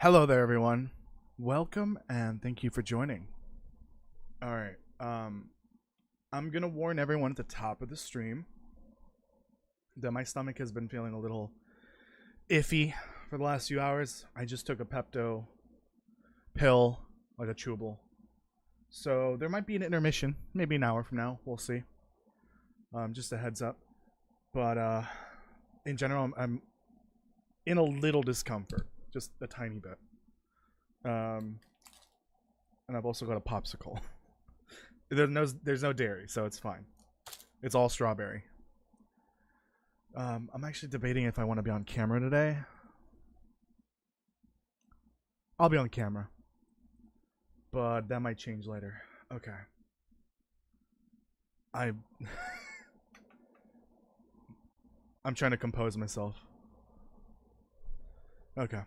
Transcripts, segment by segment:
Hello there, everyone. Welcome and thank you for joining. All right. I'm gonna warn everyone at the top of the stream that my stomach has been feeling a little iffy for the last few hours. I just took a Pepto pill, like a chewable. So there might be an intermission, maybe an hour from now. We'll see. Just a heads up. But in general, I'm in a little discomfort, just a tiny bit. And I've also got a popsicle. There's no dairy, so it's fine. It's all strawberry. I'm actually debating if I want to be on camera today. I'll be on camera, but that might change later. Okay. I'm trying to compose myself. Okay.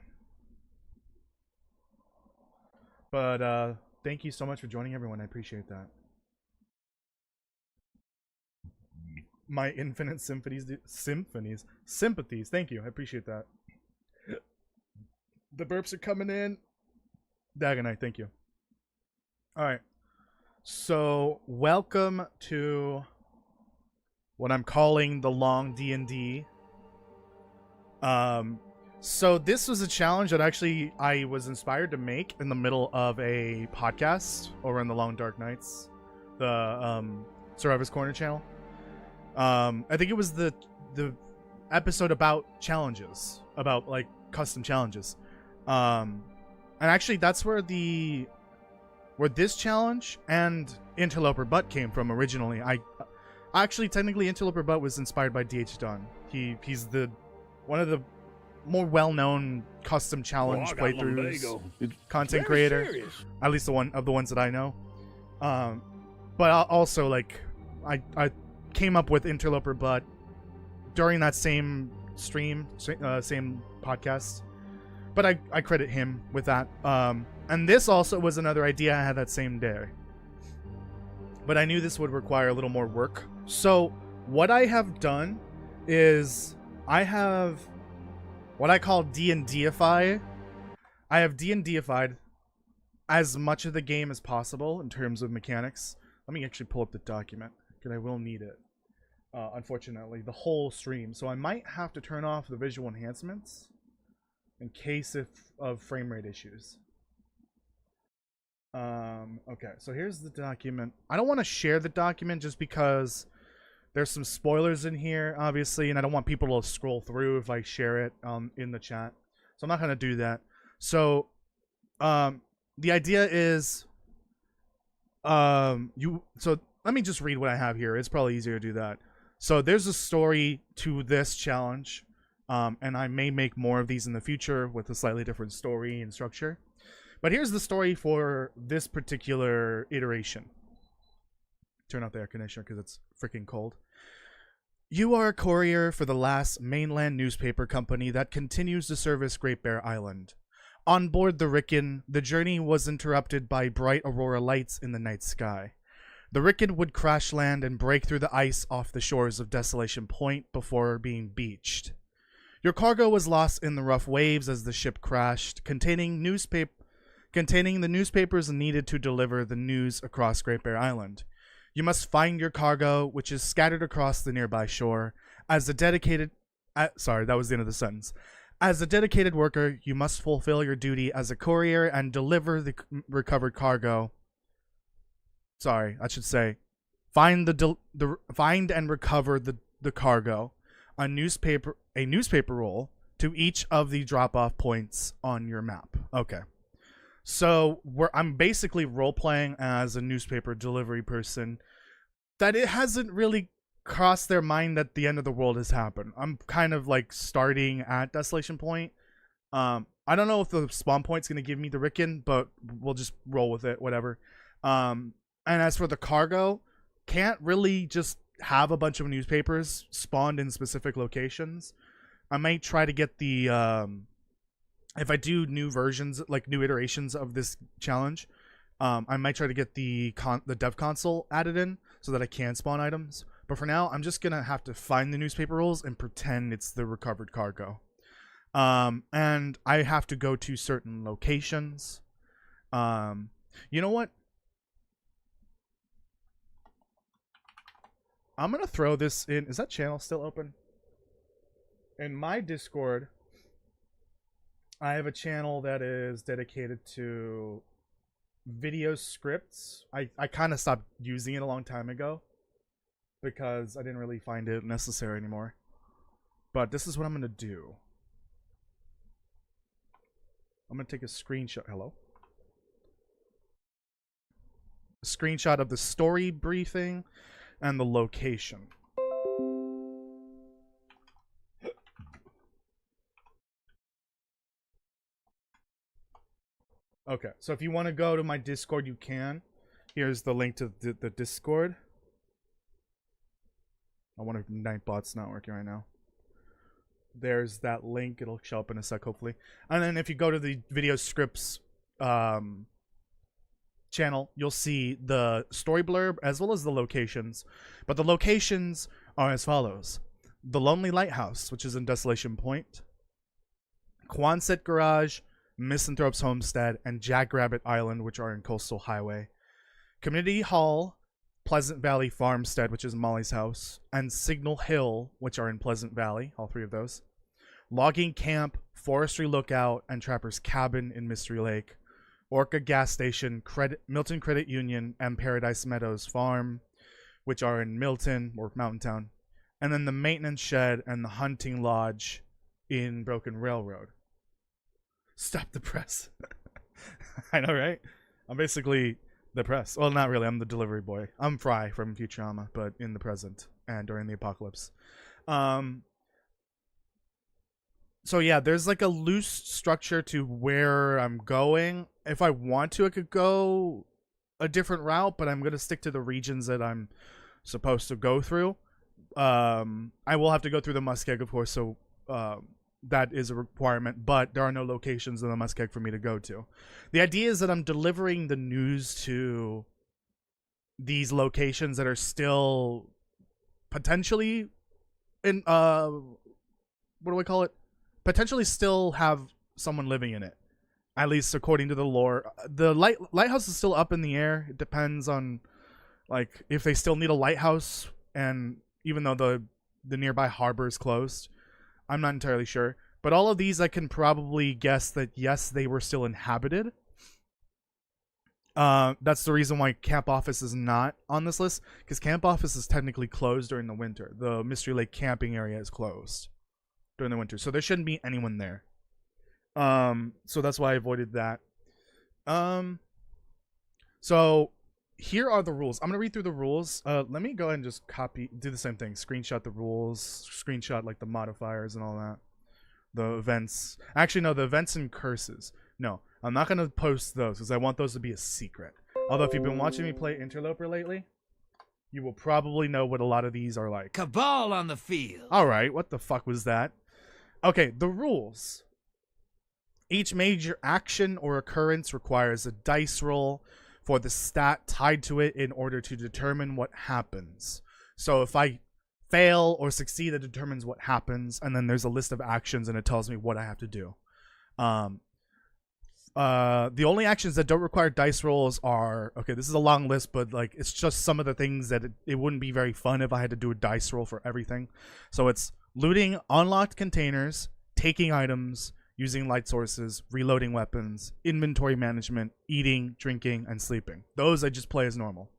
But thank you so much for joining, everyone. I appreciate that. My infinite sympathies. Thank you. I appreciate that. The burps are coming in. Dagonite, thank you. All right. So, welcome to what I'm calling the long D&D. So this was a challenge that actually I was inspired to make in the middle of a podcast over in the Long Dark Nights, the Survivor's Corner channel. I think it was the episode about challenges, about like custom challenges. And actually that's where this challenge and Interloper Butt came from originally. Actually technically Interloper Butt was inspired by DH Dunn. He's one of the more well-known custom challenge playthroughs content creator, serious. At least one of the ones that I know. But also like I came up with Interloper Butt during that same stream, same podcast. But I credit him with that. And this also was another idea I had that same day. But I knew this would require a little more work. So what I have done is I have what I call D&Dify. I have D&Dified as much of the game as possible in terms of mechanics. Let me actually pull up the document, because I will need it. Unfortunately, the whole stream. So I might have to turn off the visual enhancements in case of frame rate issues. Okay, so here's the document. I don't want to share the document just because there's some spoilers in here, obviously, and I don't want people to scroll through if I share it in the chat. So I'm not going to do that. So the idea is so let me just read what I have here. It's probably easier to do that. So there's a story to this challenge, and I may make more of these in the future with a slightly different story and structure. But here's the story for this particular iteration. Turn off the air conditioner because it's freaking cold. You are a courier for the last mainland newspaper company that continues to service Great Bear Island. On board the Ricken, the journey was interrupted by bright aurora lights in the night sky. The Ricken would crash land and break through the ice off the shores of Desolation Point before being beached. Your cargo was lost in the rough waves as the ship crashed, containing the newspapers needed to deliver the news across Great Bear Island. You must find your cargo, which is scattered across the nearby shore. As a dedicated... sorry, that was the end of the sentence. As a dedicated worker, you must fulfill your duty as a courier and deliver the recovered cargo. Sorry, I should say, find and recover the cargo, a newspaper roll to each of the drop-off points on your map. Okay. So I'm basically role-playing as a newspaper delivery person that it hasn't really crossed their mind that the end of the world has happened. I'm kind of like starting at Desolation Point. I don't know if the spawn point's going to give me the Ricken, but we'll just roll with it, whatever. And as for the cargo, can't really just have a bunch of newspapers spawned in specific locations. I might try to get the... if I do new versions, like new iterations of this challenge, I might try to get the dev console added in so that I can spawn items. But for now, I'm just going to have to find the newspaper rolls and pretend it's the recovered cargo. And I have to go to certain locations. You know what? I'm gonna throw this in. Is that channel still open? In my Discord, I have a channel that is dedicated to video scripts. I kind of stopped using it a long time ago because I didn't really find it necessary anymore. But this is what I'm gonna do. I'm gonna take a screenshot. Hello? A screenshot of the story briefing and the location. Okay, so if you want to go to my Discord, you can. Here's the link to the Discord. I wonder if Nightbot's not working right now. There's that link. It'll show up in a sec, hopefully. And then if you go to the video scripts channel, you'll see the story blurb as well as the locations. But the locations are as follows. The Lonely Lighthouse, which is in Desolation Point. Quonset Garage, Misanthrope's Homestead, and Jackrabbit Island, which are in Coastal Highway. Community Hall, Pleasant Valley Farmstead, which is Molly's house, and Signal Hill, which are in Pleasant Valley, all three of those. Logging Camp, Forestry Lookout, and Trapper's Cabin in Mystery Lake. Orca Gas Station, Milton Credit Union, and Paradise Meadows Farm, which are in Milton, or Mountain Town. And then the Maintenance Shed and the Hunting Lodge in Broken Railroad. Stop the press. I know, right? I'm basically the press. Well, not really. I'm the delivery boy. I'm Fry from Futurama, but in the present and during the apocalypse. So yeah, there's like a loose structure to where I'm going. If I want to, I could go a different route, but I'm going to stick to the regions that I'm supposed to go through. I will have to go through the Muskeg, of course, so that is a requirement, but there are no locations in the Muskeg for me to go to. The idea is that I'm delivering the news to these locations that are still potentially in, what do I call it? Potentially still have someone living in it. At least according to the lore. The lighthouse is still up in the air. It depends on, like, if they still need a lighthouse, and even though the nearby harbor is closed. I'm not entirely sure. But all of these, I can probably guess that, yes, they were still inhabited. That's the reason why Camp Office is not on this list, because Camp Office is technically closed during the winter. The Mystery Lake camping area is closed during the winter, so there shouldn't be anyone there. So that's why I avoided that. So here are the rules. I'm gonna read through the rules. Let me go ahead and just do the same thing. Screenshot the rules, screenshot like the modifiers and all that. The events. Actually, no, the events and curses. No, I'm not gonna post those because I want those to be a secret. Although if you've been watching me play Interloper lately, you will probably know what a lot of these are like. Cabal on the field. Alright, what the fuck was that? Okay, the rules. Each major action or occurrence requires a dice roll for the stat tied to it in order to determine what happens. So if I fail or succeed, it determines what happens, and then there's a list of actions and it tells me what I have to do. The only actions that don't require dice rolls are, okay, this is a long list, but like it's just some of the things that it wouldn't be very fun if I had to do a dice roll for everything. So it's looting unlocked containers, taking items, using light sources, reloading weapons, inventory management, eating, drinking, and sleeping. Those I just play as normal.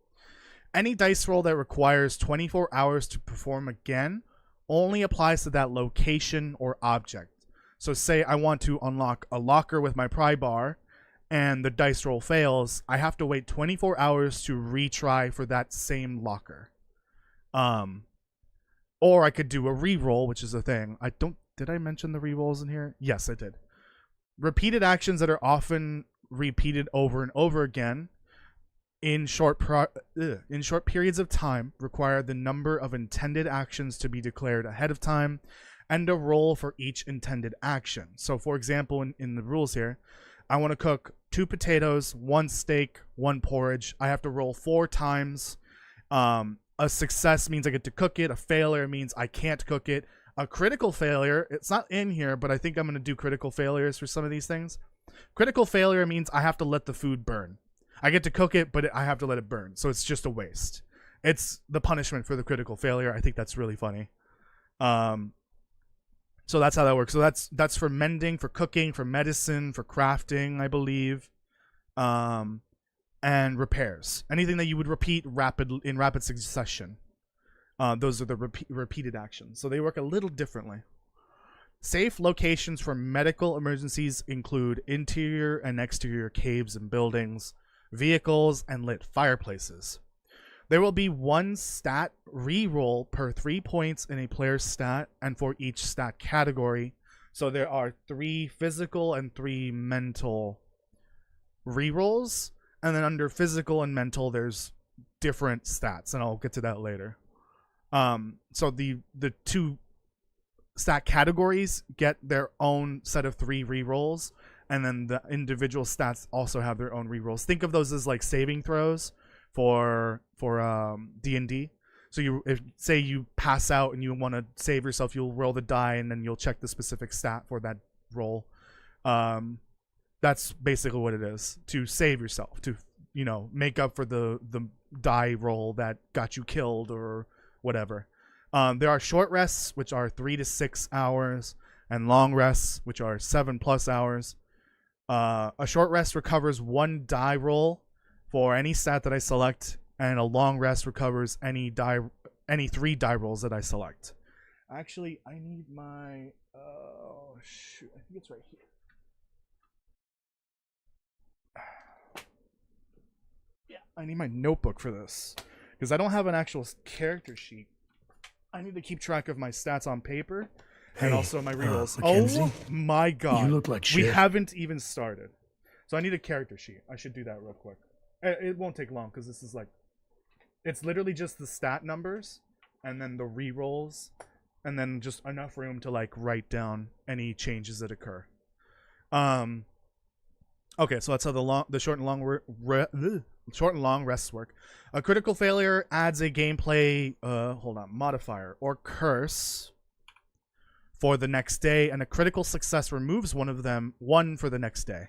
Any dice roll that requires 24 hours to perform again only applies to that location or object. So say I want to unlock a locker with my pry bar and the dice roll fails, I have to wait 24 hours to retry for that same locker. Or I could do a re-roll, which is a thing. Did I mention the re-rolls in here? Yes, I did. Repeated actions that are often repeated over and over again in short periods of time require the number of intended actions to be declared ahead of time and a roll for each intended action. So for example, in the rules here, I want to cook 2 potatoes, 1 steak, 1 porridge. I have to roll 4 times. A success means I get to cook it. A failure means I can't cook it. A critical failure, it's not in here, but I think I'm going to do critical failures for some of these things. Critical failure means I have to let the food burn. I get to cook it, but I have to let it burn. So it's just a waste. It's the punishment for the critical failure. I think that's really funny. So that's how that works. So that's for mending, for cooking, for medicine, for crafting, I believe. And repairs. Anything that you would repeat in rapid succession. Those are the repeated actions. So they work a little differently. Safe locations for medical emergencies include interior and exterior caves and buildings, vehicles, and lit fireplaces. There will be 1 stat reroll per 3 points in a player's stat and for each stat category. So there are 3 physical and 3 mental rerolls. And then under physical and mental, there's different stats, and I'll get to that later. So the 2 stat categories get their own set of 3 rerolls, and then the individual stats also have their own rerolls. Think of those as like saving throws for D&D. So say you pass out and you want to save yourself, you'll roll the die and then you'll check the specific stat for that roll. That's basically what it is, to save yourself, to make up for the die roll that got you killed or whatever. There are short rests, which are 3 to 6 hours, and long rests, which are 7+ hours. A short rest recovers 1 die roll for any stat that I select, and a long rest recovers any 3 die rolls that I select. Actually, I need my oh shoot, I think it's right here. Yeah, I need my notebook for this because I don't have an actual character sheet. I need to keep track of my stats on paper and also my rerolls. Oh my god. You look like shit. We haven't even started. So I need a character sheet. I should do that real quick. It won't take long because this is like, it's literally just the stat numbers and then the rerolls and then just enough room to like write down any changes that occur. Okay, so that's how the short and long rests work. A critical failure adds a gameplay modifier or curse for the next day, and a critical success removes one for the next day.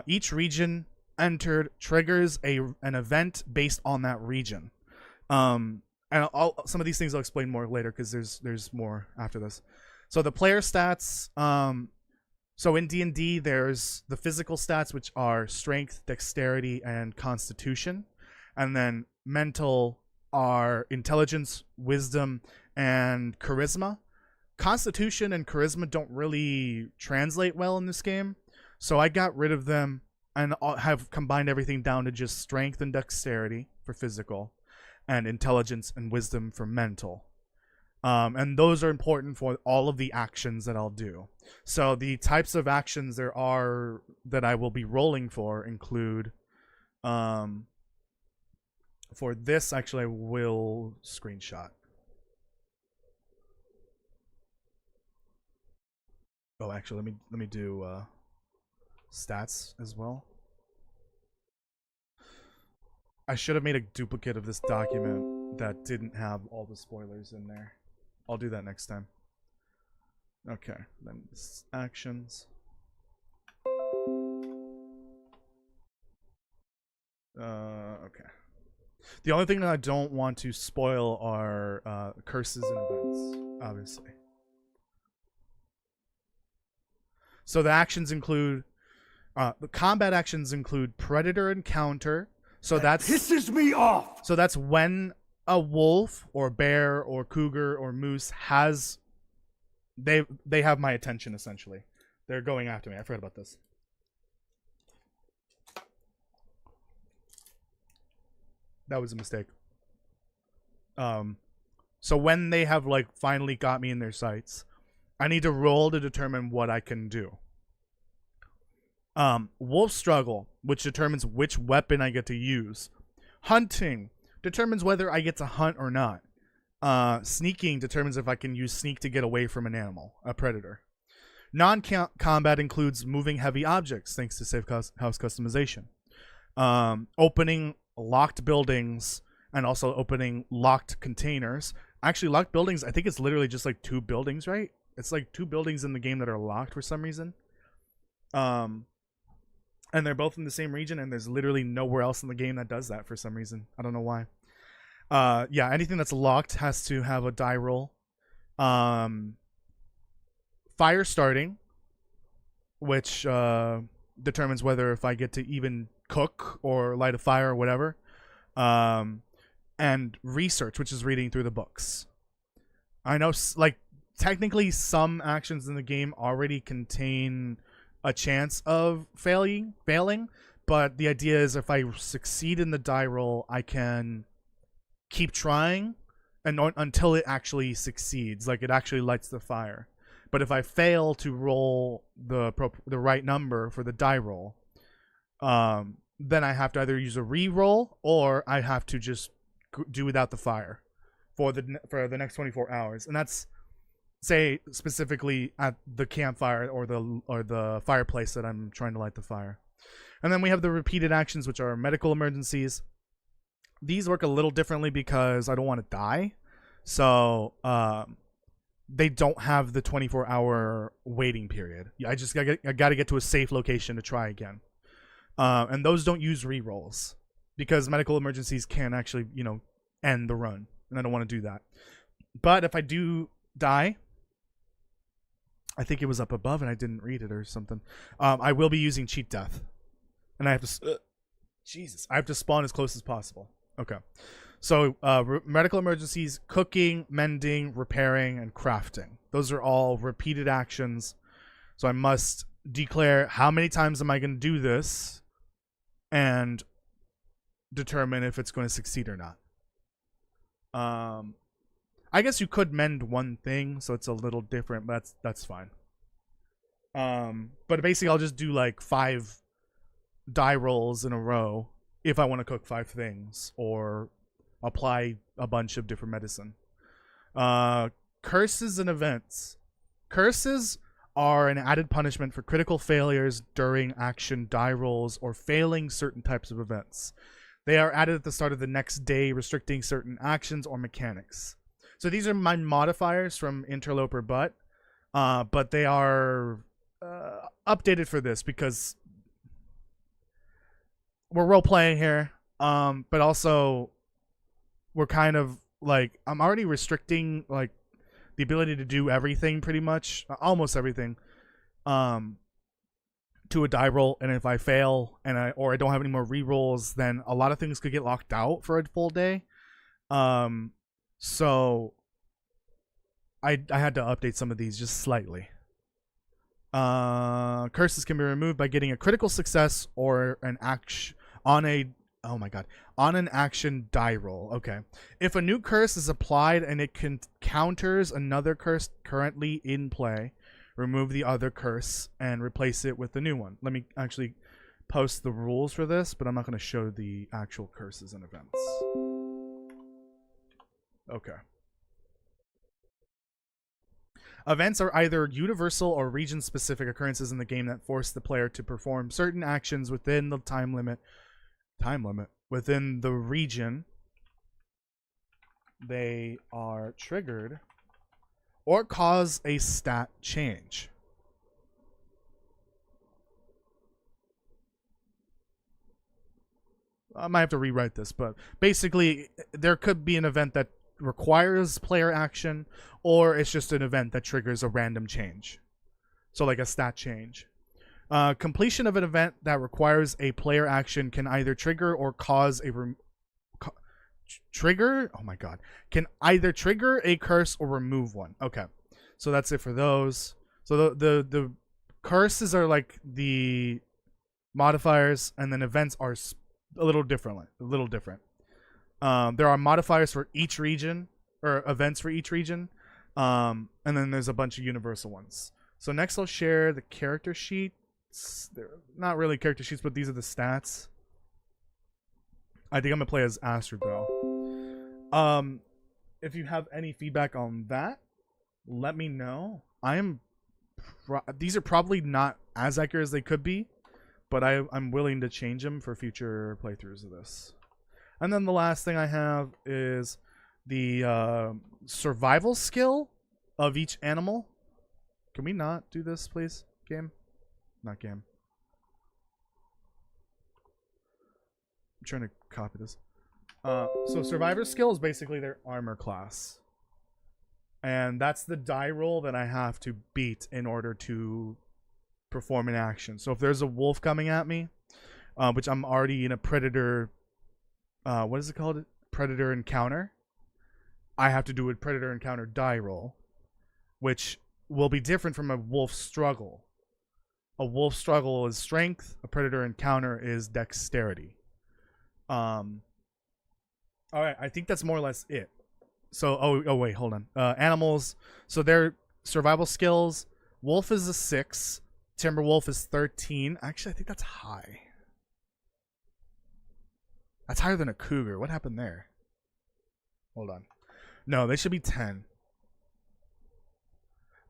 Each region entered triggers an event based on that region. And some of these things I'll explain more later because there's more after this. So the player stats. So in D&D, there's the physical stats, which are strength, dexterity, and constitution. And then mental are intelligence, wisdom, and charisma. Constitution and charisma don't really translate well in this game. So I got rid of them and have combined everything down to just strength and dexterity for physical and intelligence and wisdom for mental. And those are important for all of the actions that I'll do. So the types of actions there are that I will be rolling for include, for this, actually, I will screenshot. Oh, actually, let me do stats as well. I should have made a duplicate of this document that didn't have all the spoilers in there. I'll do that next time. Okay, then actions. Okay. The only thing that I don't want to spoil are curses and events, obviously. So the actions include, the combat actions include predator encounter. So that pisses me off. So that's when a wolf or bear or cougar or moose has, they have my attention, essentially. They're going after me. I forgot about this. That was a mistake. So when they have like finally got me in their sights, I need to roll to determine what I can do. Wolf struggle, which determines which weapon I get to use. Hunting determines whether I get to hunt or not. Sneaking determines if I can use sneak to get away from an animal, a predator. Non-combat includes moving heavy objects, thanks to safe house customization. Opening locked buildings and also opening locked containers. Actually, locked buildings, I think it's literally just like 2 buildings, right? It's like 2 buildings in the game that are locked for some reason. And they're both in the same region, and there's literally nowhere else in the game that does that for some reason. I don't know why. Yeah, anything that's locked has to have a die roll. Fire starting, which determines whether if I get to even cook or light a fire or whatever. And research, which is reading through the books. I know, like, technically some actions in the game already contain a chance of failing, but the idea is if I succeed in the die roll, I can keep trying and until it actually succeeds, like it actually lights the fire. But if I fail to roll the right number for the die roll, then I have to either use a re-roll or I have to just do without the fire for the next 24 hours. And that's, say, specifically at the campfire or the fireplace that I'm trying to light the fire. And then we have the repeated actions, which are medical emergencies. These work a little differently because I don't want to die. So they don't have the 24-hour waiting period. I got to get to a safe location to try again. And those don't use re-rolls because medical emergencies can actually, end the run. And I don't want to do that. But if I do die, I think it was up above and I didn't read it or something. I will be using cheat death. And I have to... I have to spawn as close as possible. Okay. So, medical emergencies, cooking, mending, repairing, and crafting. Those are all repeated actions. So I must declare how many times am I going to do this and determine if it's going to succeed or not. I guess you could mend one thing, so it's a little different, but that's fine. But basically I'll just do like 5 die rolls in a row if I want to cook 5 things or apply a bunch of different medicine. Curses and events. Curses are an added punishment for critical failures during action die rolls or failing certain types of events. They are added at the start of the next day, restricting certain actions or mechanics. So these are my modifiers from Interloper Butt, but they are updated for this because we're role-playing here, but also we're kind of like, I'm already restricting like the ability to do everything pretty much, almost everything, to a die roll, and if I fail and I don't have any more re-rolls, then a lot of things could get locked out for a full day. So I had to update some of these just slightly. Curses can be removed by getting a critical success or an action on an action die roll. Okay. If a new curse is applied and it counters another curse currently in play, remove the other curse and replace it with the new one. Let me actually post the rules for this, but I'm not going to show the actual curses and events. Okay. Events are either universal or region-specific occurrences in the game that force the player to perform certain actions within the time limit within the region they are triggered, or cause a stat change. I might have to rewrite this, but basically there could be an event that requires player action, or it's just an event that triggers a random change. So like a stat change. Completion of an event that requires a player action can either trigger or cause a can either trigger a curse or remove one. Okay, so that's it for those. So the curses are like the modifiers, and then events are a little different. There are modifiers for each region, or events for each region, and then there's a bunch of universal ones. So next I'll share the character sheet. They're not really character sheets, but these are the stats. I think I'm gonna play as Astrid though. If you have any feedback on that, let me know. These are probably not as accurate as they could be, but I'm willing to change them for future playthroughs of this. And then the last thing I have is the survival skill of each animal. Can we not do this, please? Game? Not game. I'm trying to copy this. So survivor skill is basically their armor class. And that's the die roll that I have to beat in order to perform an action. So if there's a wolf coming at me, which I'm already in a predator, what is it called? Predator encounter. I have to do a predator encounter die roll, which will be different from a wolf struggle. A wolf struggle is strength. A predator encounter is dexterity. All right, I think that's more or less it. So, oh wait, hold on. Animals. So their survival skills. Wolf is a 6. Timberwolf is 13. Actually, I think that's high. That's higher than a cougar. What happened there? Hold on. No, they should be 10.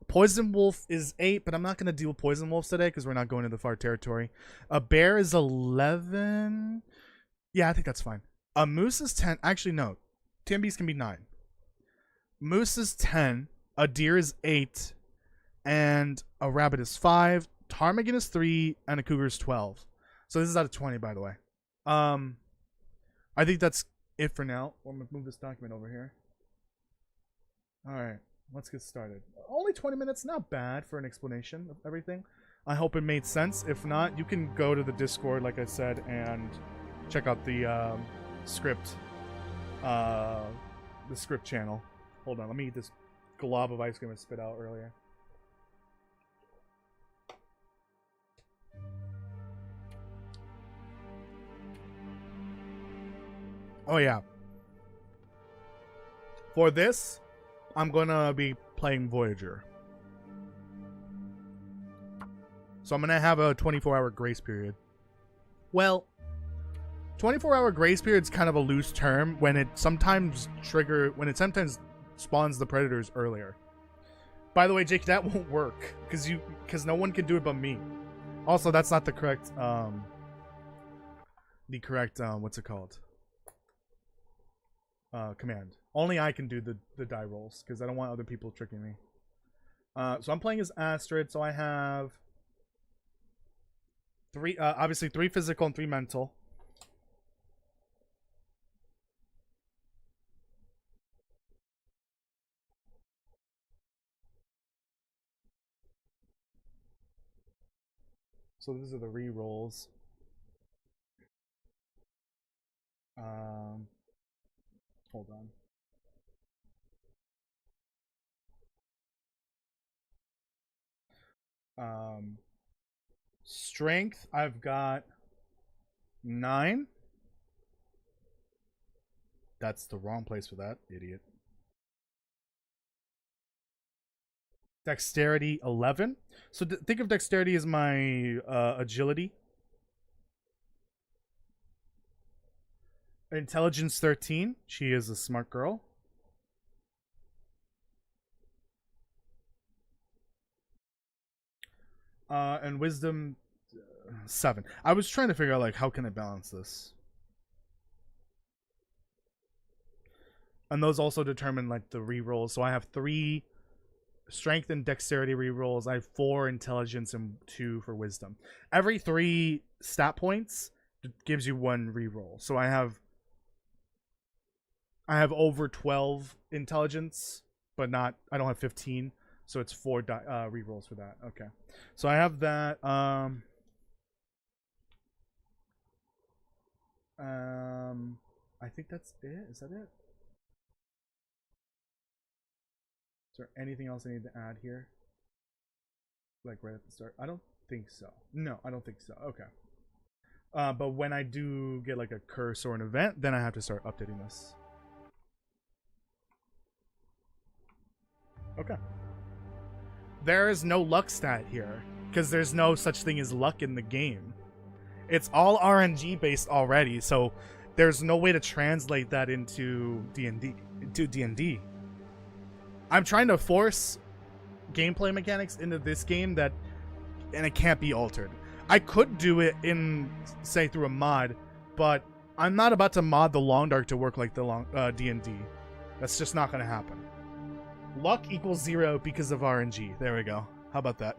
Poison wolf is 8, but I'm not going to deal with poison wolves today because we're not going to the far territory. A bear is 11. Yeah, I think that's fine. A moose is 10. Actually, no. Timbies can be 9. Moose is 10. A deer is 8. And a rabbit is 5. Ptarmigan is 3. And a cougar is 12. So this is out of 20, by the way. I think that's it for now. I'm going to move this document over here. Alright, let's get started. Only 20 minutes, not bad for an explanation of everything. I hope it made sense. If not, you can go to the Discord, like I said, and check out the script channel. Hold on, let me eat this glob of ice cream I spit out earlier. Oh yeah. For this, I'm gonna be playing Voyager. So I'm gonna have a 24-hour grace period. Well, 24-hour grace period is kind of a loose term when it sometimes spawns the predators earlier. By the way, Jake, that won't work because no one can do it but me. Also, that's not the correct what's it called? Command. Only I can do the die rolls because I don't want other people tricking me. So I'm playing as Astrid, so I have obviously 3 physical and 3 mental. So these are the re-rolls. Hold on. Strength, I've got 9. That's the wrong place for that, idiot. Dexterity 11. So think of dexterity as my agility. Intelligence 13. She is a smart girl. And wisdom 7. I was trying to figure out like how can I balance this. And those also determine like the re-rolls. So I have 3 strength and dexterity re-rolls. I have 4 intelligence and 2 for wisdom. Every 3 stat points gives you 1 re-roll. So I have over 12 intelligence, but I don't have 15. So it's 4 re-rolls for that. Okay. So I have that. I think that's it. Is that it? Is there anything else I need to add here? Like right at the start? I don't think so. No, I don't think so. Okay. But when I do get like a curse or an event, then I have to start updating this. Okay. There is no luck stat here, because there's no such thing as luck in the game. It's all RNG based already, so there's no way to translate that into D&D. I'm trying to force gameplay mechanics into this game and it can't be altered. I could do it say through a mod, but I'm not about to mod the Long Dark to work like the D&D. That's just not going to happen. Luck equals 0 because of RNG. There we go. How about that?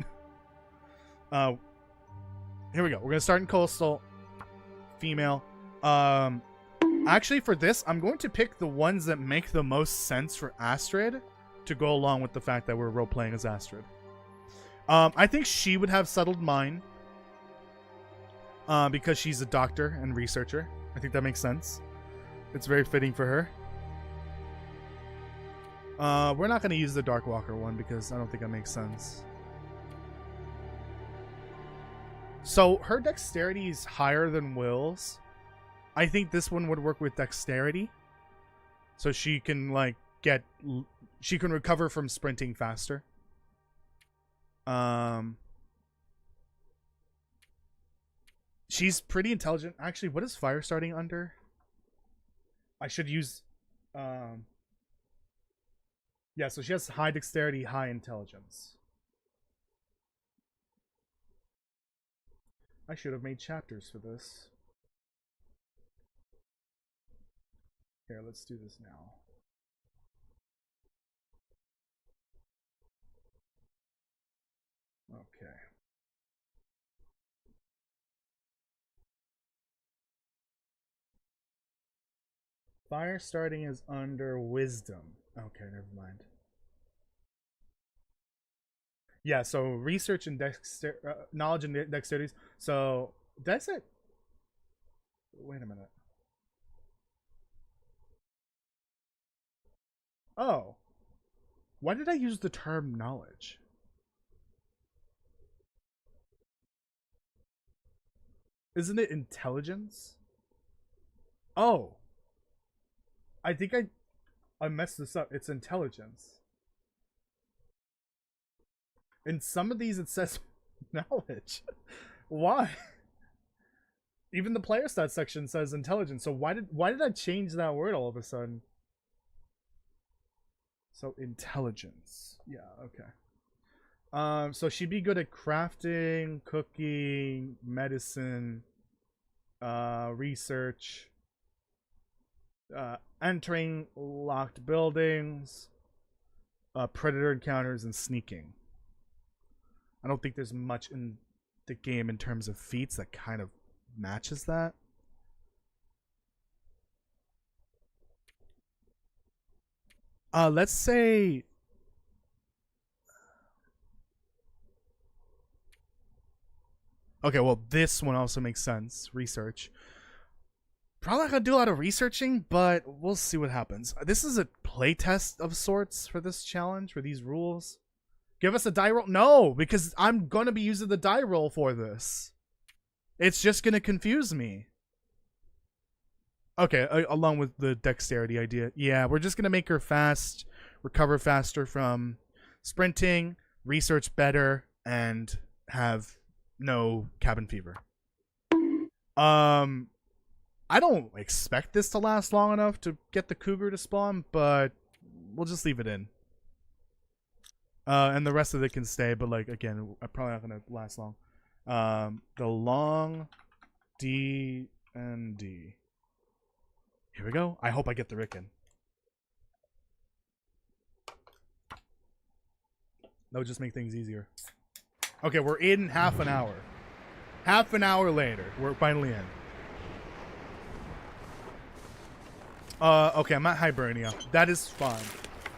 Here we go. We're going to start in Coastal. Female. Actually, for this, I'm going to pick the ones that make the most sense for Astrid to go along with the fact that we're role-playing as Astrid. I think she would have settled mind because she's a doctor and researcher. I think that makes sense. It's very fitting for her. We're not going to use the Darkwalker one because I don't think that makes sense. So her dexterity is higher than Will's. I think this one would work with dexterity. So she can like she can recover from sprinting faster. She's pretty intelligent. Actually, what is fire starting under? I should use yeah, so she has high dexterity, high intelligence. I should have made chapters for this. Here, let's do this now. Okay. Fire starting is under wisdom. Okay, never mind. Yeah, so research and knowledge and dexterity. So, that's it. Wait a minute. Oh. Why did I use the term knowledge? Isn't it intelligence? Oh. I think I messed this up. It's intelligence. In some of these it says knowledge. Why? Even the player stats section says intelligence. So why did I change that word all of a sudden? So intelligence. Yeah, okay. So she'd be good at crafting, cooking, medicine, research, entering locked buildings, predator encounters, and sneaking. I don't think there's much in the game in terms of feats that kind of matches that. Let's say okay, well this one also makes sense. Research. Probably not gonna do a lot of researching, but we'll see what happens. This is a playtest of sorts for this challenge, for these rules. Give us a die roll? No, because I'm gonna be using the die roll for this. It's just gonna confuse me. Okay, along with the dexterity idea. Yeah, we're just gonna make her fast, recover faster from sprinting, research better, and have no cabin fever. I don't expect this to last long enough to get the cougar to spawn, but we'll just leave it in. And the rest of it can stay, but like again, I'm probably not gonna last long. The long D and D. Here we go. I hope I get the Rickon. That would just make things easier. Okay, we're in half an hour. Half an hour later, we're finally in. Okay, I'm at Hibernia. That is fine.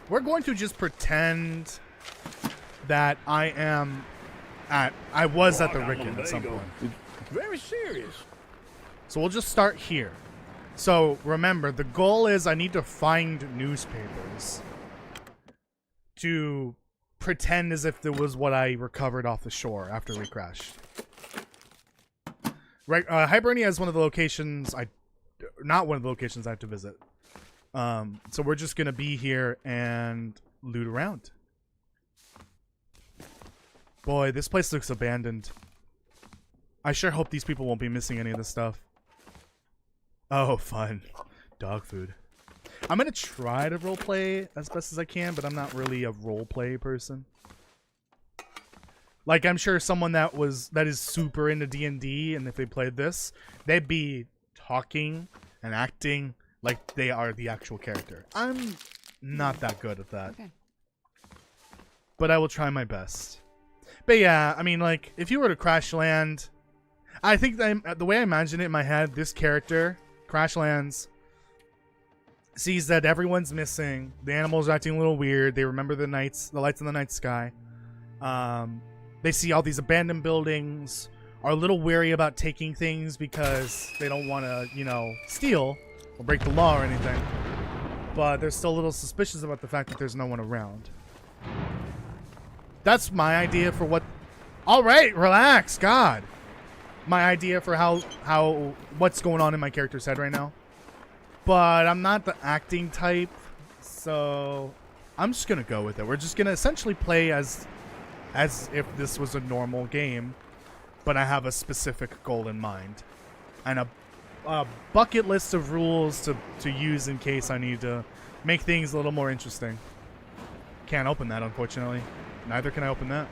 We're going to just pretend that I was at the Rickon at some point. Very serious. So we'll just start here. So remember, the goal is I need to find newspapers to pretend as if there was what I recovered off the shore after we crashed. Right, Hibernia is one of the locations not one of the locations I have to visit. So we're just gonna be here and loot around. Boy, this place looks abandoned. I sure hope these people won't be missing any of this stuff. Oh, fun. Dog food. I'm gonna try to roleplay as best as I can, but I'm not really a roleplay person. Like, I'm sure someone that is super into D&D, and if they played this, they'd be talking and acting like they are the actual character. I'm not that good at that. Okay. But I will try my best. But yeah, I mean, like, if you were to crash land, I think that the way I imagine it in my head, this character crash lands, sees that everyone's missing, the animals are acting a little weird, they remember the lights in the night sky. They see all these abandoned buildings, are a little wary about taking things because they don't want to, you know, steal or break the law or anything. But they're still a little suspicious about the fact that there's no one around. That's my idea for what... Alright, relax, God. My idea for what's going on in my character's head right now. But I'm not the acting type, so I'm just going to go with it. We're just going to essentially play as if this was a normal game, but I have a specific goal in mind. And a bucket list of rules to use in case I need to make things a little more interesting. Can't open that, unfortunately. Neither can I open that.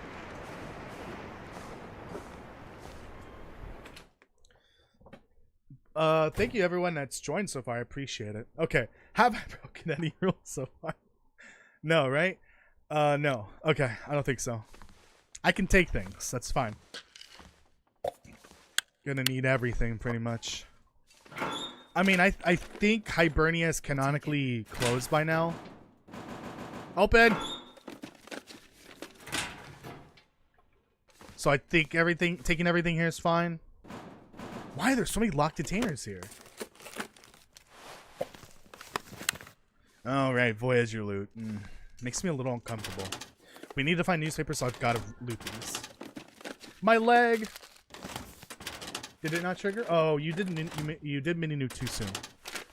Thank you everyone that's joined so far. I appreciate it. Okay. Have I broken any rules so far? No, right? No. Okay. I don't think so. I can take things. That's fine. Gonna need everything pretty much. I mean, I think Hibernia is canonically closed by now. Open! So I think taking everything here is fine. Why are there so many locked containers here? Alright, Voyager loot. Makes me a little uncomfortable. We need to find newspapers, so I've got to loot these. My leg! Did it not trigger? Oh, you did mini nuke too soon.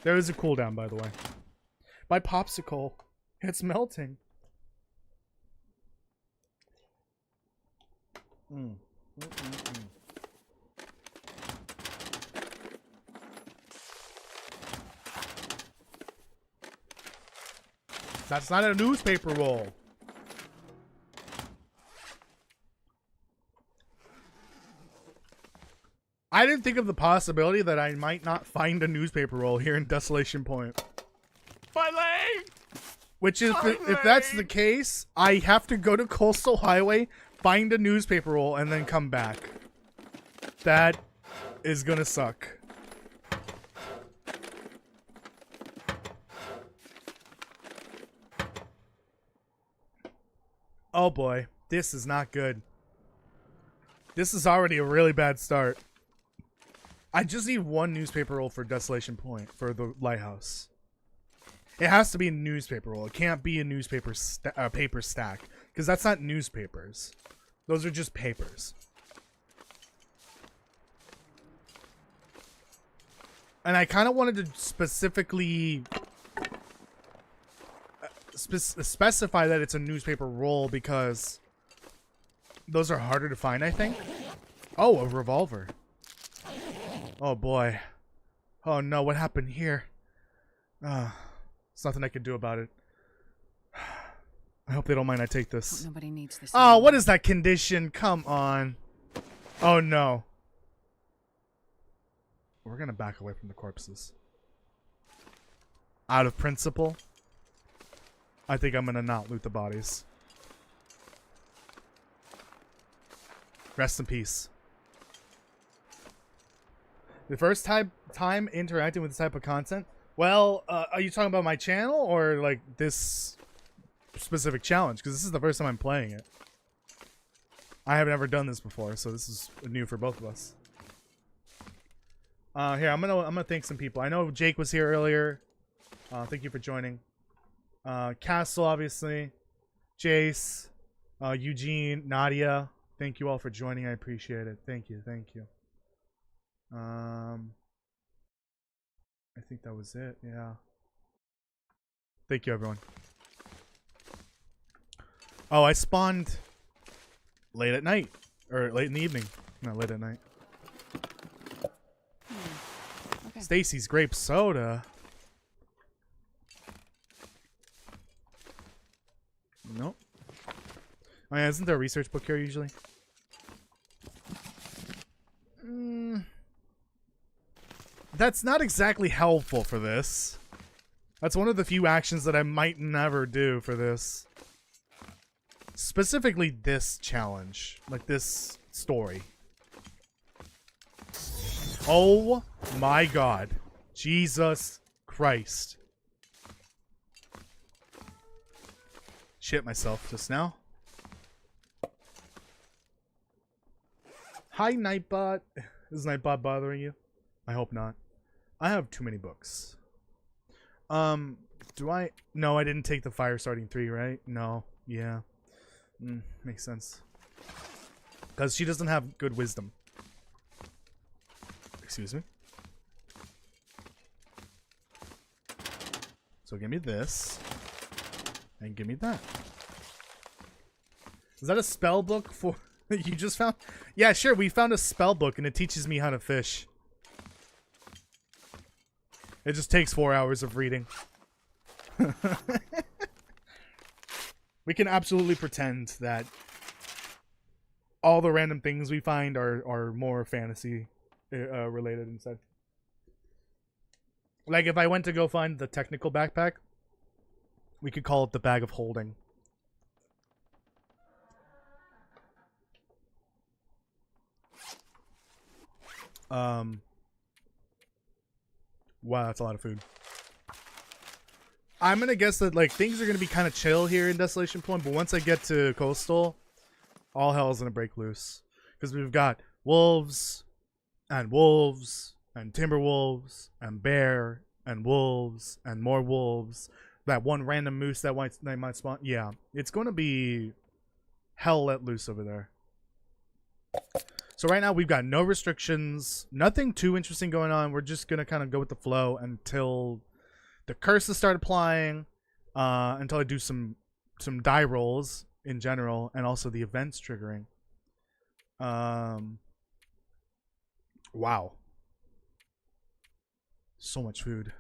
There is a cooldown, by the way. My popsicle. It's melting. That's not a newspaper roll. I didn't think of the possibility that I might not find a newspaper roll here in Desolation Point. My leg! Which is, if that's the case, I have to go to Coastal Highway, find a newspaper roll, and then come back. That is gonna suck. Oh boy, this is not good. This is already a really bad start. I just need one newspaper roll for Desolation Point, for the lighthouse. It has to be a newspaper roll. It can't be a newspaper paper stack, because that's not newspapers. Those are just papers. And I kind of wanted to specifically specify that it's a newspaper roll because those are harder to find, I think. Oh, a revolver. Oh boy. Oh no, what happened here? There's nothing I can do about it. I hope they don't mind I take this. Nobody needs this. Oh, what is that condition? Come on. Oh no. We're gonna back away from the corpses. Out of principle, I think I'm gonna not loot the bodies. Rest in peace. The first time interacting with this type of content? Well, are you talking about my channel or like this specific challenge? Because this is the first time I'm playing it. I have never done this before, so this is new for both of us. Here, I'm gonna thank some people. I know Jake was here earlier. Thank you for joining. Castle, obviously. Jace, Eugene, Nadia. Thank you all for joining. I appreciate it. Thank you, thank you. I think that was it. Yeah. Thank you, everyone. Oh, I spawned late at night or late in the evening. Not late at night. Okay. Stacy's grape soda. Nope. Oh yeah, isn't there a research book here usually? That's not exactly helpful for this. That's one of the few actions that I might never do for this. Specifically this challenge. Like this story. Oh my god. Jesus Christ. Shit myself just now. Hi, Nightbot. Is Nightbot bothering you? I hope not. I have too many books. Do I? No, I didn't take the fire starting 3, right? No. Yeah. Makes sense. Because she doesn't have good wisdom. Excuse me. So give me this. And give me that. Is that a spell book for... you just found? Yeah, sure. We found a spell book and it teaches me how to fish. It just takes 4 hours of reading. We can absolutely pretend that all the random things we find are more fantasy related instead. Like if I went to go find the technical backpack, we could call it the bag of holding. Wow, that's a lot of food. I'm gonna guess that like things are gonna be kind of chill here in Desolation Point, but once I get to Coastal, all hell's gonna break loose because we've got wolves and timber wolves and bear and wolves and more wolves. That one random moose that might spawn. Yeah, it's gonna be hell let loose over there. So right now we've got no restrictions, nothing too interesting going on. We're just gonna kind of go with the flow until the curses start applying, until I do some die rolls in general, and also the events triggering. Wow, so much food.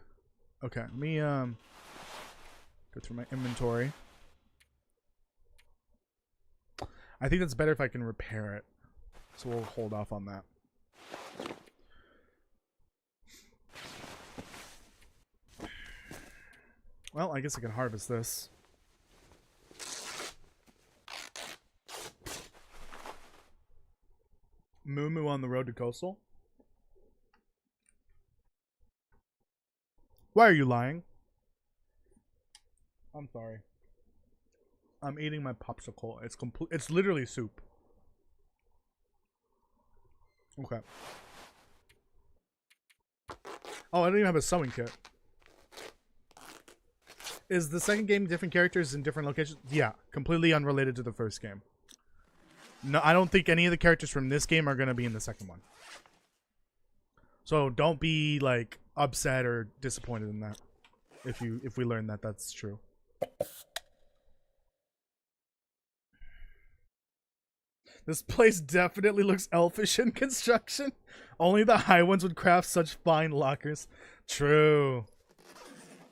Okay, let me go through my inventory. I think that's better if I can repair it. So we'll hold off on that. Well, I guess I can harvest this. Moo Moo on the road to Coastal? Why are you lying? I'm sorry. I'm eating my popsicle. It's literally soup. Okay. Oh, I don't even have a sewing kit. Is the second game different characters in different locations? Yeah, completely unrelated to the first game. No, I don't think any of the characters from this game are going to be in the second one. So don't be like upset or disappointed in that if we learn that that's true. This place definitely looks elfish in construction. Only the high ones would craft such fine lockers. True.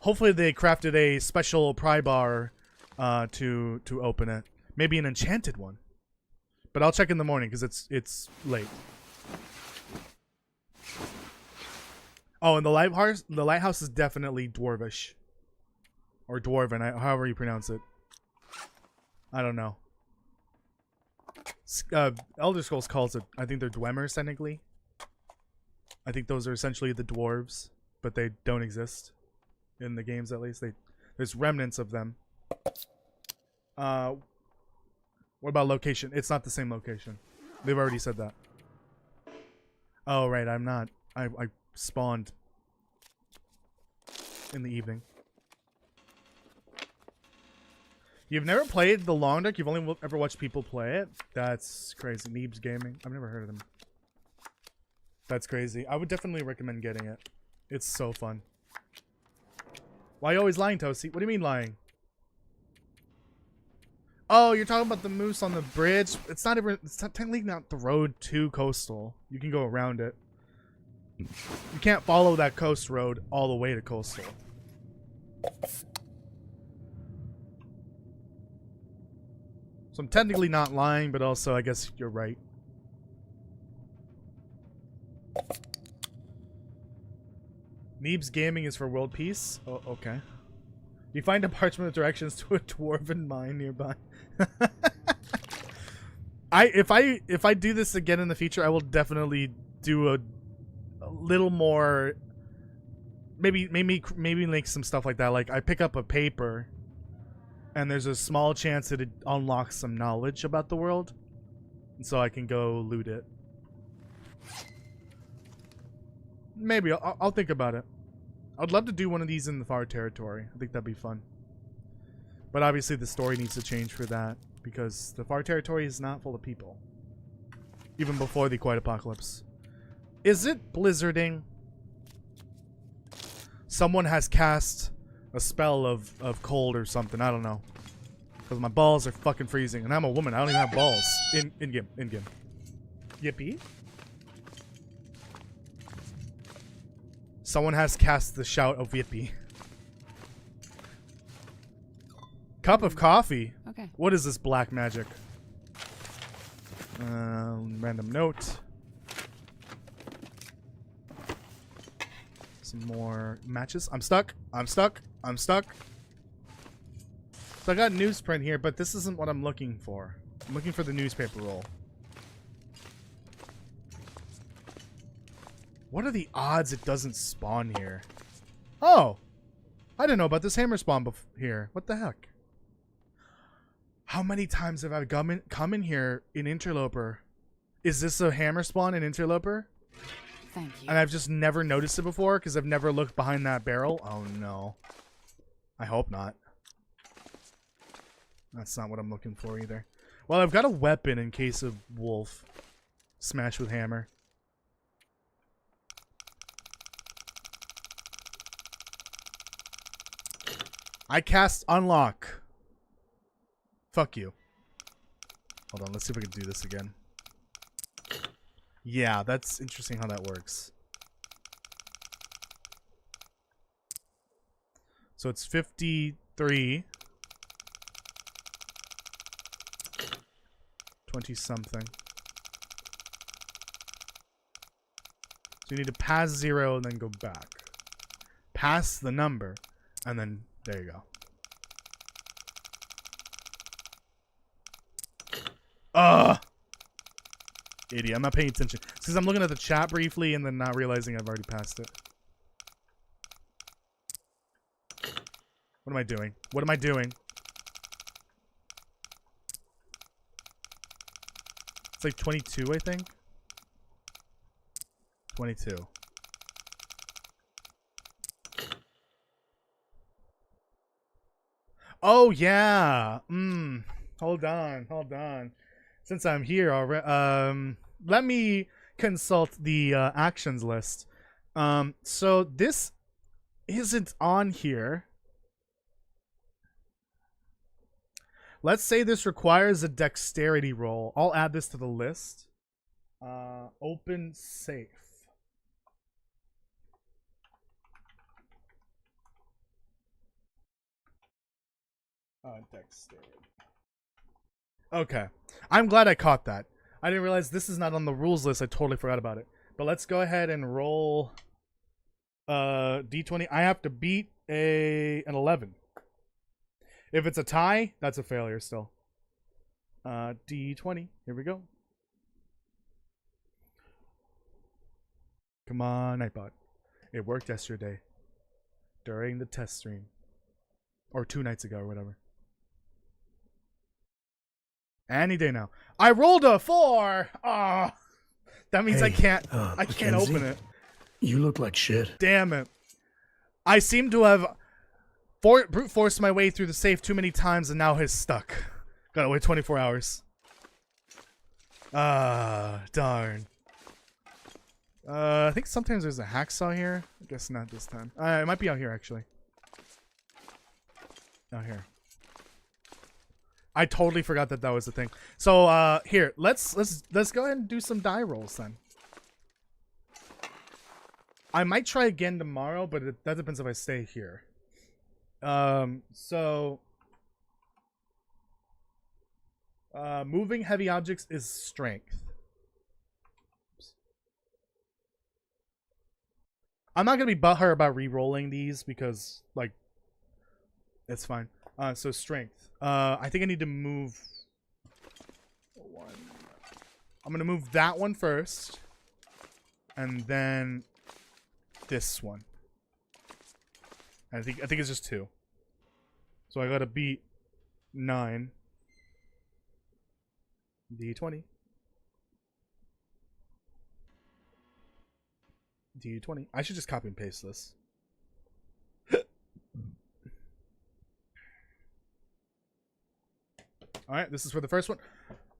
Hopefully they crafted a special pry bar to open it. Maybe an enchanted one. But I'll check in the morning because it's late. Oh, and the lighthouse is definitely dwarvish. Or dwarven, however you pronounce it. I don't know. Elder Scrolls calls it, I think they're Dwemmers technically. I think those are essentially the dwarves, but they don't exist in the games at least. There's remnants of them. What about location? It's not the same location. They've already said that. Oh right, I'm not. I spawned in the evening. You've never played the Long Dark? You've only ever watched people play it? That's crazy. Neebs Gaming. I've never heard of them. That's crazy. I would definitely recommend getting it. It's so fun. Why are you always lying, Toasty? What do you mean lying? Oh, you're talking about the moose on the bridge? It's not even. It's technically not the road to Coastal. You can go around it. You can't follow that coast road all the way to Coastal. So I'm technically not lying, but also I guess you're right. Neebs Gaming is for world peace? Oh, okay. You find a parchment with directions to a dwarven mine nearby. If I do this again in the future, I will definitely do a little more. Maybe make some stuff like that. Like I pick up a paper, and there's a small chance that it unlocks some knowledge about the world, and so I can go loot it. Maybe I'll think about it. I'd love to do one of these in the far territory. I think that'd be fun. But obviously the story needs to change for that, because the far territory is not full of people. Even before the Quiet Apocalypse. Is it blizzarding? Someone has cast a spell of cold or something. I don't know. Because my balls are fucking freezing. And I'm a woman. I don't even have balls. In-game. Yippee. Someone has cast the shout of Yippee. Cup of coffee? Okay. What is this black magic? Random note. Some more matches. I'm stuck. So I got newsprint here, but this isn't what I'm looking for. I'm looking for the newspaper roll. What are the odds it doesn't spawn here? Oh! I didn't know about this hammer spawn here. What the heck? How many times have I come in here in Interloper? Is this a hammer spawn in Interloper? Thank you. And I've just never noticed it before because I've never looked behind that barrel. Oh no. I hope not. That's not what I'm looking for either. Well, I've got a weapon in case of wolf. Smash with hammer. I cast unlock. Fuck you. Hold on, let's see if we can do this again. Yeah, that's interesting how that works. So it's 53. 20 something. So you need to pass 0 and then go back. Pass the number, and then there you go. Ugh! Idiot, I'm not paying attention. It's because I'm looking at the chat briefly and then not realizing I've already passed it. What am I doing? What am I doing? It's like 22, I think. 22. Oh, yeah. Hold on. Since I'm here already, let me consult the actions list. So this isn't on here. Let's say this requires a dexterity roll. I'll add this to the list. Open safe. Dexterity. Okay. I'm glad I caught that. I didn't realize this is not on the rules list. I totally forgot about it. But let's go ahead and roll D20. I have to beat an 11. If it's a tie, that's a failure still. D20. Here we go. Come on, Nightbot. It worked yesterday. During the test stream. Or 2 nights ago or whatever. Any day now. I rolled a 4! Ah, that means I can't open it. You look like shit. Damn it. I seem to have brute forced my way through the safe too many times and now it's stuck. Gotta wait 24 hours. Ah, darn. I think sometimes there's a hacksaw here. I guess not this time. It might be out here actually. Out here. I totally forgot that was the thing. So here, let's go ahead and do some die rolls then. I might try again tomorrow, but that depends if I stay here. Moving heavy objects is strength. Oops. I'm not gonna be butthurt about re-rolling these because like It's fine. So strength. I think I need to move one. I'm gonna move that one first, and then this one. I think it's just 2. So I gotta beat 9. D20. D20. I should just copy and paste this. Alright, this is for the first one.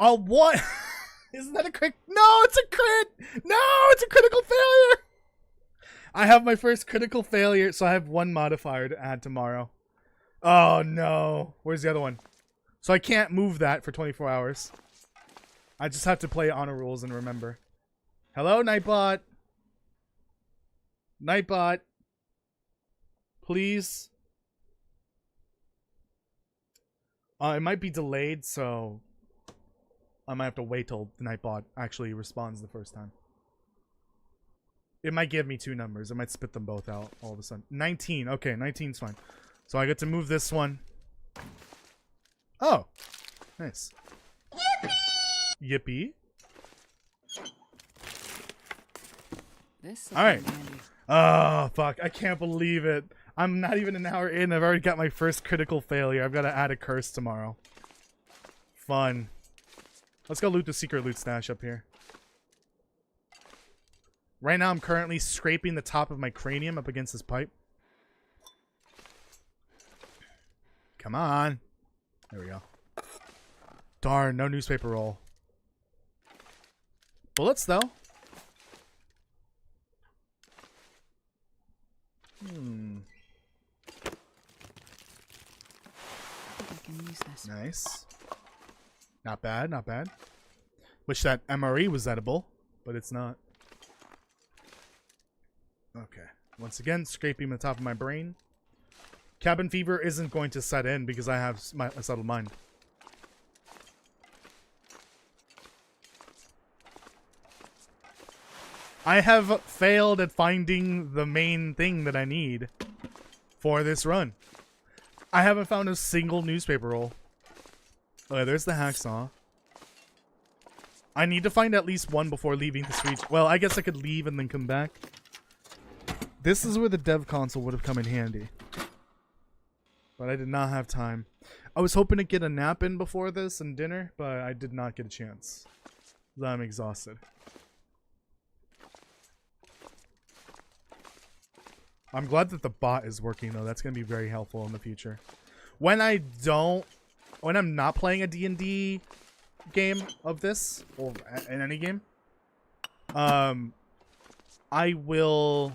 Oh, what? Isn't that a crit? No, it's a crit! No, it's a critical failure! I have my first critical failure, so I have 1 modifier to add tomorrow. Oh, no. Where's the other one? So I can't move that for 24 hours. I just have to play honor rules and remember. Hello, Nightbot. Nightbot. Please. It might be delayed, so I might have to wait till the Nightbot actually responds the first time. It might give me 2 numbers. It might spit them both out all of a sudden. 19. Okay, 19's fine. So I get to move this one. Oh, nice. Yippee! This all right. Oh, fuck. I can't believe it. I'm not even an hour in. I've already got my first critical failure. I've got to add a curse tomorrow. Fun. Let's go loot the secret loot stash up here. Right now, I'm currently scraping the top of my cranium up against this pipe. Come on. There we go. Darn, no newspaper roll. Bullets, though. I can use this. Nice. Not bad, not bad. Wish that MRE was edible, but it's not. Okay. Once again, scraping the top of my brain. Cabin fever isn't going to set in because I have a settled mind. I have failed at finding the main thing that I need for this run. I haven't found a single newspaper roll. Okay, there's the hacksaw. I need to find at least 1 before leaving this region. Well, I guess I could leave and then come back. This is where the dev console would have come in handy. But I did not have time. I was hoping to get a nap in before this and dinner, but I did not get a chance. I'm exhausted. I'm glad that the bot is working, though. That's going to be very helpful in the future. When I'm not playing a D&D game of this, or in any game, I will...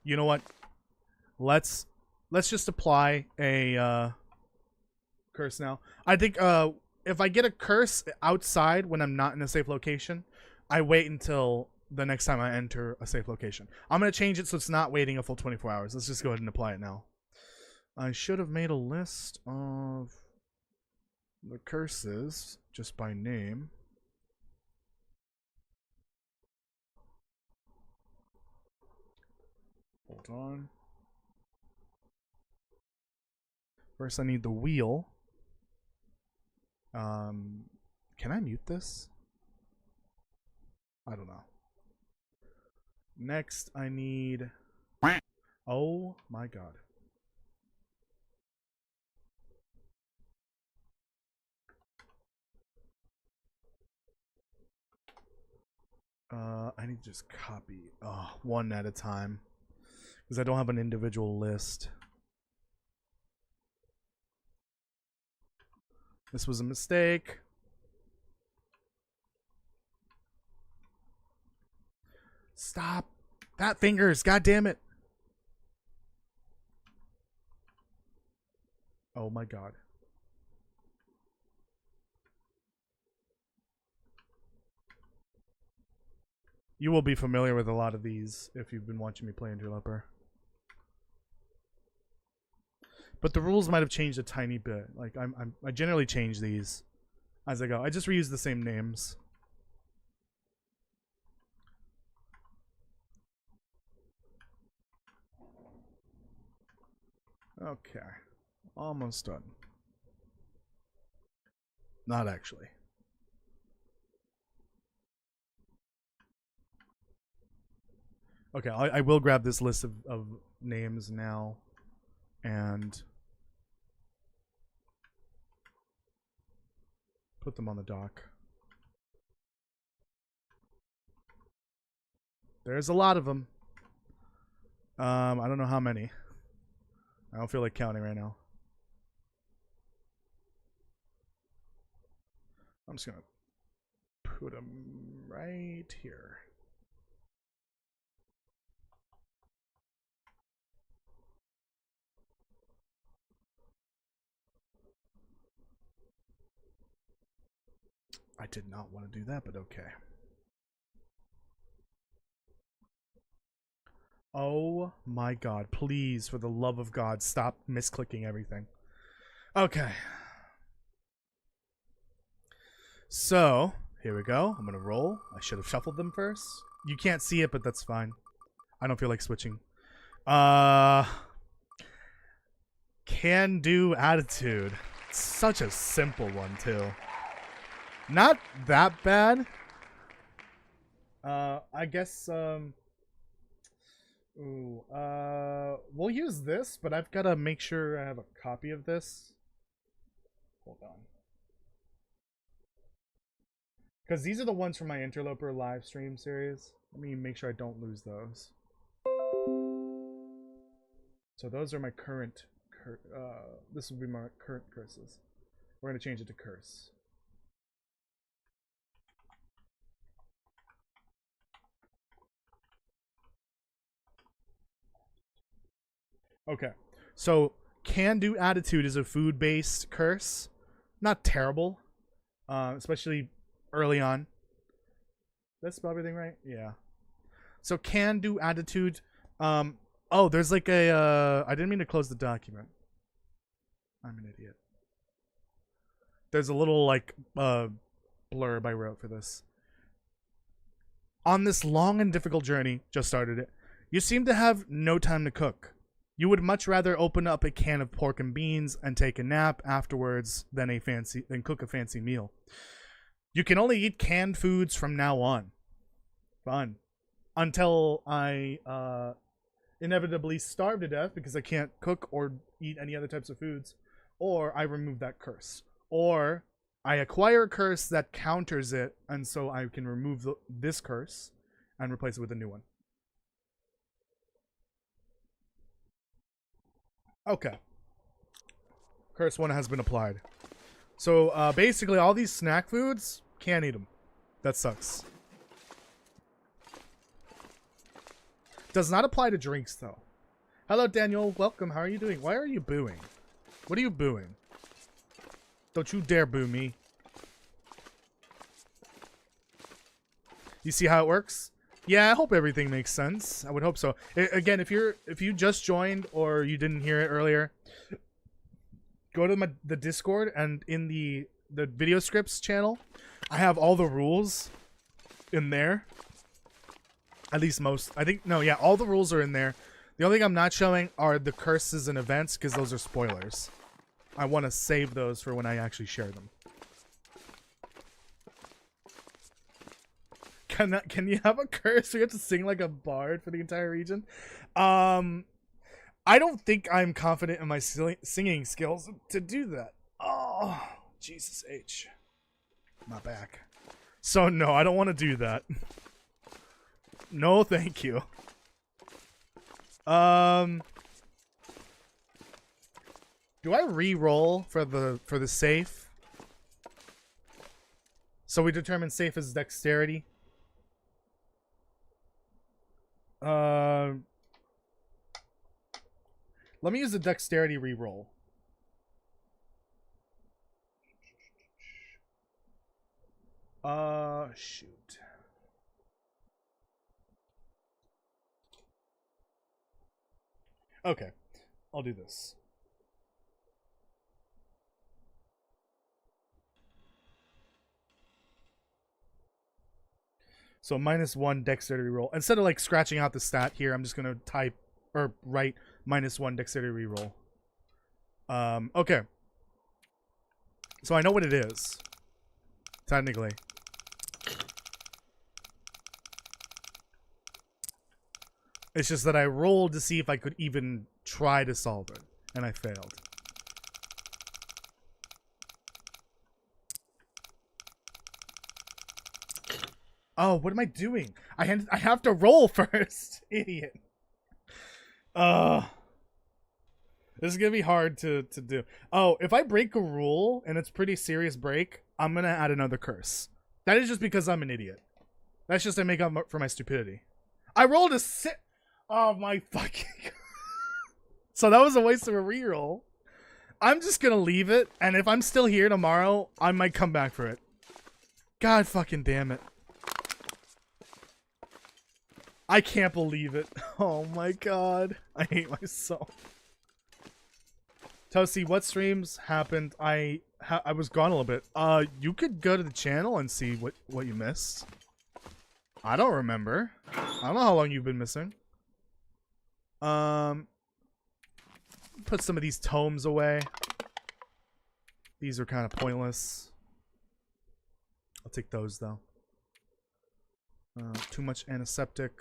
You know what? Let's just apply a curse now. I think if I get a curse outside when I'm not in a safe location, I wait until the next time I enter a safe location. I'm going to change it so it's not waiting a full 24 hours. Let's just go ahead and apply it now. I should have made a list of the curses just by name. Hold on. First I need the wheel. Can I mute this? I don't know. Next I need... Oh my god. I need to just copy 1 at a time because I don't have an individual list. This was a mistake. Stop. Fat fingers. God damn it. Oh my god. You will be familiar with a lot of these if you've been watching me play Interloper. But the rules might have changed a tiny bit. Like I generally change these as I go. I just reuse the same names. Okay. Almost done. Not actually. Okay, I will grab this list of names now and put them on the dock. There's a lot of them. I don't know how many. I don't feel like counting right now. I'm just gonna put them right here. I did not want to do that, but okay. Oh my god, please, for the love of God, stop misclicking everything. Okay. So, here we go. I'm gonna roll. I should have shuffled them first. You can't see it, but that's fine. I don't feel like switching. Can-do attitude. Such a simple one, too. Not that bad. I guess, we'll use this, but I've got to make sure I have a copy of this. Hold on. Because these are the ones from my Interloper live stream series. Let me make sure I don't lose those. So those are my current, this will be my current curses. We're going to change it to curse. Okay, so can-do attitude is a food-based curse. Not terrible, especially early on. Did I spell everything right? Yeah. So can-do attitude. Oh, there's like a. I didn't mean to close the document. I'm an idiot. There's a little like blurb I wrote for this. On this long and difficult journey, just started it. You seem to have no time to cook. You would much rather open up a can of pork and beans and take a nap afterwards than cook a fancy meal. You can only eat canned foods from now on. Fun. Until I inevitably starve to death because I can't cook or eat any other types of foods, or I remove that curse, or I acquire a curse that counters it, and so I can remove this curse and replace it with a new one. Okay. Curse 1 has been applied. So basically all these snack foods, can't eat them. That sucks. Does not apply to drinks though. Hello Daniel, welcome. How are you doing? Why are you booing? What are you booing? Don't you dare boo me. You see how it works? Yeah, I hope everything makes sense. I would hope so. Again, if you just joined or you didn't hear it earlier, go to the Discord, and in the video scripts channel, I have all the rules in there. At least most. I think no, yeah, all the rules are in there. The only thing I'm not showing are the curses and events because those are spoilers. I want to save those for when I actually share them. Can you have a curse where you have to sing like a bard for the entire region? I don't think I'm confident in my singing skills to do that. Oh, Jesus H. My back. So no, I don't want to do that. No, thank you. Do I re-roll for the safe? So we determine safe as dexterity. Let me use the dexterity re-roll. Shoot. Okay, I'll do this. So -1 dexterity roll. Instead of like scratching out the stat here, I'm just gonna type or write -1 dexterity reroll. Okay. So I know what it is. Technically. It's just that I rolled to see if I could even try to solve it, and I failed. Oh, what am I doing? I have to roll first, idiot. This is gonna be hard to do. Oh, if I break a rule and it's pretty serious break, I'm gonna add another curse. That is just because I'm an idiot. That's just to make up for my stupidity. I rolled a six. Oh my fucking God. So that was a waste of a reroll. I'm just gonna leave it, and if I'm still here tomorrow, I might come back for it. God fucking damn it. I can't believe it. Oh my God. I hate myself. Toasty, what streams happened? I was gone a little bit. You could go to the channel and see what you missed. I don't remember. I don't know how long you've been missing. Put some of these tomes away. These are kind of pointless. I'll take those though. Too much antiseptic.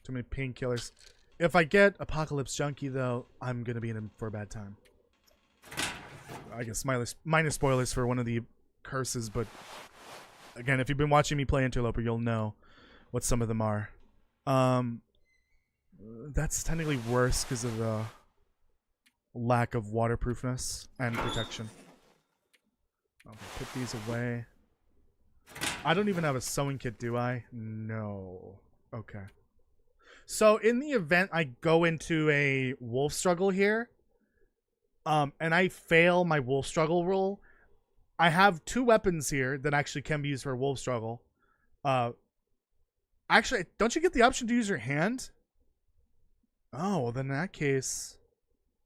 Too many painkillers. If I get Apocalypse Junkie though, I'm gonna be in for a bad time. I guess minor spoilers for one of the curses, but again, if you've been watching me play Interloper, you'll know what some of them are. That's technically worse because of the lack of waterproofness and protection. Okay, put these away. I don't even have a sewing kit, do I? No. Okay. So in the event I go into a wolf struggle here, and I fail my wolf struggle roll, I have 2 weapons here that actually can be used for a wolf struggle. Actually, don't you get the option to use your hand? Oh, well then in that case,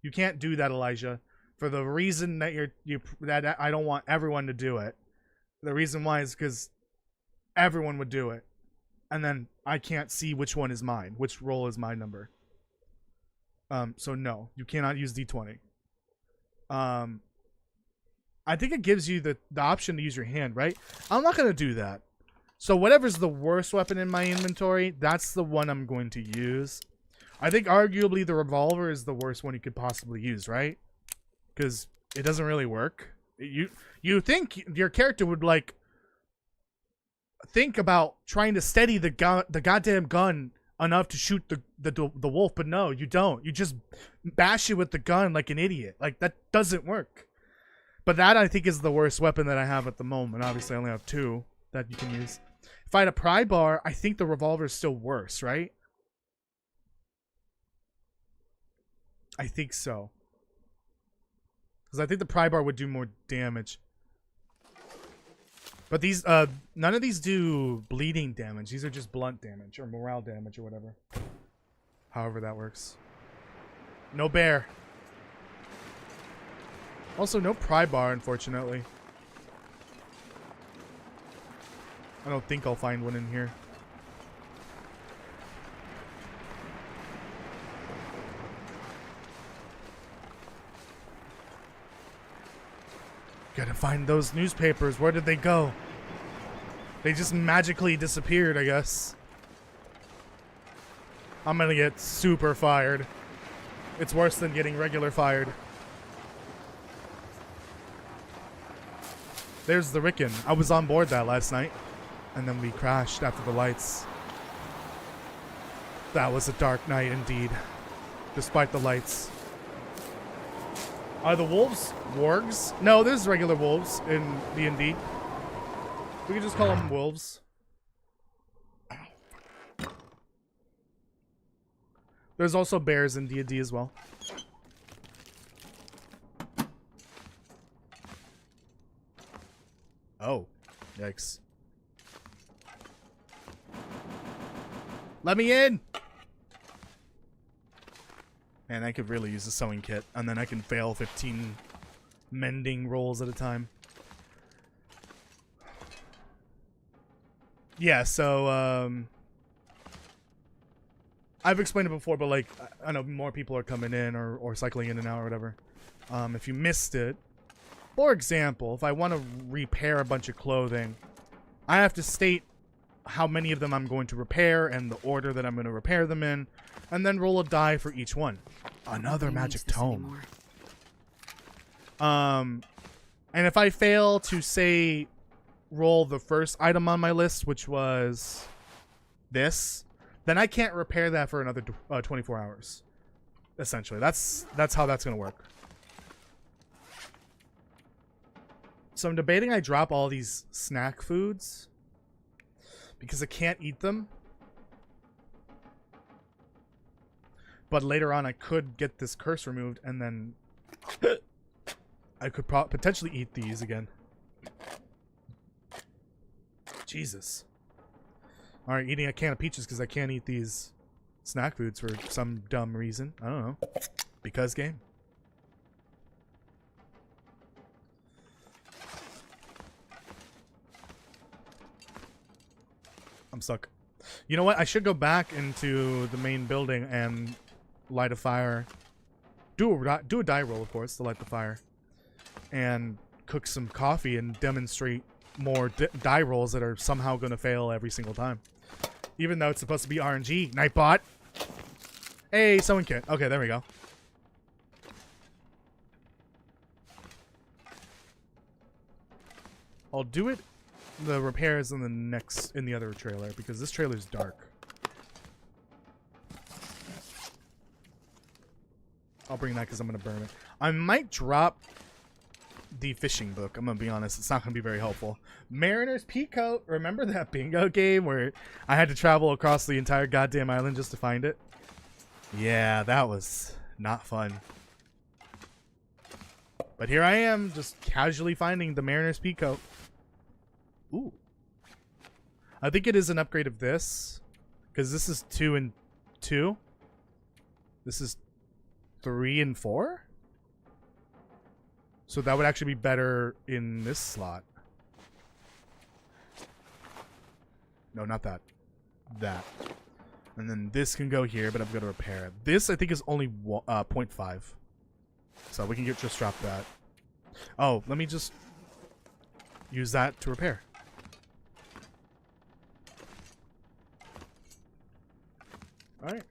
you can't do that, Elijah. For the reason that that I don't want everyone to do it. The reason why is because everyone would do it. And then I can't see which one is mine. Which roll is my number. So no, you cannot use D20. I think it gives you the option to use your hand, right? I'm not going to do that. So whatever's the worst weapon in my inventory, that's the one I'm going to use. I think arguably the revolver is the worst one you could possibly use, right? Because it doesn't really work. You think your character would like think about trying to steady the goddamn gun enough to shoot the wolf, but no, you don't. You just bash it with the gun like an idiot. Like that doesn't work. But that I think is the worst weapon that I have at the moment. Obviously, I only have 2 that you can use. If I had a pry bar, I think the revolver is still worse, right? I think so. Because I think the pry bar would do more damage. But these, none of these do bleeding damage. These are just blunt damage or morale damage or whatever. However that works. No bear. Also, no pry bar, unfortunately. I don't think I'll find one in here. Gotta find those newspapers. Where did they go? They just magically disappeared, I guess. I'm gonna get super fired. It's worse than getting regular fired. There's the Ricken. I was on board that last night. And then we crashed after the lights. That was a dark night indeed. Despite the lights. Are the wolves wargs? No, there's regular wolves in D&D. We can just call them wolves. There's also bears in D&D as well. Oh, yikes. Let me in! Man, I could really use a sewing kit, and then I can fail 15 mending rolls at a time. Yeah, so, I've explained it before, but like, I know more people are coming in or cycling in and out or whatever. if you missed it. For example, if I want to repair a bunch of clothing, I have to state how many of them I'm going to repair and the order that I'm going to repair them in, and then roll a die for each one. Another Nobody magic needs this tome. anymore. And if I fail to, say, roll the first item on my list, which was this, then I can't repair that for another 24 hours. Essentially, that's how that's going to work. So I'm debating I drop all these snack foods because I can't eat them. But later on I could get this curse removed and then I could potentially eat these again. Jesus. Alright, eating a can of peaches because I can't eat these snack foods for some dumb reason. I don't know. Because game. I'm stuck. You know what? I should go back into the main building and light a fire. Do a die roll, of course, to light the fire. And cook some coffee and demonstrate more die rolls that are somehow going to fail every single time. Even though it's supposed to be RNG. Nightbot! Hey, someone can. Okay, there we go. I'll do it. The repairs in the other trailer because this trailer's dark. I'll bring that because I'm gonna burn it. I might drop the fishing book. I'm gonna be honest, it's not gonna be very helpful. Mariner's Peacoat. Remember that bingo game where I had to travel across the entire goddamn island just to find it? Yeah, that was not fun. But here I am, just casually finding the Mariner's Peacoat. Ooh. I think it is an upgrade of this. Because this is 2 and 2. This is 3 and 4? So that would actually be better in this slot. No, not that. That. And then this can go here, but I've got to repair it. This, I think, is only 0.5. So we can just drop that. Oh, let me just use that to repair. Alright.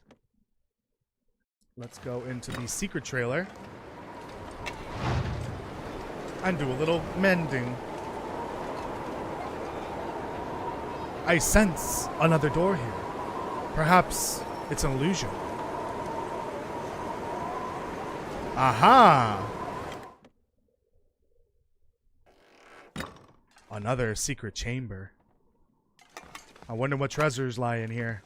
Let's go into the secret trailer. And do a little mending. I sense another door here. Perhaps it's an illusion. Aha! Another secret chamber. I wonder what treasures lie in here.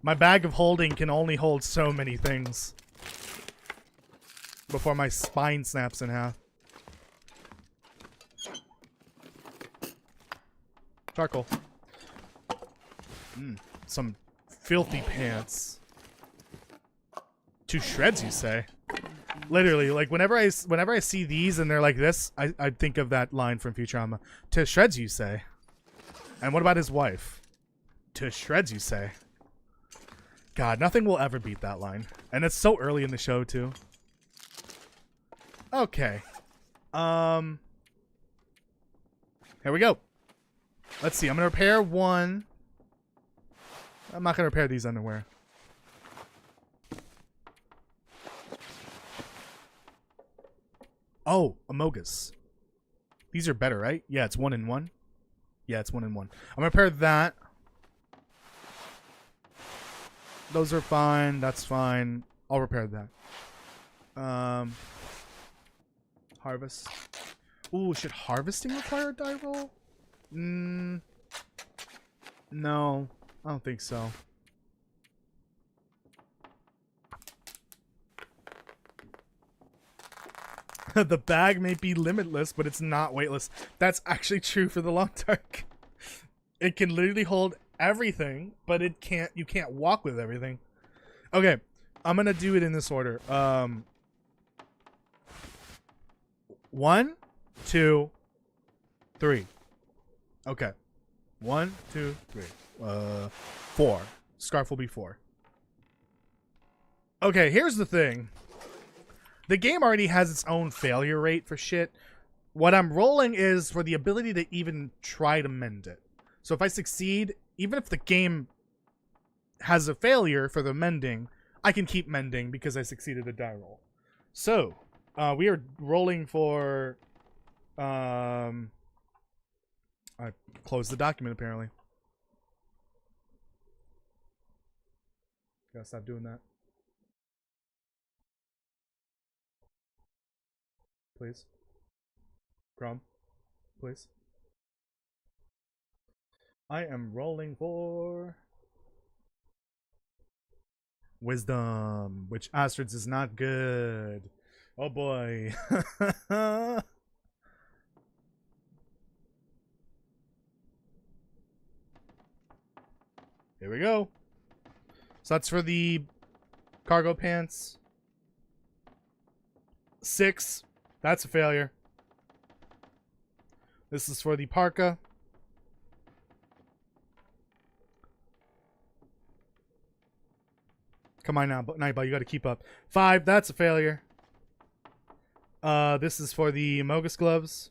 My bag of holding can only hold so many things before my spine snaps in half. Charcoal. Some filthy pants. To shreds, you say? Literally, like whenever I see these and they're like this, I think of that line from Futurama. To shreds, you say? And what about his wife? To shreds, you say? God, nothing will ever beat that line. And it's so early in the show, too. Okay. Here we go. Let's see. I'm going to repair one. I'm not going to repair these underwear. Oh, Amogus. These are better, right? Yeah, it's 1 in 1. Yeah, it's 1 in 1. I'm going to repair that. Those are fine. That's fine. I'll repair that. Harvest. Ooh, should harvesting require a die roll? No, I don't think so. The bag may be limitless, but it's not weightless. That's actually true for the Long Dark. It can literally hold everything, but it can't. You can't walk with everything. Okay, I'm gonna do it in this order. 1, 2, 3. Okay, 1, 2, 3. 4. Scarf will be 4. Okay, here's the thing. The game already has its own failure rate for shit. What I'm rolling is for the ability to even try to mend it. So if I succeed, even if the game has a failure for the mending, I can keep mending because I succeeded a die roll. So, we are rolling for... I closed the document, apparently. Gotta stop doing that. Please. Chrome. Please. I am rolling for... Wisdom, which Astrid's is not good. Oh boy. Here we go. So that's for the cargo pants. 6. That's a failure. This is for the parka. Come on now, Nightbot, you gotta keep up. 5, that's a failure. This is for the Mogus gloves.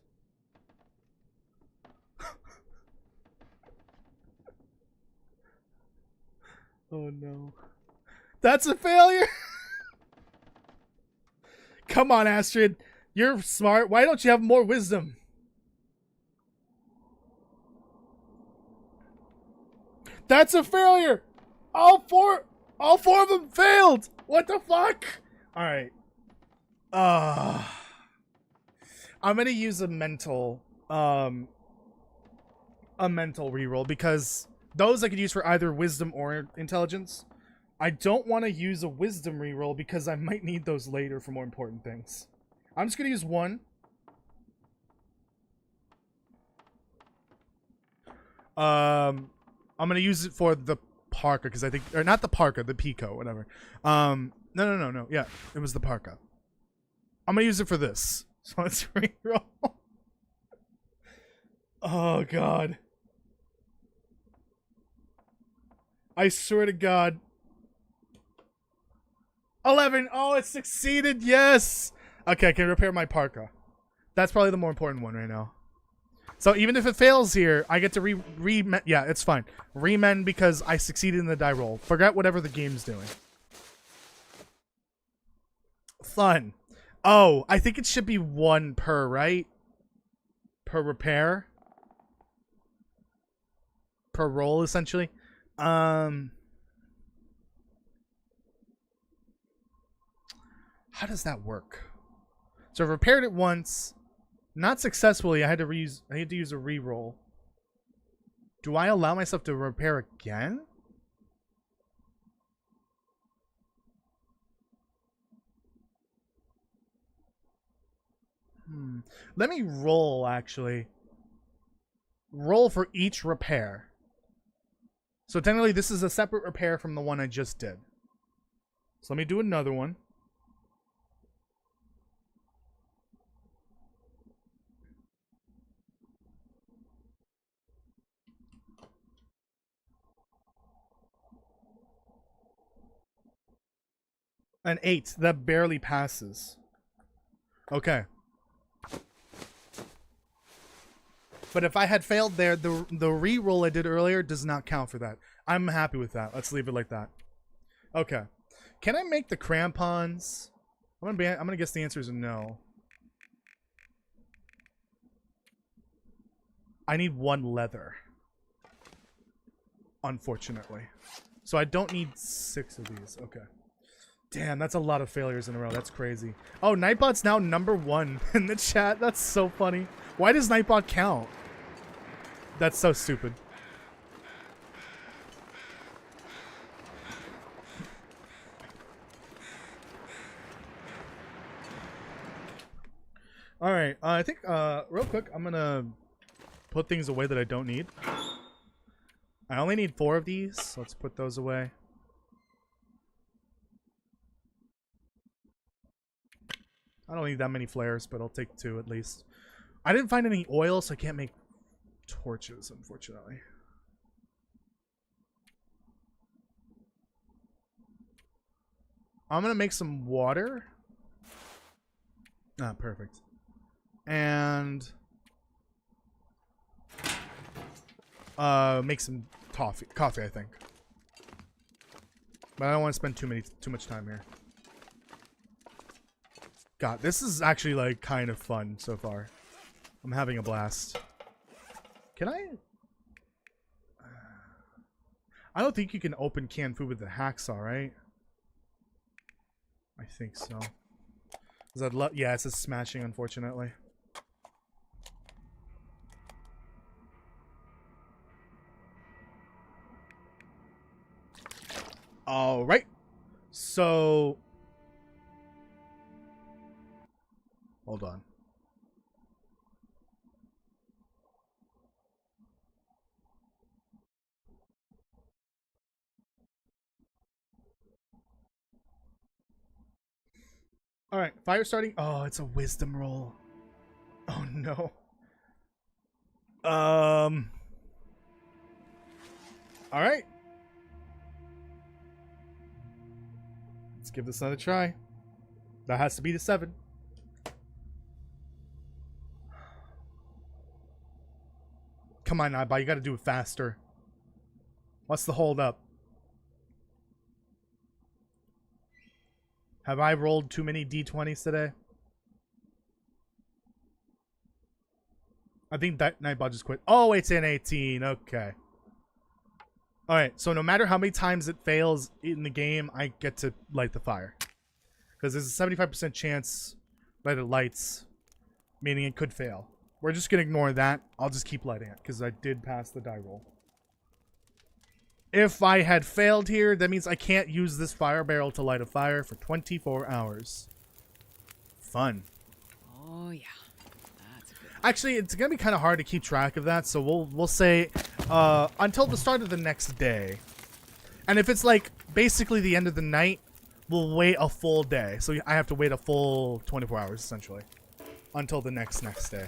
Oh no. That's a failure! Come on, Astrid. You're smart. Why don't you have more wisdom? That's a failure! All four of them failed! What the fuck? Alright. I'm gonna use a mental reroll because those I could use for either wisdom or intelligence. I don't want to use a wisdom reroll because I might need those later for more important things. I'm just gonna use one. I'm gonna use it for the parka because I think, or not the parka, the pico, whatever. No. Yeah, it was the parka. I'm gonna use it for this. So let's reroll. Oh god. I swear to god. 11. Oh, it succeeded. Yes. Okay, I can repair my parka. That's probably the more important one right now. So even if it fails here, I get to yeah, it's fine. Remend because I succeeded in the die roll. Forget whatever the game's doing. Fun. Oh, I think it should be 1 per, right? Per repair. Per roll, essentially. How does that work? So I've repaired it once. Not successfully. I had to use a reroll. Do I allow myself to repair again? Let me roll, actually. Roll for each repair. So technically this is a separate repair from the one I just did. So let me do another one. An 8. That barely passes. Okay. But if I had failed there, the re-roll I did earlier does not count for that. I'm happy with that. Let's leave it like that. Okay. Can I make the crampons? I'm gonna guess the answer is no. I need 1 leather. Unfortunately. So I don't need 6 of these. Okay. Damn, that's a lot of failures in a row. That's crazy. Oh, Nightbot's now #1 in the chat. That's so funny. Why does Nightbot count? That's so stupid. Alright, I think, real quick, I'm gonna put things away that I don't need. I only need 4 of these, so let's put those away. I don't need that many flares, but I'll take 2 at least. I didn't find any oil, so I can't make torches, unfortunately. I'm gonna make some water. Ah, perfect. And make some coffee, I think. But I don't want to spend too much time here. God, this is actually like kind of fun so far. I'm having a blast. Can I? I don't think you can open canned food with the hacksaw, right? I think so. Is that yeah, it says smashing, unfortunately. All right. So, hold on. All right, fire starting. Oh, it's a wisdom roll. Oh no. All right. Let's give this another try. That has to be the 7. Come on, Nightbot, you got to do it faster. What's the hold up? Have I rolled too many d20s today? I think that Nightbot just quit. Oh, it's an 18. Okay. Alright, so no matter how many times it fails in the game, I get to light the fire. Because there's a 75% chance that it lights, meaning it could fail. We're just going to ignore that. I'll just keep lighting it, because I did pass the die roll. If I had failed here, that means I can't use this fire barrel to light a fire for 24 hours. Fun. Oh yeah. That's a good one. Actually, it's gonna be kind of hard to keep track of that, so we'll say until the start of the next day. And if it's like basically the end of the night, we'll wait a full day. So I have to wait a full 24 hours essentially until the next day.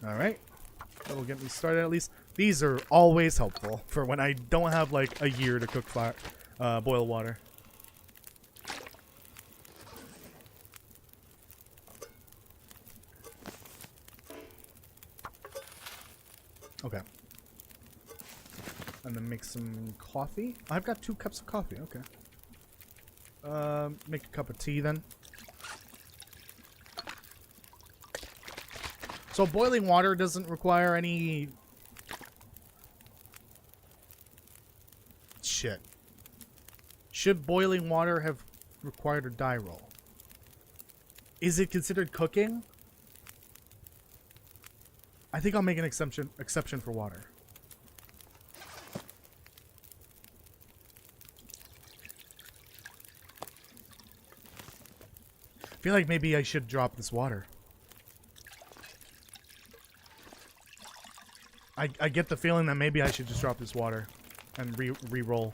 All right. That'll get me started at least. These are always helpful for when I don't have like a year to cook boil water. Okay. And then make some coffee. I've got 2 cups of coffee. Okay. Make a cup of tea then. So boiling water doesn't require any... Shit. Should boiling water have required a die roll? Is it considered cooking? I think I'll make an exception for water. I feel like maybe I should drop this water. I get the feeling that maybe I should just drop this water and re-roll.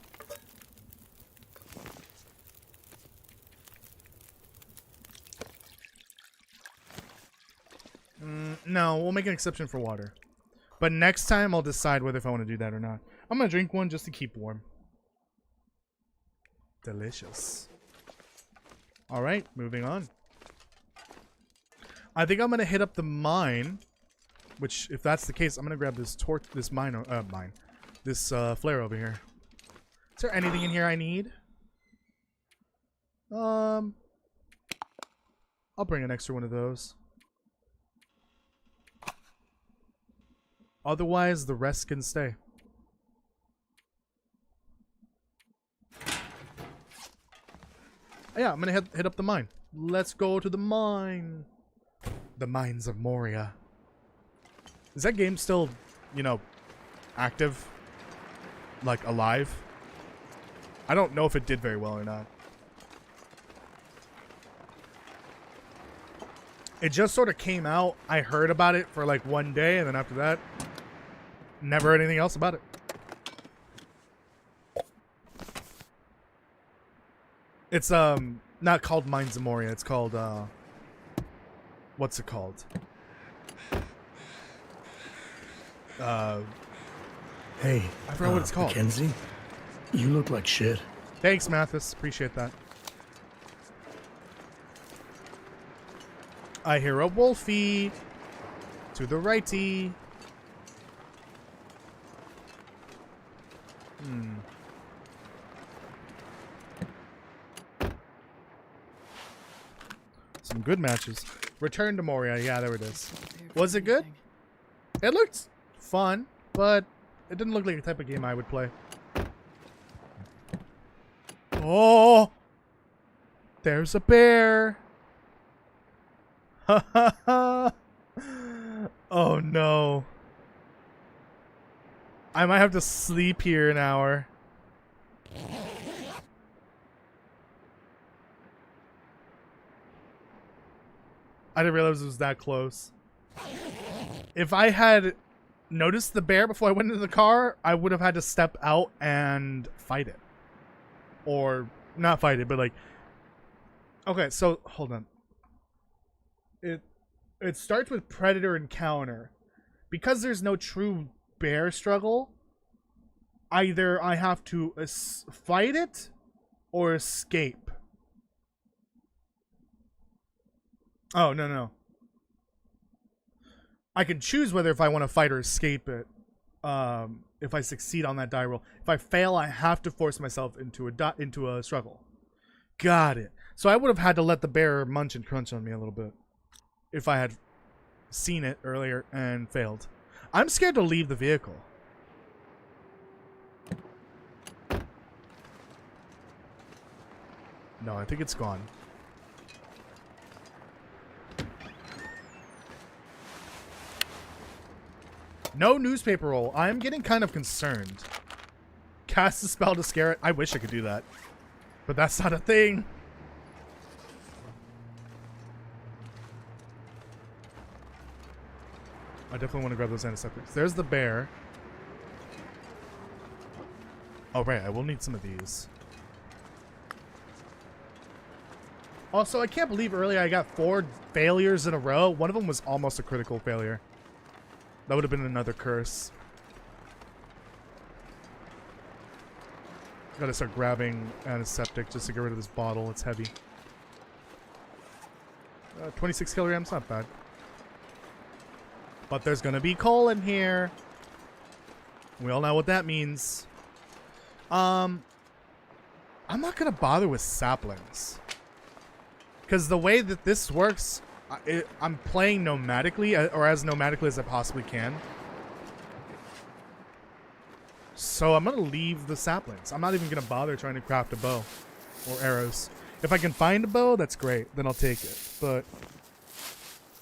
No, we'll make an exception for water. But next time I'll decide whether if I want to do that or not. I'm going to drink one just to keep warm. Delicious. Alright, moving on. I think I'm going to hit up the mine. Which, if that's the case, I'm gonna grab this this flare over here. Is there anything in here I need? I'll bring an extra one of those. Otherwise, the rest can stay. Yeah, I'm gonna hit up the mine. Let's go to the mine. The Mines of Moria. Is that game still, you know, active? Like, alive? I don't know if it did very well or not. It just sort of came out. I heard about it for like one day, and then after that, never heard anything else about it. It's, not called Mines of Moria. It's called, what's it called? Hey, I forgot what it's called. Mackenzie, you look like shit. Thanks, Mathis. Appreciate that. I hear a wolfie. To the righty. Some good matches. Return to Moria. Yeah, there it is. Was it good? It looked fun, but it didn't look like the type of game I would play. Oh! There's a bear! Ha ha ha! Oh no. I might have to sleep here an hour. I didn't realize it was that close. If I had noticed the bear before I went into the car, I would have had to step out and fight it. Or, not fight it, but like... Okay, so, hold on. It starts with predator encounter. Because there's no true bear struggle, either I have to fight it or escape. Oh, no. I can choose whether if I want to fight or escape it. If I succeed on that die roll. If I fail, I have to force myself into a struggle. Got it. So I would have had to let the bear munch and crunch on me a little bit. If I had seen it earlier and failed. I'm scared to leave the vehicle. No, I think it's gone. No newspaper roll. I'm getting kind of concerned. Cast a spell to scare it. I wish I could do that. But that's not a thing. I definitely want to grab those antiseptics. There's the bear. Oh, right. I will need some of these. Also, I can't believe earlier I got 4 failures in a row. One of them was almost a critical failure. That would have been another curse. Gotta start grabbing antiseptic just to get rid of this bottle. It's heavy. 26 kilograms, not bad. But there's gonna be coal in here. We all know what that means. I'm not gonna bother with saplings. Because the way that this works, I'm playing nomadically, or as nomadically as I possibly can. So I'm going to leave the saplings. I'm not even going to bother trying to craft a bow or arrows. If I can find a bow, that's great. Then I'll take it. But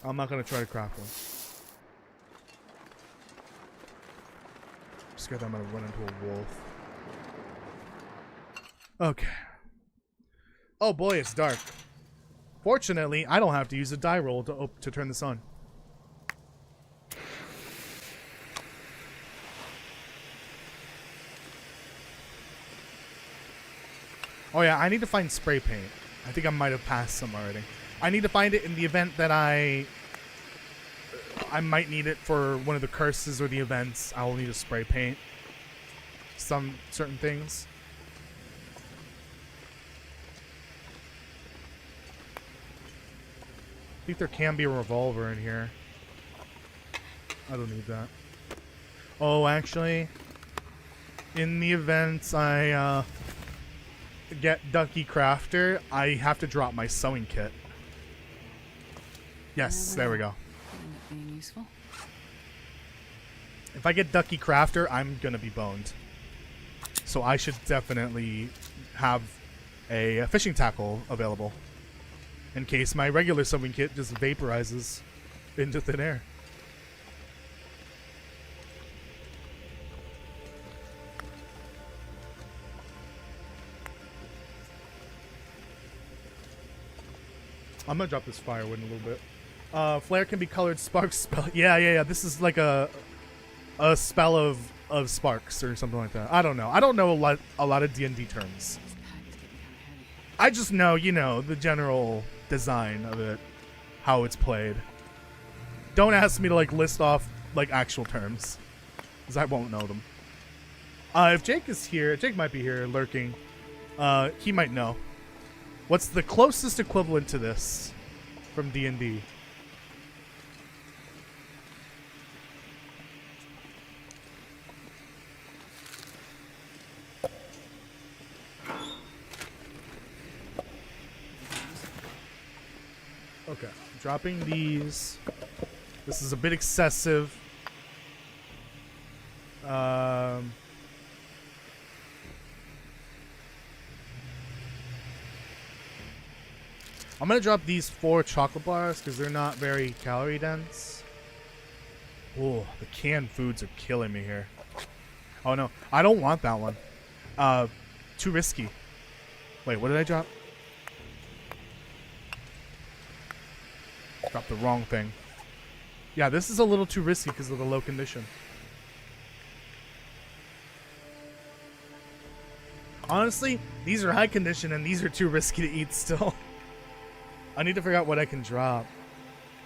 I'm not going to try to craft one. I'm scared that I'm going to run into a wolf. Okay. Oh boy, it's dark. Fortunately, I don't have to use a die roll to turn this on. Oh yeah, I need to find spray paint. I think I might have passed some already. I need to find it in the event that I might need it for one of the curses or the events. I will need to spray paint some certain things. I think there can be a revolver in here. I don't need that. Oh, actually, in the event I get Ducky Crafter, I have to drop my sewing kit. Yes, there we go. End up being useful. If I get Ducky Crafter, I'm gonna be boned. So I should definitely have a fishing tackle available. In case my regular sewing kit just vaporizes into thin air. I'm gonna drop this firewood in a little bit. Flare can be colored sparks spell. Yeah. This is like a spell of sparks or something like that. I don't know. I don't know a lot of D&D terms. I just know, you know, the general design of it, how it's played. Don't ask me to like list off like actual terms, because I won't know them. If Jake is here, Jake might be here lurking. He might know. What's the closest equivalent to this from D&D? Okay, dropping these. This is a bit excessive. I'm gonna drop these 4 chocolate bars because they're not very calorie dense. Oh, the canned foods are killing me here. Oh no, I don't want that one. Too risky. Wait, what did I drop? Dropped the wrong thing. Yeah, this is a little too risky because of the low condition. Honestly, these are high condition and these are too risky to eat still. I need to figure out what I can drop.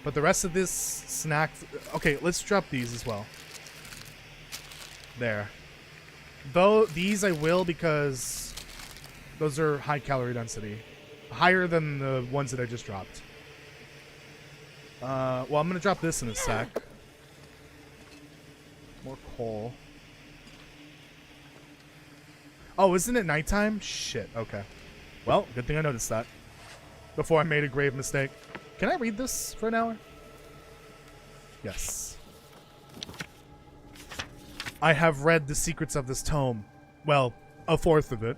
But the rest of this snack... Okay, let's drop these as well. There. Though, these I will because those are high calorie density. Higher than the ones that I just dropped. Well, I'm going to drop this in a sec. More coal. Oh, isn't it nighttime? Shit, okay. Well, good thing I noticed that. Before I made a grave mistake. Can I read this for an hour? Yes. I have read the secrets of this tome. Well, a fourth of it.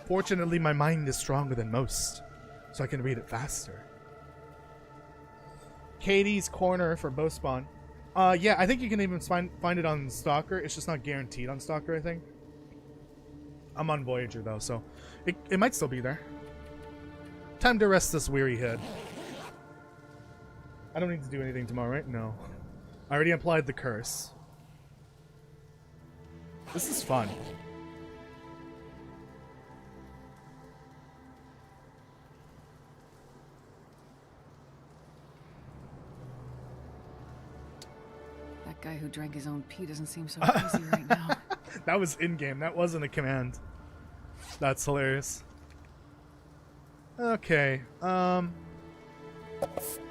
Fortunately, my mind is stronger than most, so I can read it faster. Katie's Corner for bow spawn. Yeah, I think you can even find it on Stalker. It's just not guaranteed on Stalker, I think. I'm on Voyager, though, so it might still be there. Time to rest this weary head. I don't need to do anything tomorrow, right? No. I already applied the curse. This is fun. That guy who drank his own pee doesn't seem so crazy right now. That was in-game. That wasn't a command. That's hilarious. Okay. Gotta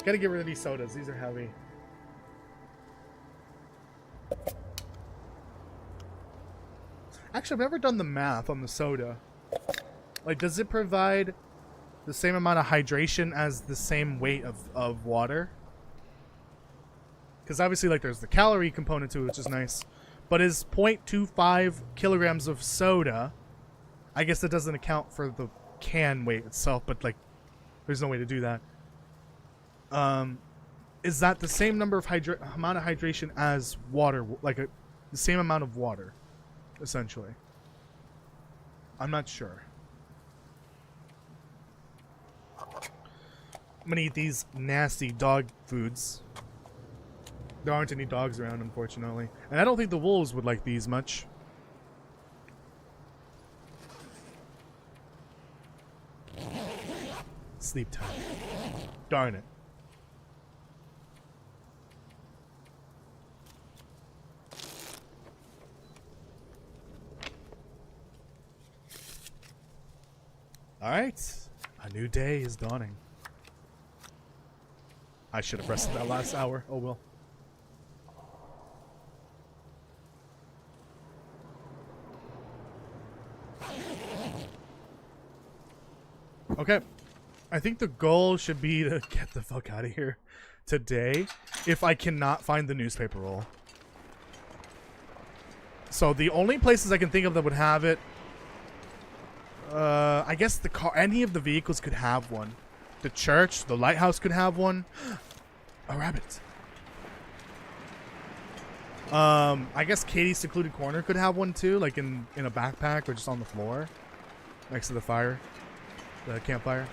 get rid of these sodas. These are heavy. Actually, I've never done the math on the soda. Like, does it provide the same amount of hydration as the same weight of water? Because obviously, like, there's the calorie component to it, which is nice. But is 0.25 kilograms of soda... I guess that doesn't account for the can weight itself, but, like, there's no way to do that. Is that the same number of amount of hydration as water? Like, the same amount of water, essentially. I'm not sure. I'm gonna eat these nasty dog foods. There aren't any dogs around, unfortunately. And I don't think the wolves would like these much. Sleep time. Darn it. Alright. A new day is dawning. I should have rested that last hour. Oh well. Okay. I think the goal should be to get the fuck out of here today if I cannot find the newspaper roll. So the only places I can think of that would have it, I guess the car, any of the vehicles could have one. The church, the lighthouse could have one. A rabbit. I guess Katie's Secluded Corner could have one too, like in a backpack or just on the floor next to the fire, the campfire.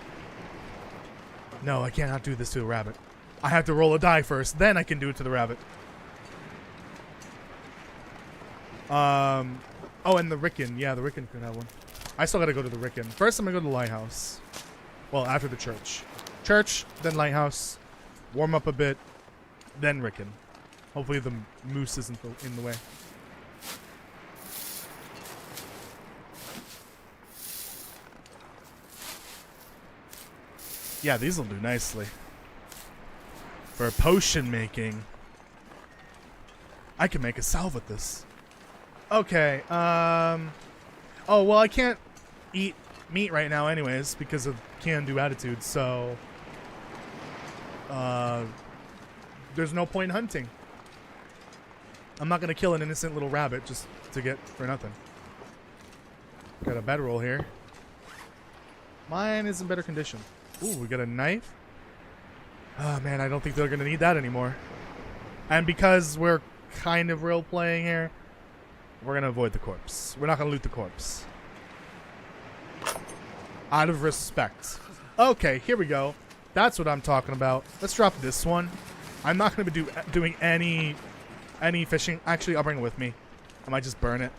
No, I cannot do this to a rabbit. I have to roll a die first, then I can do it to the rabbit. Oh, and the Rickon. Yeah, the Rickon could have one. I still gotta go to the Rickon. First, I'm gonna go to the lighthouse. Well, after the church. Church, then lighthouse. Warm up a bit, then Rickon. Hopefully the moose isn't in the way. Yeah, these will do nicely. For potion making. I can make a salve with this. Okay, oh, well, I can't eat meat right now anyways because of can-do attitude, so... there's no point in hunting. I'm not gonna kill an innocent little rabbit just to get for nothing. Got a bedroll here. Mine is in better condition. Ooh, we got a knife. Oh man, I don't think they're gonna need that anymore. And because we're kind of role playing here, we're gonna avoid the corpse. We're not gonna loot the corpse. Out of respect. Okay, here we go. That's what I'm talking about. Let's drop this one. I'm not gonna be doing any fishing. Actually, I'll bring it with me. I might just burn it.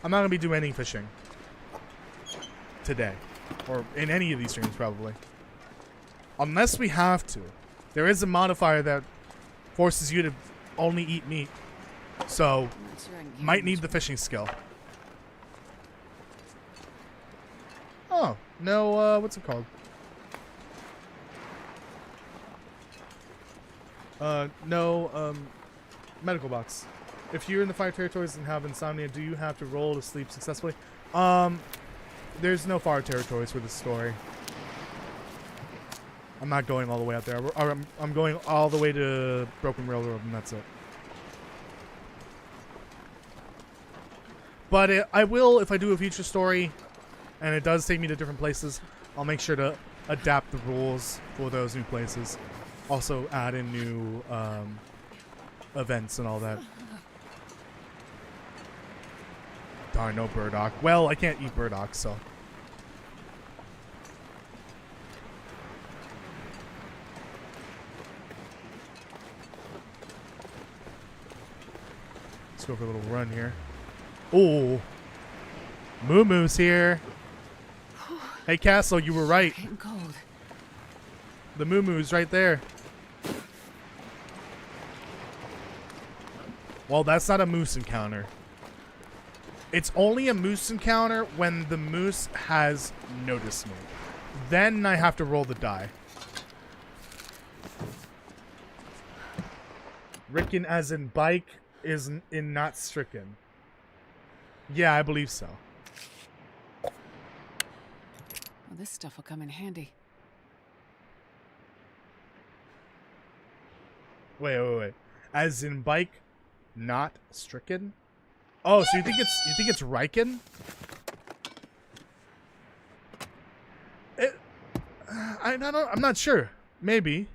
I'm not gonna be doing any fishing today, or in any of these streams probably, unless we have to. There is a modifier that forces you to only eat meat, so might need the fishing skill. Oh no, what's it called? Medical box. If you're in the fire territories and have insomnia, do you have to roll to sleep successfully? There's no fire territories for this story. I'm not going all the way out there. I'm going all the way to Broken Railroad, and that's it. But I will, if I do a future story, and it does take me to different places, I'll make sure to adapt the rules for those new places. Also add in new events and all that. Darn, no burdock. Well, I can't eat burdock, so. Let's go for a little run here. Oh, Moo Moo's here. Hey, Castle, you were right. Getting cold. The Moo Moo's right there. Well, that's not a moose encounter. It's only a moose encounter when the moose has noticed me. Then I have to roll the die. Ricken as in bike is in not stricken. Yeah, I believe so. Well, this stuff will come in handy. Wait. As in bike, not stricken? Oh, so you think it's Riken? I'm not sure. Maybe.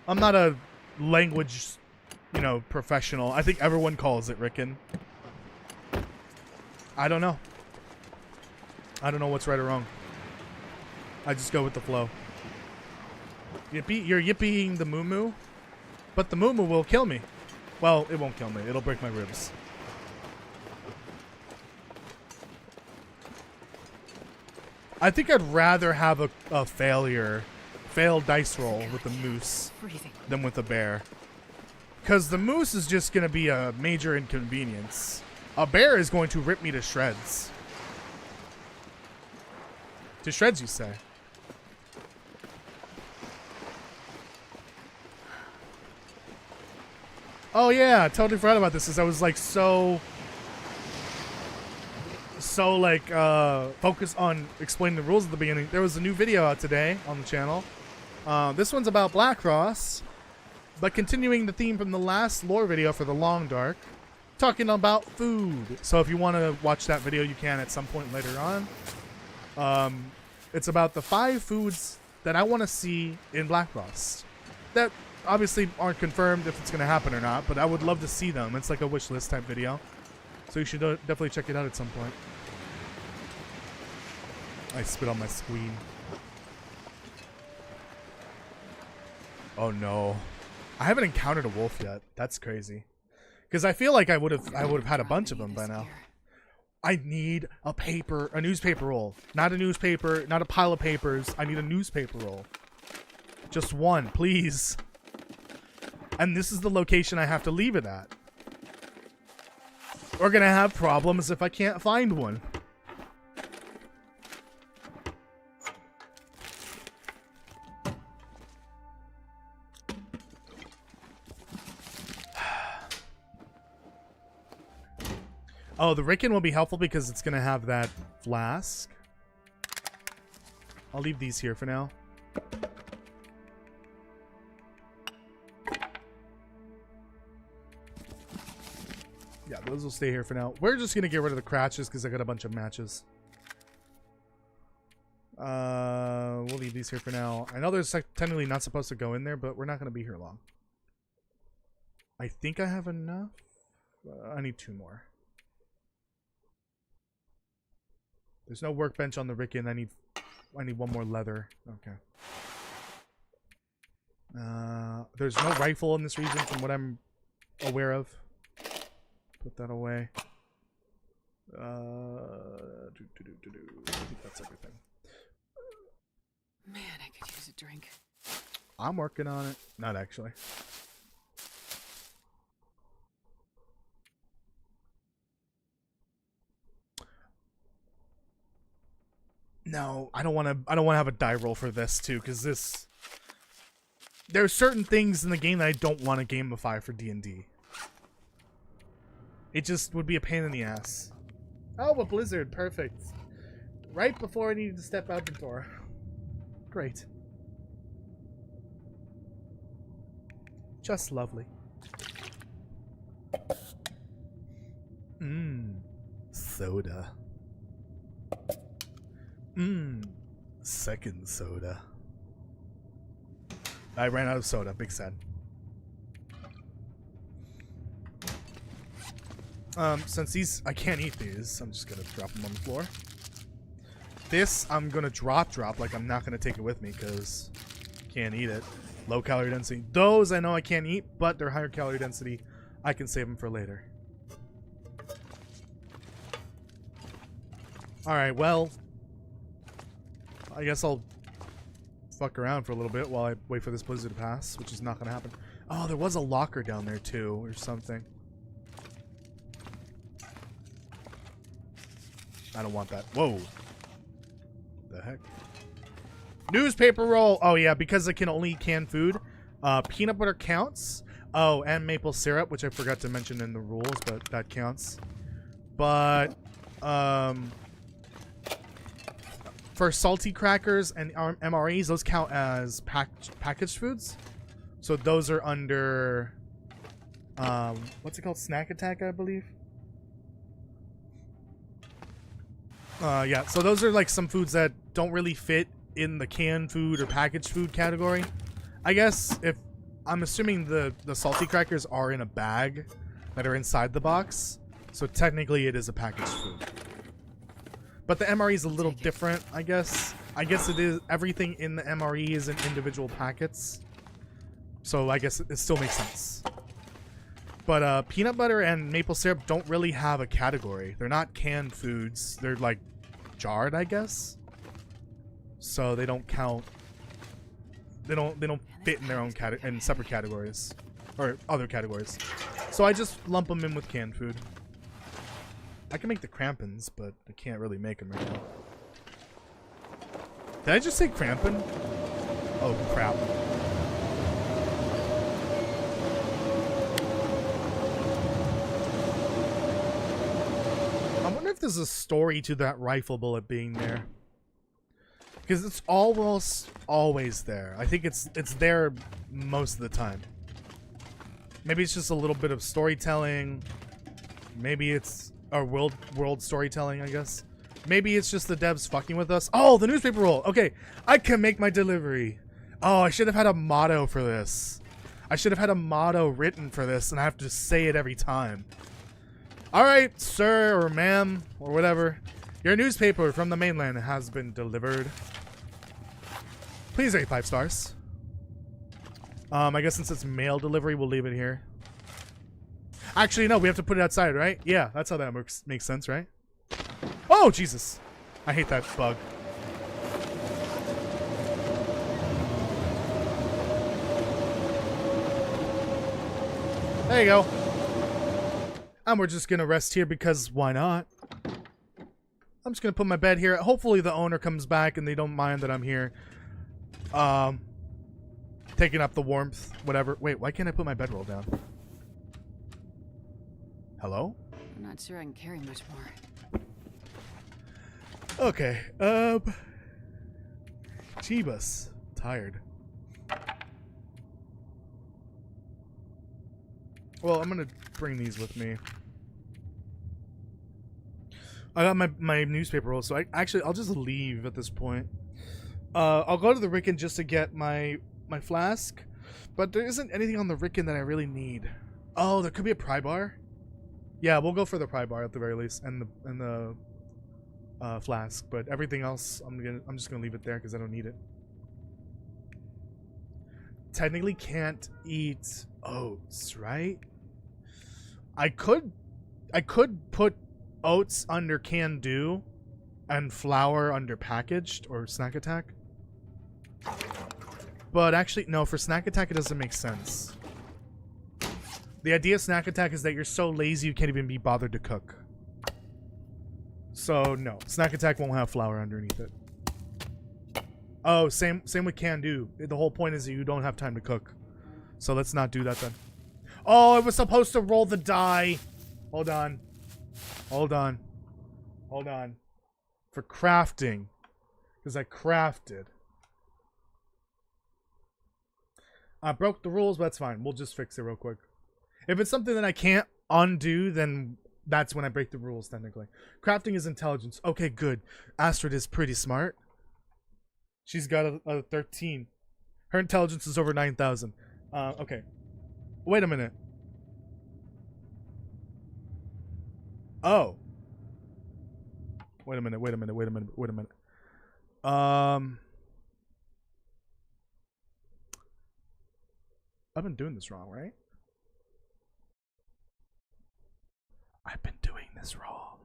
I'm not a language, professional. I think everyone calls it Riken. I don't know. I don't know what's right or wrong. I just go with the flow. You're yippieing the Moo Moo, but the Moo Moo will kill me. Well, it won't kill me. It'll break my ribs. I think I'd rather have a failed dice roll with the moose than with the bear. Because the moose is just going to be a major inconvenience. A bear is going to rip me to shreds. To shreds, you say? Oh yeah, I totally forgot about this. As I was like so focused on explaining the rules at the beginning. There was a new video out today on the channel. This one's about Black Cross, but continuing the theme from the last lore video for the Long Dark, talking about food. So if you want to watch that video, you can at some point later on. It's about the 5 foods that I want to see in Black Cross. That obviously aren't confirmed if it's going to happen or not, but I would love to see them. It's like a wish list type video. So you should definitely check it out at some point. I spit on my screen. Oh no. I haven't encountered a wolf yet. That's crazy. Because I feel like I would have had a bunch of them by now. I need a newspaper roll. Not a newspaper, not a pile of papers. I need a newspaper roll. Just one, please. And this is the location I have to leave it at. We're gonna have problems if I can't find one. Oh, the Ricken will be helpful because it's gonna have that flask. I'll leave these here for now. Yeah, those will stay here for now. We're just gonna get rid of the crotches because I got a bunch of matches. We'll leave these here for now. I know there's technically not supposed to go in there, but we're not gonna be here long. I think I have enough. I need 2 more. There's no workbench on the Ricken. I need 1 more leather. Okay. There's no rifle in this region from what I'm aware of. Put that away. I think that's everything. Man, I could use a drink. I'm working on it. Not actually. No, I don't want to have a die roll for this too, because there are certain things in the game that I don't want to gamify for D&D. It just would be a pain in the ass. Oh, a blizzard, perfect. Right before I needed to step out the door. Great. Just lovely. Soda. Second soda. I ran out of soda. Big sad. Since these, I can't eat these, I'm just gonna drop them on the floor. This, I'm gonna drop, like I'm not gonna take it with me, because can't eat it. Low calorie density. Those I know I can't eat, but they're higher calorie density. I can save them for later. Alright, well, I guess I'll fuck around for a little bit while I wait for this blizzard to pass, which is not gonna happen. Oh, there was a locker down there too, or something. I don't want that. Whoa. The heck? Newspaper roll! Oh yeah, because I can only eat canned food. Peanut butter counts. Oh, and maple syrup, which I forgot to mention in the rules, but that counts. But, for salty crackers and MREs, those count as packaged foods. So those are under, what's it called? Snack Attack, I believe. Yeah, so those are like some foods that don't really fit in the canned food or packaged food category. I guess if I'm assuming the salty crackers are in a bag that are inside the box, so technically it is a packaged food. But the MRE is a little different, I guess. I guess it is, everything in the MRE is in individual packets. So I guess it still makes sense. But peanut butter and maple syrup don't really have a category. They're not canned foods. They're like jarred, I guess. So they don't count. They don't fit in their own in separate categories or other categories. So I just lump them in with canned food. I can make the crampons, but I can't really make them right now. Did I just say crampon? Oh crap. I wonder if there's a story to that rifle bullet being there. Because it's almost always there. I think it's there most of the time. Maybe it's just a little bit of storytelling. Maybe it's our world storytelling, I guess. Maybe it's just the devs fucking with us. Oh, the newspaper roll. Okay, I can make my delivery. Oh, I should have had a motto for this. I should have had a motto written for this, and I have to say it every time. All right, sir or ma'am or whatever. Your newspaper from the mainland has been delivered. Please rate 5 stars. I guess since it's mail delivery, we'll leave it here. Actually, no, we have to put it outside, right? Yeah, that's how that works. Makes sense, right? Oh, Jesus. I hate that bug. There you go. And we're just going to rest here because why not? I'm just going to put my bed here. Hopefully the owner comes back and they don't mind that I'm here. Taking up the warmth, whatever. Wait, why can't I put my bedroll down? Hello? I'm not sure I can carry much more. Okay, Jeebus. Tired. Well, I'm gonna bring these with me. I got my newspaper roll, so I'll just leave at this point. I'll go to the Rickon just to get my flask, but there isn't anything on the Rickon that I really need. Oh, there could be a pry bar. Yeah, we'll go for the pry bar at the very least, and the flask. But everything else, I'm just gonna leave it there because I don't need it. Technically, can't eat oats, right? I could put oats under can do and flour under packaged or snack attack, but actually no, for snack attack it doesn't make sense. The idea of snack attack is that you're so lazy you can't even be bothered to cook. So no, snack attack won't have flour underneath it. Oh, same with can do. The whole point is that you don't have time to cook, so let's not do that then. Oh, I was supposed to roll the die. Hold on. Hold on. Hold on. For crafting. Because I crafted. I broke the rules, but that's fine. We'll just fix it real quick. If it's something that I can't undo, then that's when I break the rules, technically. Crafting is intelligence. Okay, good. Astrid is pretty smart. She's got a 13. Her intelligence is over 9,000. Okay. Wait a minute. Oh. Wait a minute. I've been doing this wrong, right? I've been doing this wrong.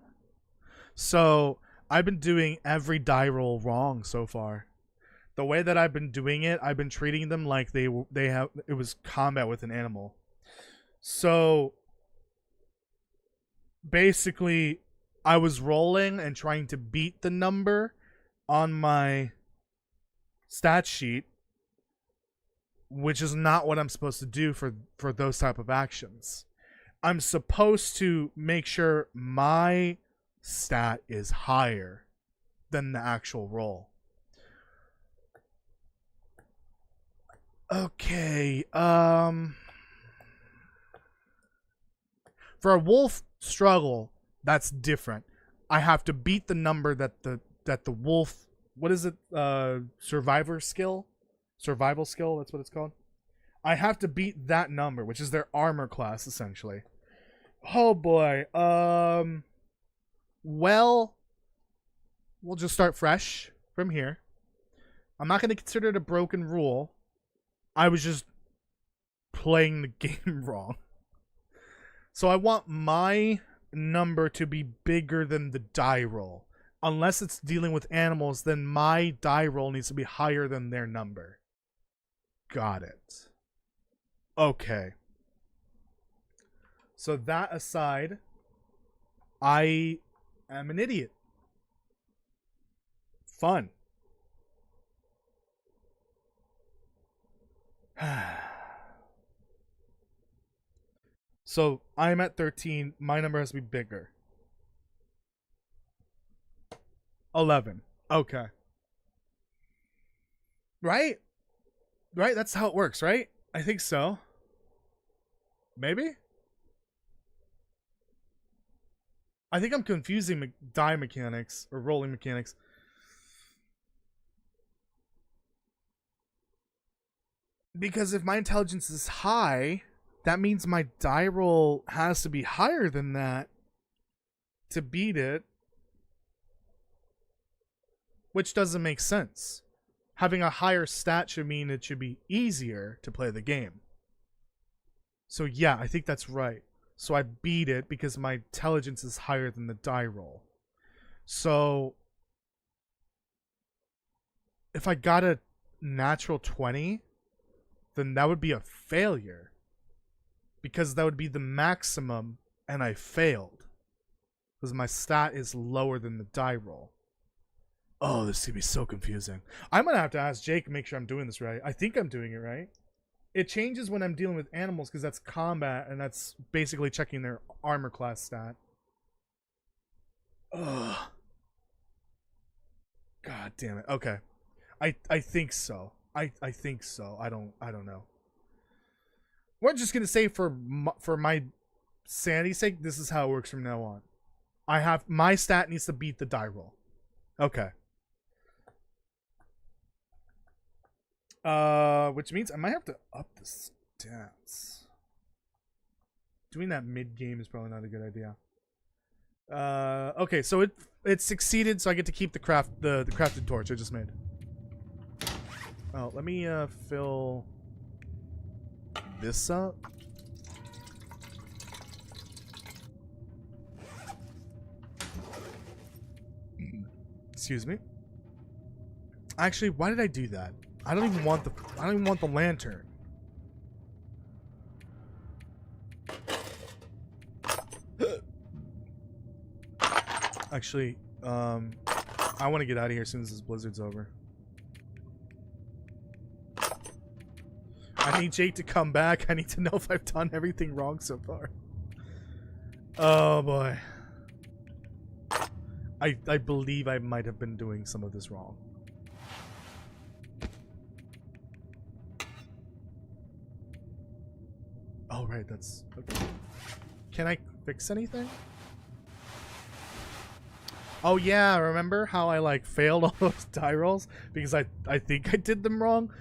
So, I've been doing every die roll wrong so far. The way that I've been doing it, I've been treating them like it was combat with an animal. So basically I was rolling and trying to beat the number on my stat sheet, which is not what I'm supposed to do for those type of actions. I'm supposed to make sure my stat is higher than the actual roll. Okay, for a wolf struggle, that's different. I have to beat the number that the wolf, what is it? Survival skill, that's what it's called. I have to beat that number, which is their armor class essentially. Oh boy. Well, we'll just start fresh from here. I'm not going to consider it a broken rule. I was just playing the game wrong. So I want my number to be bigger than the die roll. Unless it's dealing with animals, then my die roll needs to be higher than their number. Got it. Okay. So that aside, I am an idiot. Fun. So I'm at 13. My number has to be bigger. 11. Okay. Right? Right? That's how it works, right? I think so. Maybe? I think I'm confusing die mechanics or rolling mechanics. Because if my intelligence is high, that means my die roll has to be higher than that to beat it. Which doesn't make sense. Having a higher stat should mean it should be easier to play the game. So yeah, I think that's right. So I beat it because my intelligence is higher than the die roll. So if I got a natural 20, then that would be a failure. Because that would be the maximum, and I failed. Because my stat is lower than the die roll. Oh, this is going to be so confusing. I'm going to have to ask Jake and make sure I'm doing this right. I think I'm doing it right. It changes when I'm dealing with animals because that's combat, and that's basically checking their armor class stat. Ugh. God damn it. Okay. I think so. I think so. I don't know. We're just gonna say for my sanity's sake, this is how it works from now on. I have my stat needs to beat the die roll. Okay. Which means I might have to up the stats. Doing that mid game is probably not a good idea. Okay, so it succeeded, so I get to keep the crafted torch I just made. Oh, let me fill this up. Excuse me. Actually, why did I do that? I don't even want the lantern. Actually, I want to get out of here as soon as this blizzard's over. I need Jake to come back. I need to know if I've done everything wrong so far. Oh boy. I believe I might have been doing some of this wrong. Oh right, that's okay. Can I fix anything? Oh yeah, remember how I like failed all those die rolls because I think I did them wrong?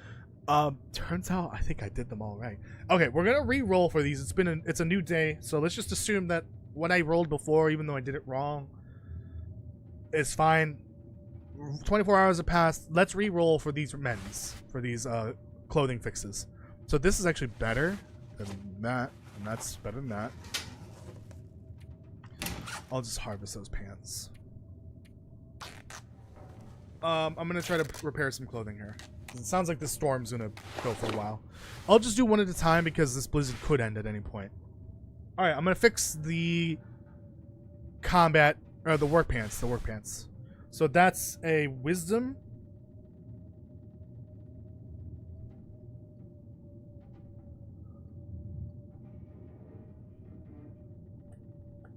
Turns out I think I did them all right. Okay, we're gonna re-roll for these. It's a new day, so let's just assume that what I rolled before, even though I did it wrong, is fine. 24 hours have passed. Let's re-roll for these clothing fixes. So this is actually better than that, and that's better than that. I'll just harvest those pants. I'm gonna try to repair some clothing here. It sounds like this storm's gonna go for a while. I'll just do one at a time because this blizzard could end at any point. Alright, I'm gonna fix the combat, or the work pants, So that's a wisdom.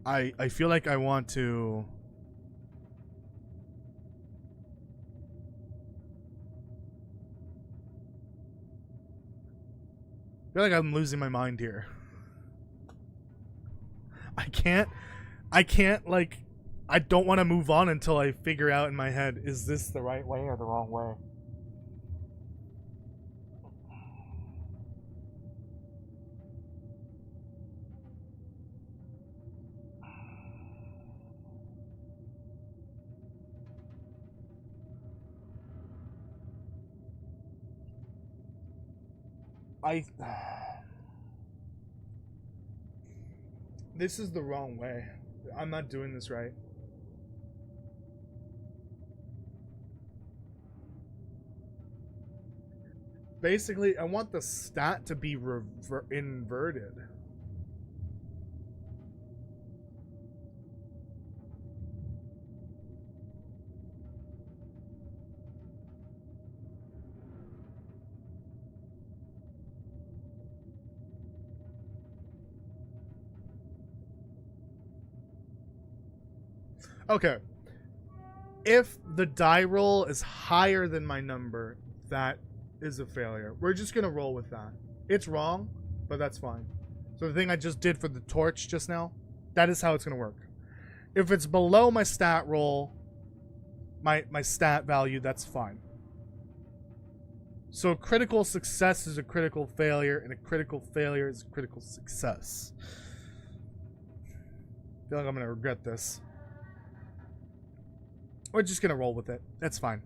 I feel like I want to... I feel like I'm losing my mind here. I can't, like, I don't want to move on until I figure out in my head, is this the right way or the wrong way? This is the wrong way. I'm not doing this right. Basically, I want the stat to be inverted. Okay. If the die roll is higher than my number, that is a failure. We're just going to roll with that. It's wrong, but that's fine. So the thing I just did for the torch just now, that is how it's going to work. If it's below my stat roll, my stat value, that's fine. So a critical success is a critical failure, and a critical failure is a critical success. I feel like I'm going to regret this. We're just gonna roll with it. That's fine.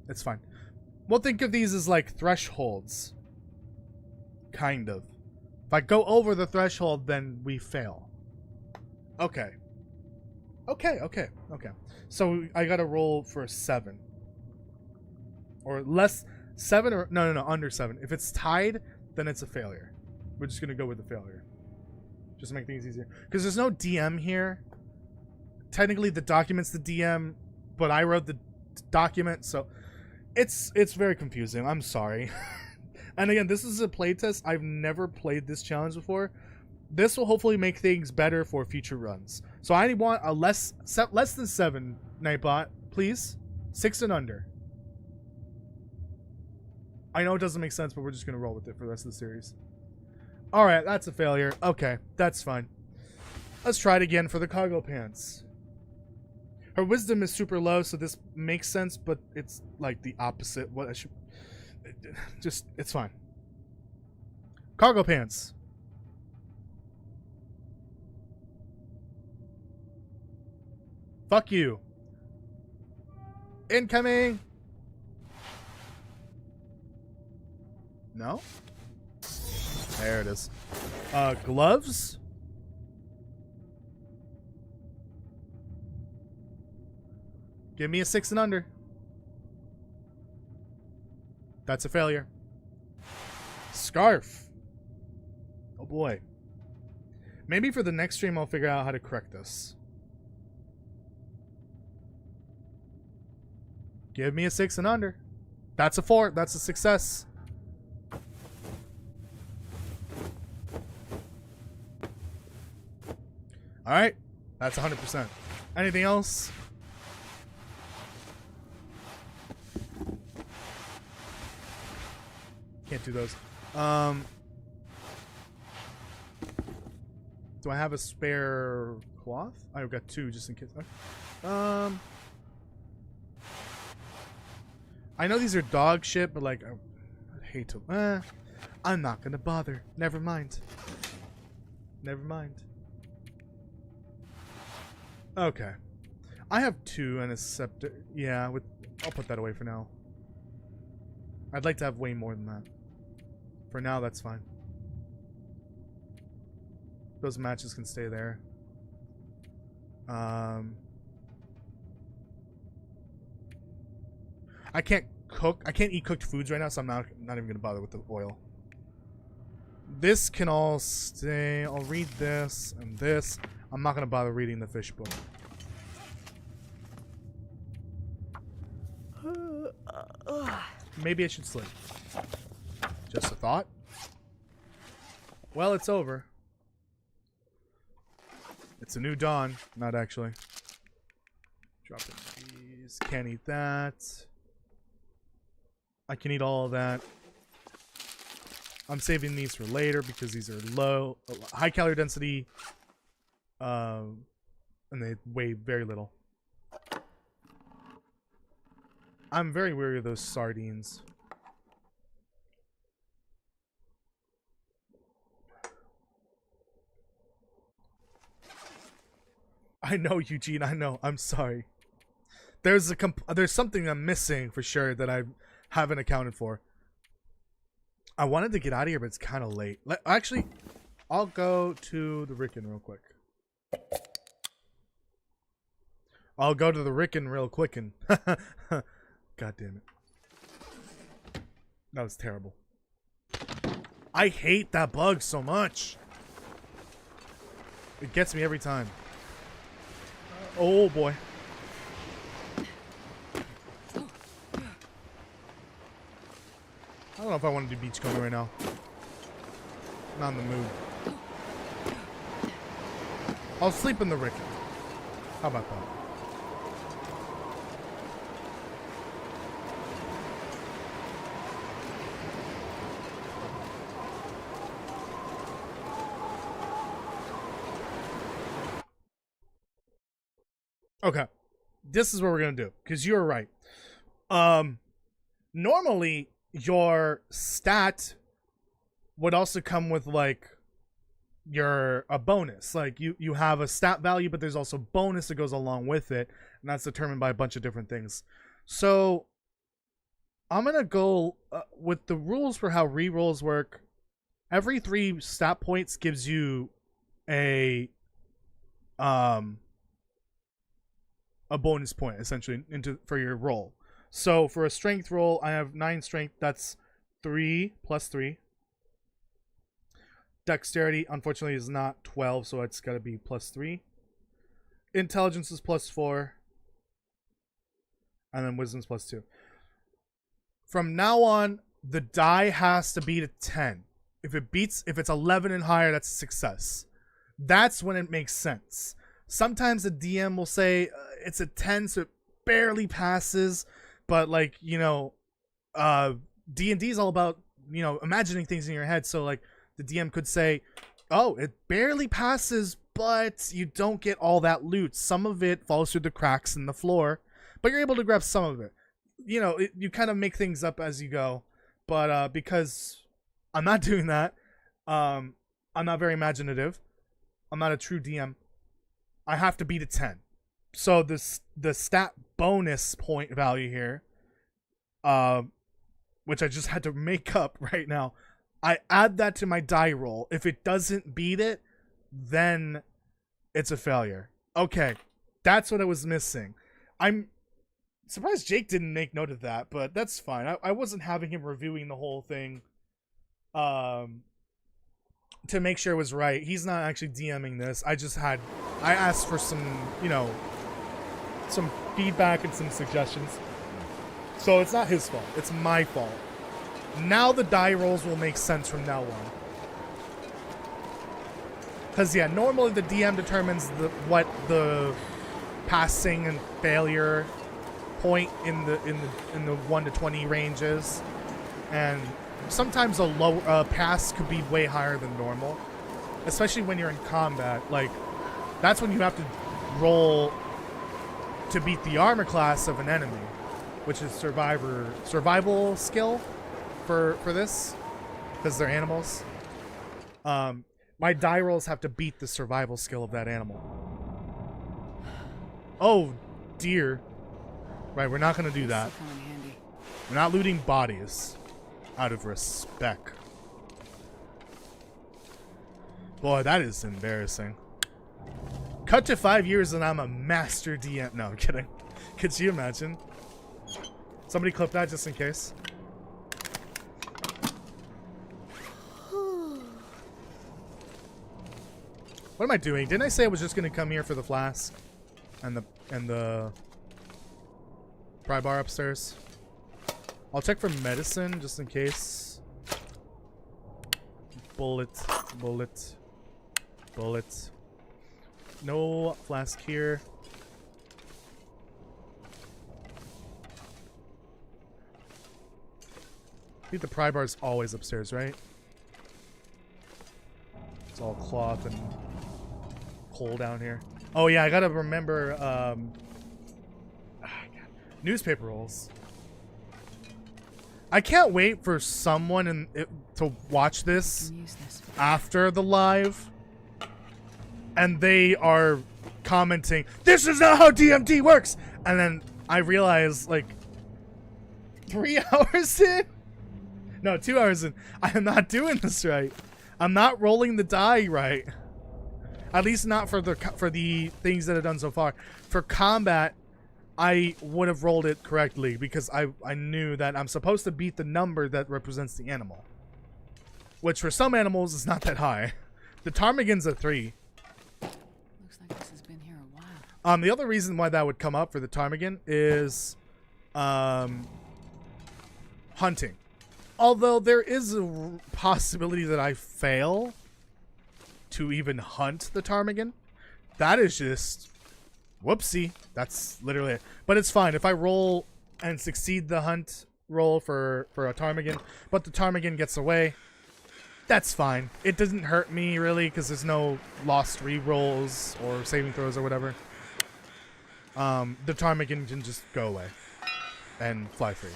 It's fine. We'll think of these as like thresholds. Kind of. If I go over the threshold, then we fail. Okay. Okay. So I gotta roll for a 7. Or less 7 or no, under 7. If it's tied, then it's a failure. We're just gonna go with the failure. Just to make things easier. Because there's no DM here. Technically the document's the DM. But I wrote the document, so it's very confusing. I'm sorry. And again, this is a playtest. I've never played this challenge before. This will hopefully make things better for future runs. So I want a less than 7, Nightbot, please. 6 and under. I know it doesn't make sense, but we're just going to roll with it for the rest of the series. Alright, that's a failure. Okay, that's fine. Let's try it again for the cargo pants. Her wisdom is super low, so this makes sense, but it's like the opposite. What I should... Just, it's fine. Cargo pants. Fuck you. Incoming. No? There it is. Gloves? Give me a 6 and under. That's a failure. Scarf. Oh boy. Maybe for the next stream I'll figure out how to correct this. Give me a 6 and under. That's a 4. That's a success. Alright. That's 100%. Anything else? Can't do those. Do I have a spare cloth? I've got 2 just in case. Okay. I know these are dog shit, but like, I'd hate to. I'm not gonna bother. Never mind. Never mind. Okay. I have 2 and a scepter. Yeah, I'll put that away for now. I'd like to have way more than that. For now, that's fine. Those matches can stay there. I can't cook. I can't eat cooked foods right now, so I'm not even gonna bother with the oil. This can all stay. I'll read this and this. I'm not gonna bother reading the fish book. Maybe I should sleep. Just a thought. Well, it's over. It's a new dawn. Not actually. Drop in these. Can't eat that. I can eat all of that. I'm saving these for later because these are low, high calorie density, and they weigh very little. I'm very wary of those sardines. I know, Eugene. I know. I'm sorry. There's something I'm missing for sure that I haven't accounted for. I wanted to get out of here, but it's kind of late. Actually, I'll go to the Rickon real quick. I'll go to the Rickon real quicken. God damn it. That was terrible. I hate that bug so much. It gets me every time. Oh boy. I don't know if I want to do beachcombing right now. Not in the mood. I'll sleep in the Rickon. How about that? Okay. This is what we're going to do. Because you're right. Normally, your stat would also come with, like, a bonus. Like, you have a stat value, but there's also bonus that goes along with it. And that's determined by a bunch of different things. So, I'm going to go with the rules for how rerolls work. Every 3 stat points gives you a bonus point, essentially, for your roll. So for a strength roll, I have 9 strength. That's 3 plus 3. Dexterity, unfortunately, is not 12, so it's got to be plus 3. Intelligence is plus 4. And then wisdom's plus 2. From now on, the die has to beat a 10. If it's 11 and higher, that's a success. That's when it makes sense. Sometimes the DM will say it's a 10, so it barely passes, but like, you know, D&D is all about, you know, imagining things in your head. So like the DM could say, oh, it barely passes, but you don't get all that loot. Some of it falls through the cracks in the floor, but you're able to grab some of it. You know, you kind of make things up as you go. But because I'm not doing that, I'm not very imaginative. I'm not a true DM. I have to beat a 10. So the stat bonus point value here, which I just had to make up right now, I add that to my die roll. If it doesn't beat it, then it's a failure. Okay, that's what I was missing. I'm surprised Jake didn't make note of that, but that's fine. I wasn't having him reviewing the whole thing to make sure it was right. He's not actually DMing this. I asked for some, you know, some feedback and some suggestions. So it's not his fault. It's my fault. Now the die rolls will make sense from now on. Because, yeah, normally the DM determines what the passing and failure point in the 1 to 20 range is. And sometimes a low pass could be way higher than normal. Especially when you're in combat. Like, that's when you have to roll to beat the armor class of an enemy, which is survival skill for this, because they're animals. My die rolls have to beat the survival skill of that animal. Oh dear. Right, we're not gonna do that. We're not looting bodies out of respect. Boy, that is embarrassing. Cut to 5 years and I'm a master DM. No, I'm kidding. Could you imagine? Somebody clip that just in case. What am I doing? Didn't I say I was just gonna come here for the flask and the pry bar upstairs? I'll check for medicine just in case. Bullet. No flask here. I think the pry bar's always upstairs, right? It's all cloth and coal down here. Oh yeah, I gotta remember newspaper rolls. I can't wait for someone to watch this after the live, and they are commenting, "This is not how DMT works," and then I realize, like, 3 hours in, no, 2 hours in, I am not doing this right. I'm not rolling the die right. At least not for the things that I've done so far. For combat, I would have rolled it correctly because I knew that I'm supposed to beat the number that represents the animal. Which for some animals is not that high. The ptarmigan's a 3. Looks like this has been here a while. The other reason why that would come up for the ptarmigan is hunting. Although there is a possibility that I fail to even hunt the ptarmigan. That is just whoopsie. That's literally it. But it's fine. If I roll and succeed the hunt roll for a ptarmigan, but the ptarmigan gets away, that's fine. It doesn't hurt me really because there's no lost re-rolls or saving throws or whatever. The ptarmigan can just go away and fly free.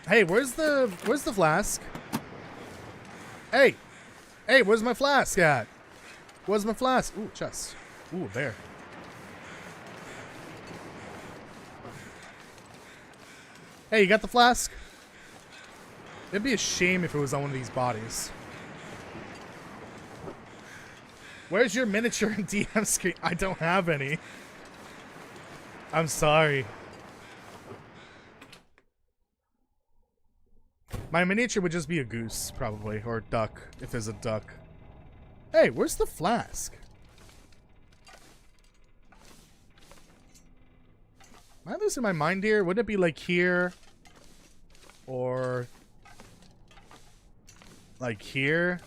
Hey, where's the flask? Hey, where's my flask at? Where's my flask? Ooh, chest. Ooh, there. Hey, you got the flask? It'd be a shame if it was on one of these bodies. Where's your miniature and DM screen? I don't have any. I'm sorry. My miniature would just be a goose, probably, or a duck, if there's a duck. Hey, where's the flask? Am I losing my mind here? Wouldn't it be like here? Or Like here.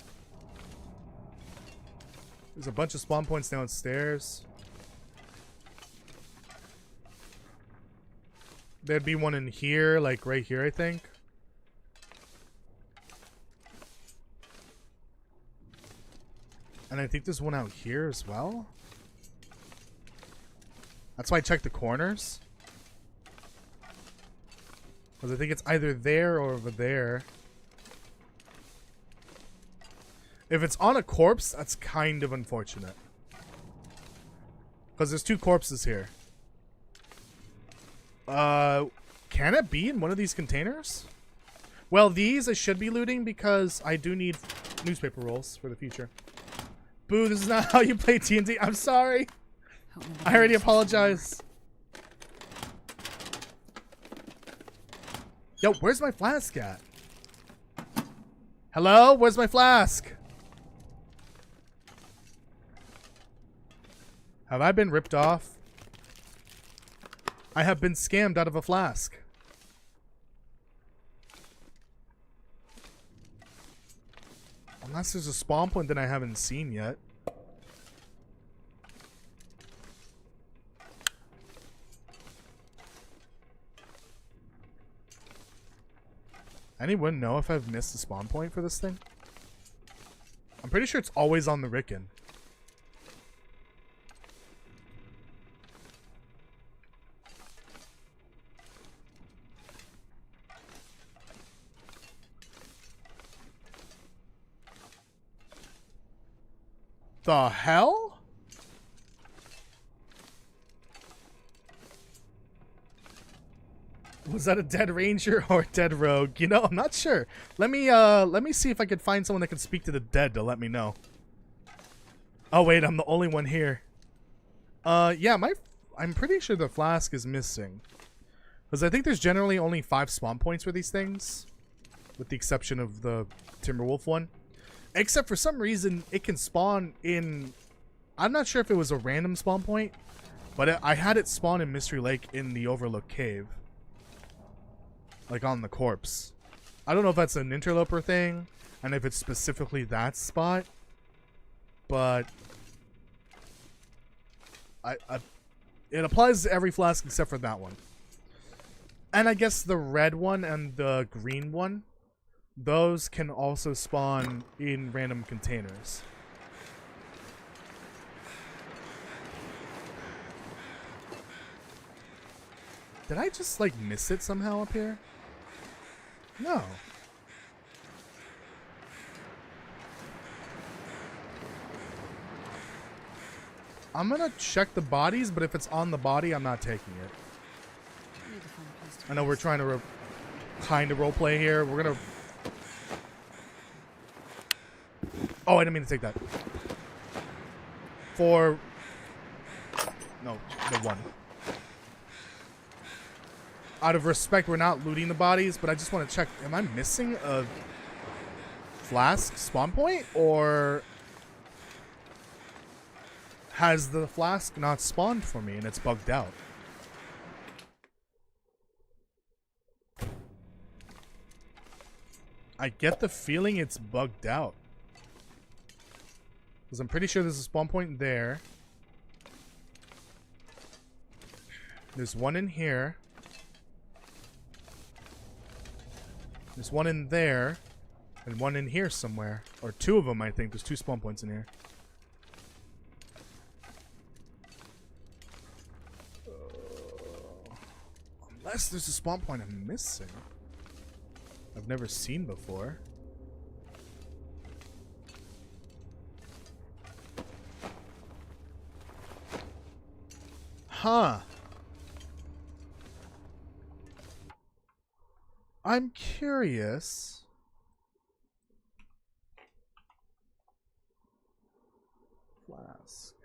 There's a bunch of spawn points downstairs. There'd be one in here, like right here, I think. And I think there's one out here as well. That's why I checked the corners. Because I think it's either there or over there. If it's on a corpse, that's kind of unfortunate. Because there's two corpses here. Can it be in one of these containers? Well, these I should be looting because I do need newspaper rolls for the future. Boo, this is not how you play TNT. I'm sorry. I already apologize. Yo, where's my flask at? Hello? Where's my flask? Have I been ripped off? I have been scammed out of a flask. Unless there's a spawn point that I haven't seen yet. Anyone know if I've missed a spawn point for this thing? I'm pretty sure it's always on the Ricken. The hell? Was that a dead ranger or a dead rogue? You know, I'm not sure. Let me see if I could find someone that can speak to the dead to let me know. Oh wait, I'm the only one here. Yeah, I'm pretty sure the flask is missing. Because I think there's generally only 5 spawn points for these things. With the exception of the Timberwolf one. Except for some reason, it can spawn in... I'm not sure if it was a random spawn point. But I had it spawn in Mystery Lake in the Overlook Cave. Like on the corpse. I don't know if that's an interloper thing. And if it's specifically that spot. But... it applies to every flask except for that one. And I guess the red one and the green one. Those can also spawn in random containers. Did I just, like, miss it somehow up here? No. I'm gonna check the bodies, but if it's on the body, I'm not taking it. I know we're trying to kind of roleplay here. We're gonna... Oh, I didn't mean to take that. For... No, the one. Out of respect, we're not looting the bodies, but I just want to check. Am I missing a flask spawn point? Or has the flask not spawned for me and it's bugged out? I get the feeling it's bugged out. Because I'm pretty sure there's a spawn point there. There's one in here. There's one in there. And one in here somewhere. Or 2 of them, I think. There's 2 spawn points in here. Unless there's a spawn point I'm missing. I've never seen before. Huh. I'm curious. Flask.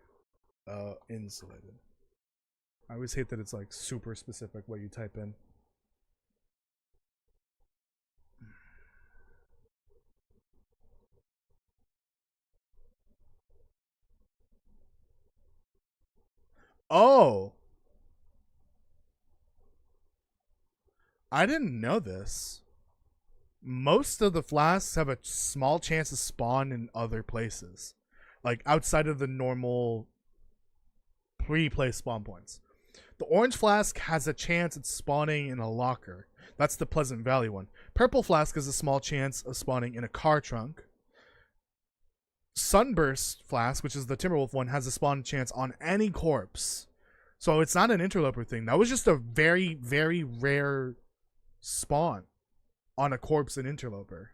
Insulated. I always hate that it's like super specific what you type in. Oh! I didn't know this. most of the flasks have a small chance to spawn in other places, like outside of the normal pre-play spawn points. The orange flask has a chance at spawning in a locker. That's the Pleasant Valley one. Purple flask has a small chance of spawning in a car trunk. Sunburst flask, which is the Timberwolf one, has a spawn chance on any corpse. So it's not an interloper thing. That was just a very, very rare spawn on a corpse in interloper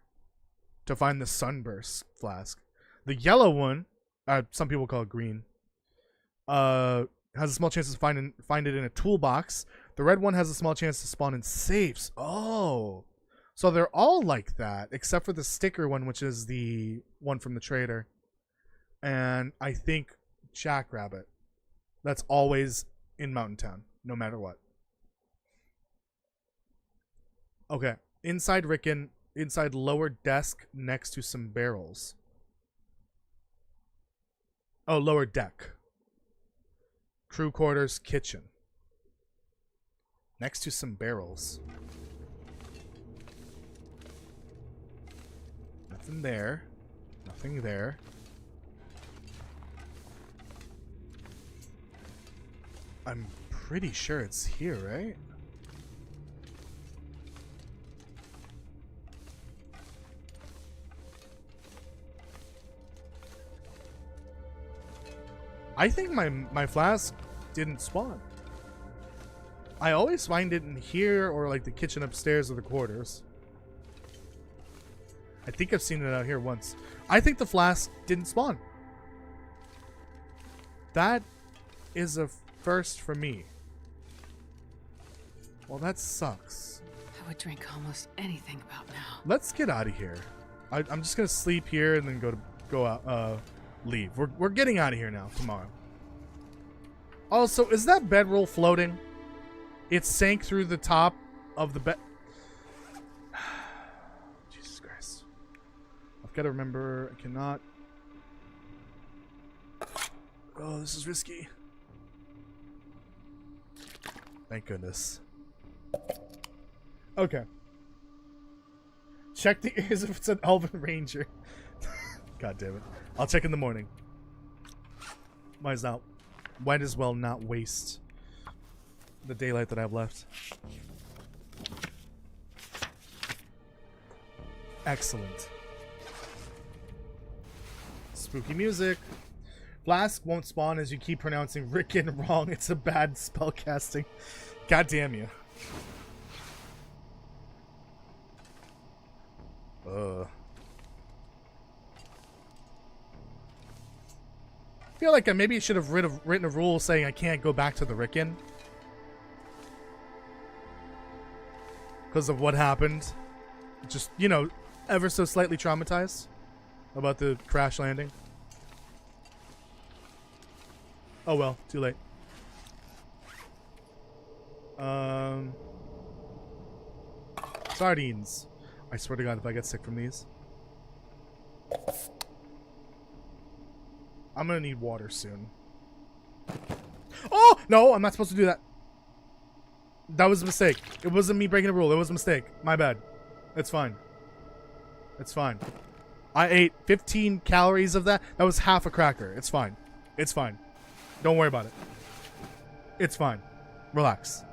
to find the Sunburst flask. The yellow one, some people call it green, has a small chance to find it in a toolbox. The red one has a small chance to spawn in safes. Oh. So they're all like that, except for the sticker one, which is the one from the trader. And I think Jackrabbit. That's always in Mountain Town, no matter what. Okay. Inside Rickon, inside lower desk next to some barrels. Oh, lower deck. Crew quarters, kitchen. Next to some barrels. Nothing there. Nothing there. I'm pretty sure it's here, right? I think my flask didn't spawn. I always find it in here or like the kitchen upstairs or the quarters. I think I've seen it out here once. I think the flask didn't spawn. That is a first for me. Well, that sucks. I would drink almost anything about now. Let's get out of here. I'm just gonna sleep here and then go out. Leave. We're getting out of here now. Tomorrow. Also, is that bedroll floating? It sank through the top of the bed. Jesus Christ! I've got to remember. I cannot. Oh, this is risky. Thank goodness. Okay. Check the ears if it's an Elven Ranger. God damn it. I'll check in the morning. Might as well not waste the daylight that I have left. Excellent. Spooky music. Flask won't spawn as you keep pronouncing Rickon wrong. It's a bad spellcasting. God damn you. I feel like I maybe should have written a rule saying I can't go back to the Rickon. Because of what happened. Just, you know, ever so slightly traumatized about the crash landing. Oh well, too late. Sardines. I swear to God, if I get sick from these. I'm gonna need water soon. Oh! No, I'm not supposed to do that. That was a mistake. It wasn't me breaking a rule. It was a mistake. My bad. It's fine. It's fine. I ate 15 calories of that. That was half a cracker. It's fine. It's fine. Don't worry about it. It's fine. Relax.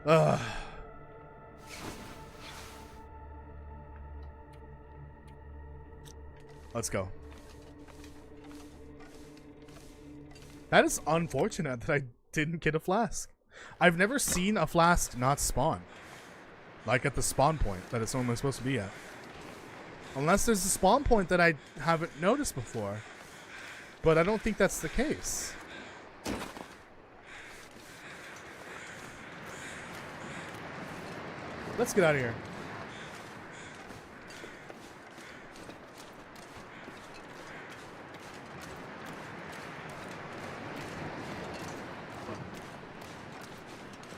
Ugh. Let's go. That is unfortunate that I didn't get a flask. I've never seen a flask not spawn. Like at the spawn point that it's only supposed to be at. Unless there's a spawn point that I haven't noticed before. But I don't think that's the case. Let's get out of here.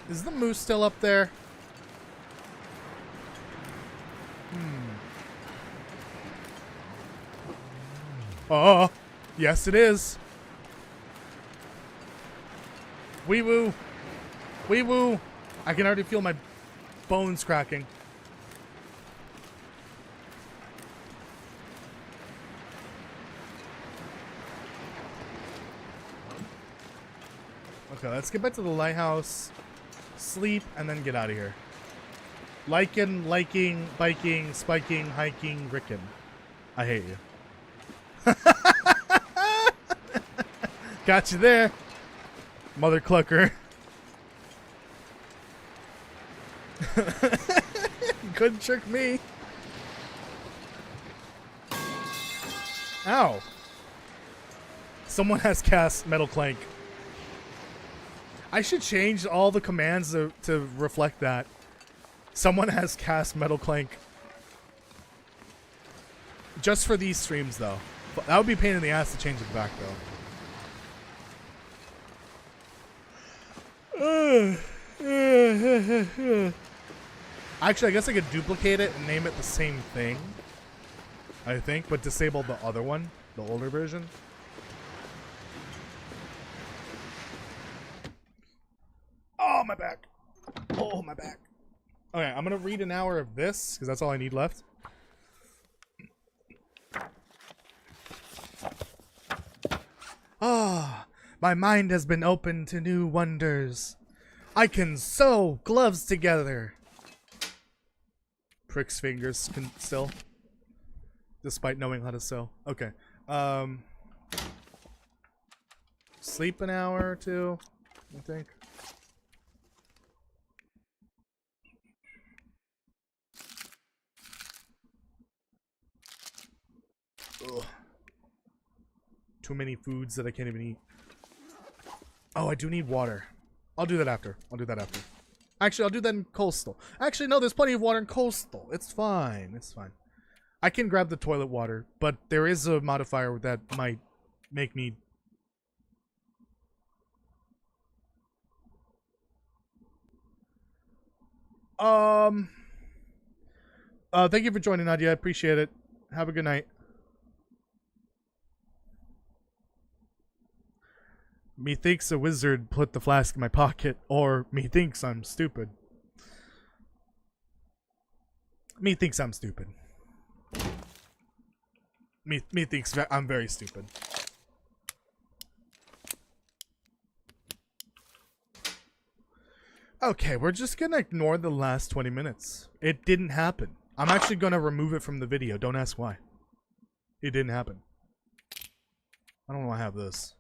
Is the moose still up there? Oh, yes it is. Wee woo. Wee woo. I can already feel my bones cracking. Okay, let's get back to the lighthouse, sleep, and then get out of here. Liking, biking, spiking, hiking, Ricken. I hate you. Got you there, mother clucker. Couldn't trick me. Ow. Someone has cast Metal Clank. I should change all the commands to reflect that. Someone has cast Metal Clank. Just for these streams, though. But that would be a pain in the ass to change it back, though. Actually, I guess I could duplicate it and name it the same thing. I think, but disable the other one, the older version. Oh, my back. Oh, my back. Okay, I'm going to read an hour of this, because that's all I need left. Ah, my mind has been opened to new wonders. I can sew gloves together. Pricks fingers can still, despite knowing how to sew. Okay. Sleep an hour or two, I think. Ugh. Too many foods that I can't even eat. Oh, I do need water. I'll do that after. Actually, I'll do that in Coastal. Actually, no, there's plenty of water in Coastal. It's fine. It's fine. I can grab the toilet water, but there is a modifier that might make me... Thank you for joining, Nadia. I appreciate it. Have a good night. Methinks a wizard put the flask in my pocket, or methinks I'm stupid. Methinks I'm stupid. Methinks I'm very stupid. Okay, we're just gonna ignore the last 20 minutes. It didn't happen. I'm actually gonna remove it from the video. Don't ask why. It didn't happen. I don't want to have this.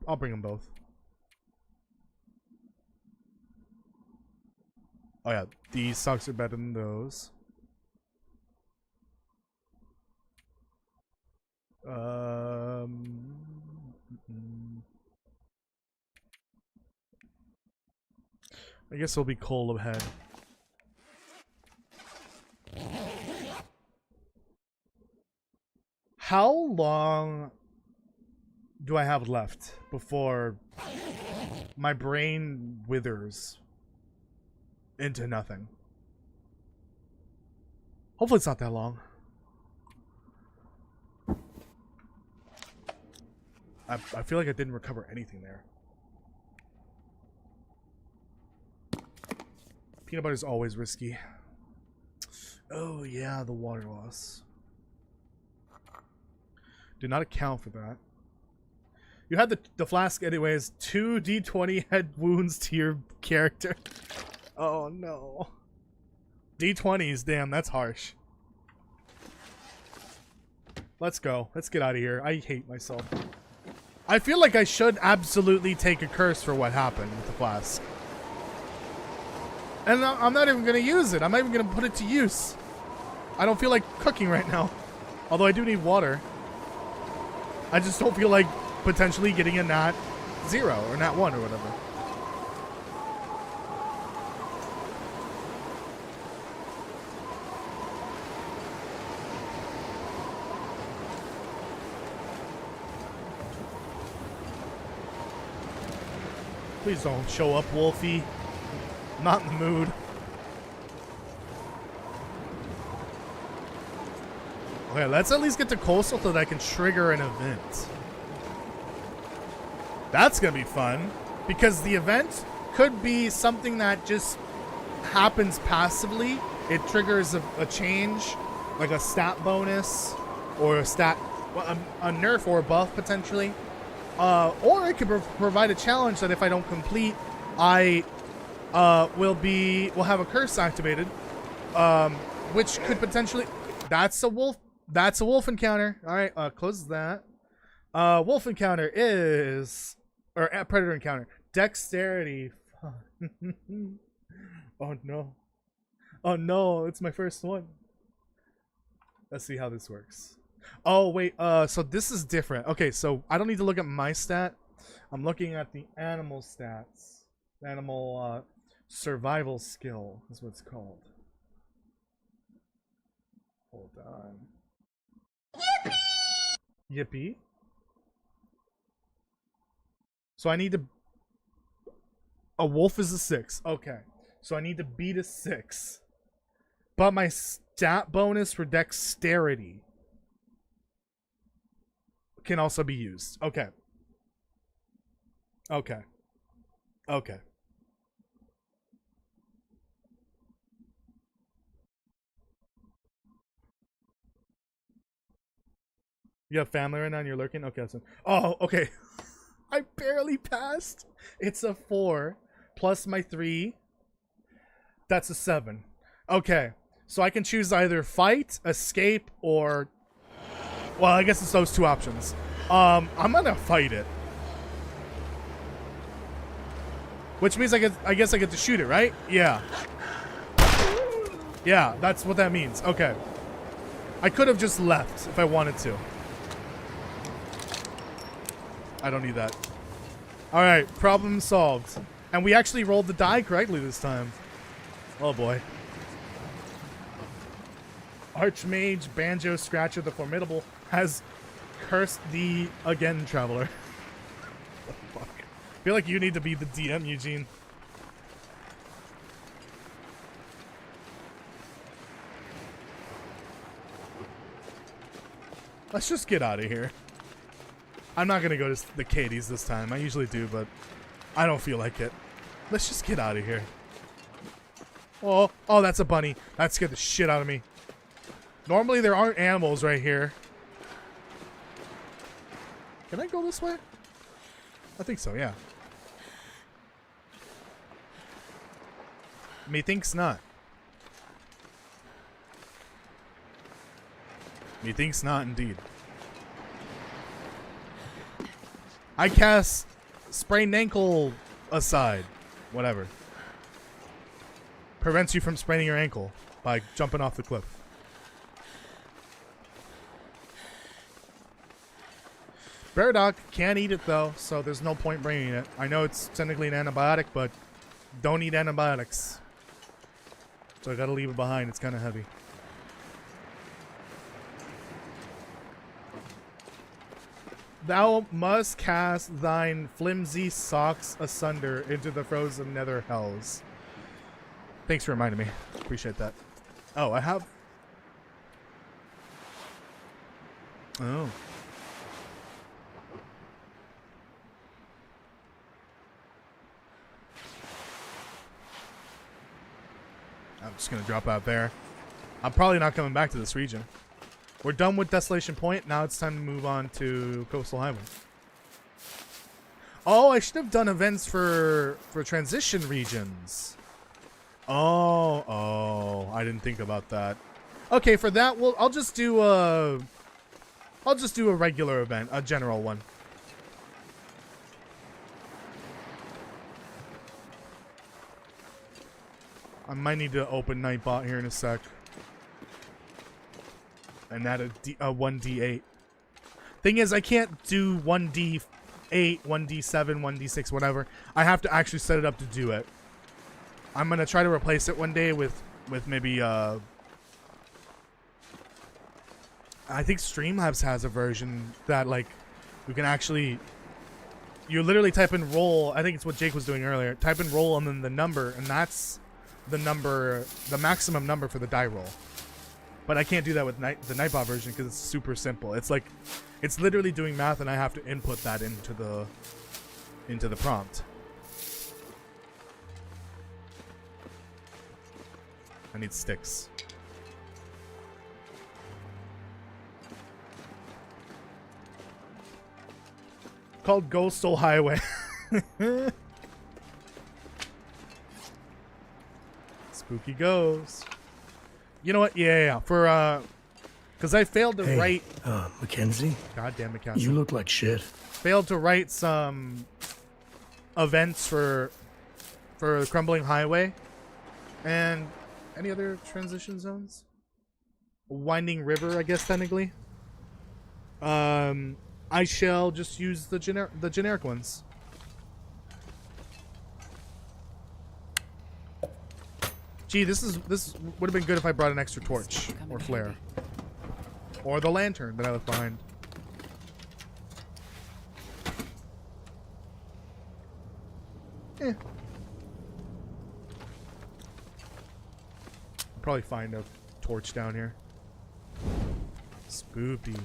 I'll bring them both. Oh yeah, these socks are better than those. I guess it'll be cold ahead. How long do I have left before my brain withers into nothing? Hopefully it's not that long. I feel like I didn't recover anything there. Peanut butter is always risky. Oh yeah, the water loss. Do not account for that. You had the flask anyways. 2 D20 head wounds to your character. Oh no. D20s, damn, that's harsh. Let's go. Let's get out of here. I hate myself. I feel like I should absolutely take a curse for what happened with the flask. And I'm not even going to use it. I'm not even going to put it to use. I don't feel like cooking right now. Although I do need water. I just don't feel like potentially getting a nat 0 or nat 1 or whatever. Please don't show up, Wolfie. I'm not in the mood. Okay, let's at least get to coastal so that I can trigger an event. That's gonna be fun, because the event could be something that just happens passively. It triggers a change, like a stat bonus, or a nerf or a buff potentially. Or it could provide a challenge that if I don't complete, I will have a curse activated, which could potentially. That's a wolf. That's a wolf encounter. All right, close that. Wolf encounter is, or predator encounter. Dexterity. Oh no. Oh no, it's my first one. Let's see how this works. Oh wait, so this is different. Okay, so I don't need to look at my stat. I'm looking at the animal stats. Animal survival skill is what it's called. Hold on. Yippee! Yippee? So I need to... A wolf is a 6. Okay. So I need to beat a 6. But my stat bonus for dexterity can also be used. Okay. Okay. Okay. You have family right now and you're lurking? Okay, so... Oh, okay. I barely passed. It's a 4 plus my 3. That's a 7. Okay. So I can choose either fight, escape, or... Well, I guess it's those two options. I'm gonna fight it. Which means I guess I get to shoot it, right? Yeah. Yeah, that's what that means. Okay. I could have just left if I wanted to. I don't need that. Alright, problem solved. And we actually rolled the die correctly this time. Oh boy. Archmage Banjo Scratcher the Formidable has cursed thee again, traveler. What the fuck? I feel like you need to be the DM, Eugene. Let's just get out of here. I'm not gonna go to the Katie's this time. I usually do, but I don't feel like it. Let's just get out of here. Oh, that's a bunny. That scared the shit out of me. Normally there aren't animals right here. Can I go this way? I think so, yeah. Methinks not. Methinks not indeed. I cast sprained ankle aside. Whatever. Prevents you from spraining your ankle by jumping off the cliff. Bear Doc can't eat it though, so there's no point bringing it. I know it's technically an antibiotic, but don't eat antibiotics. So I gotta leave it behind. It's kind of heavy. Thou must cast thine flimsy socks asunder into the frozen nether hells. Thanks for reminding me. Appreciate that. Oh, I have... Oh. I'm just gonna drop out there. I'm probably not coming back to this region. We're done with Desolation Point. Now it's time to move on to Coastal Highway. Oh, I should have done events for transition regions. Oh, I didn't think about that. Okay, for that, I'll just do a regular event, a general one. I might need to open Nightbot here in a sec. And add a 1d8. Thing is, I can't do 1d8, 1d7, 1d6, whatever. I have to actually set it up to do it. I'm gonna try to replace it one day with maybe I think Streamlabs has a version that like you can actually you literally type in roll. I think it's what Jake was doing earlier. Type in roll and then the number, and that's the number, the maximum number for the die roll. But I can't do that with the Nightbot version because it's super simple. It's like, it's literally doing math, and I have to input that into the prompt. I need sticks. Called Coastal Highway. Spooky ghost. You know what? Yeah. For because I failed to write. Mackenzie? Goddamn Mackenzie. You look like shit. Failed to write some events for the Crumbling Highway, and any other transition zones. Winding River, I guess technically. I shall just use the generic ones. Gee, this would have been good if I brought an extra torch or flare, or the lantern that I left behind. Eh. I'll probably find a torch down here. Spoopy.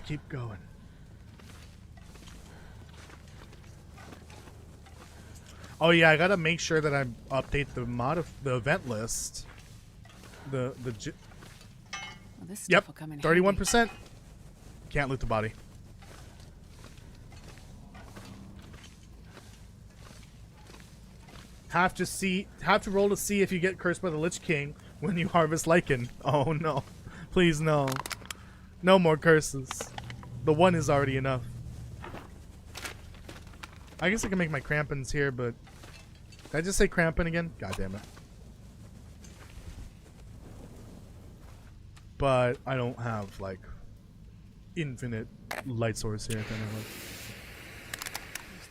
Keep going. Oh yeah, I gotta make sure that I update the event list. Well, this stuff Yep, will come in 31%. Can't loot the body. Have to roll to see if you get cursed by the Lich King when you harvest lichen. Oh no, please no, no more curses. The one is already enough. I guess I can make my crampons here, but did I just say crampon again? God damn it. But I don't have like infinite light source here. Looks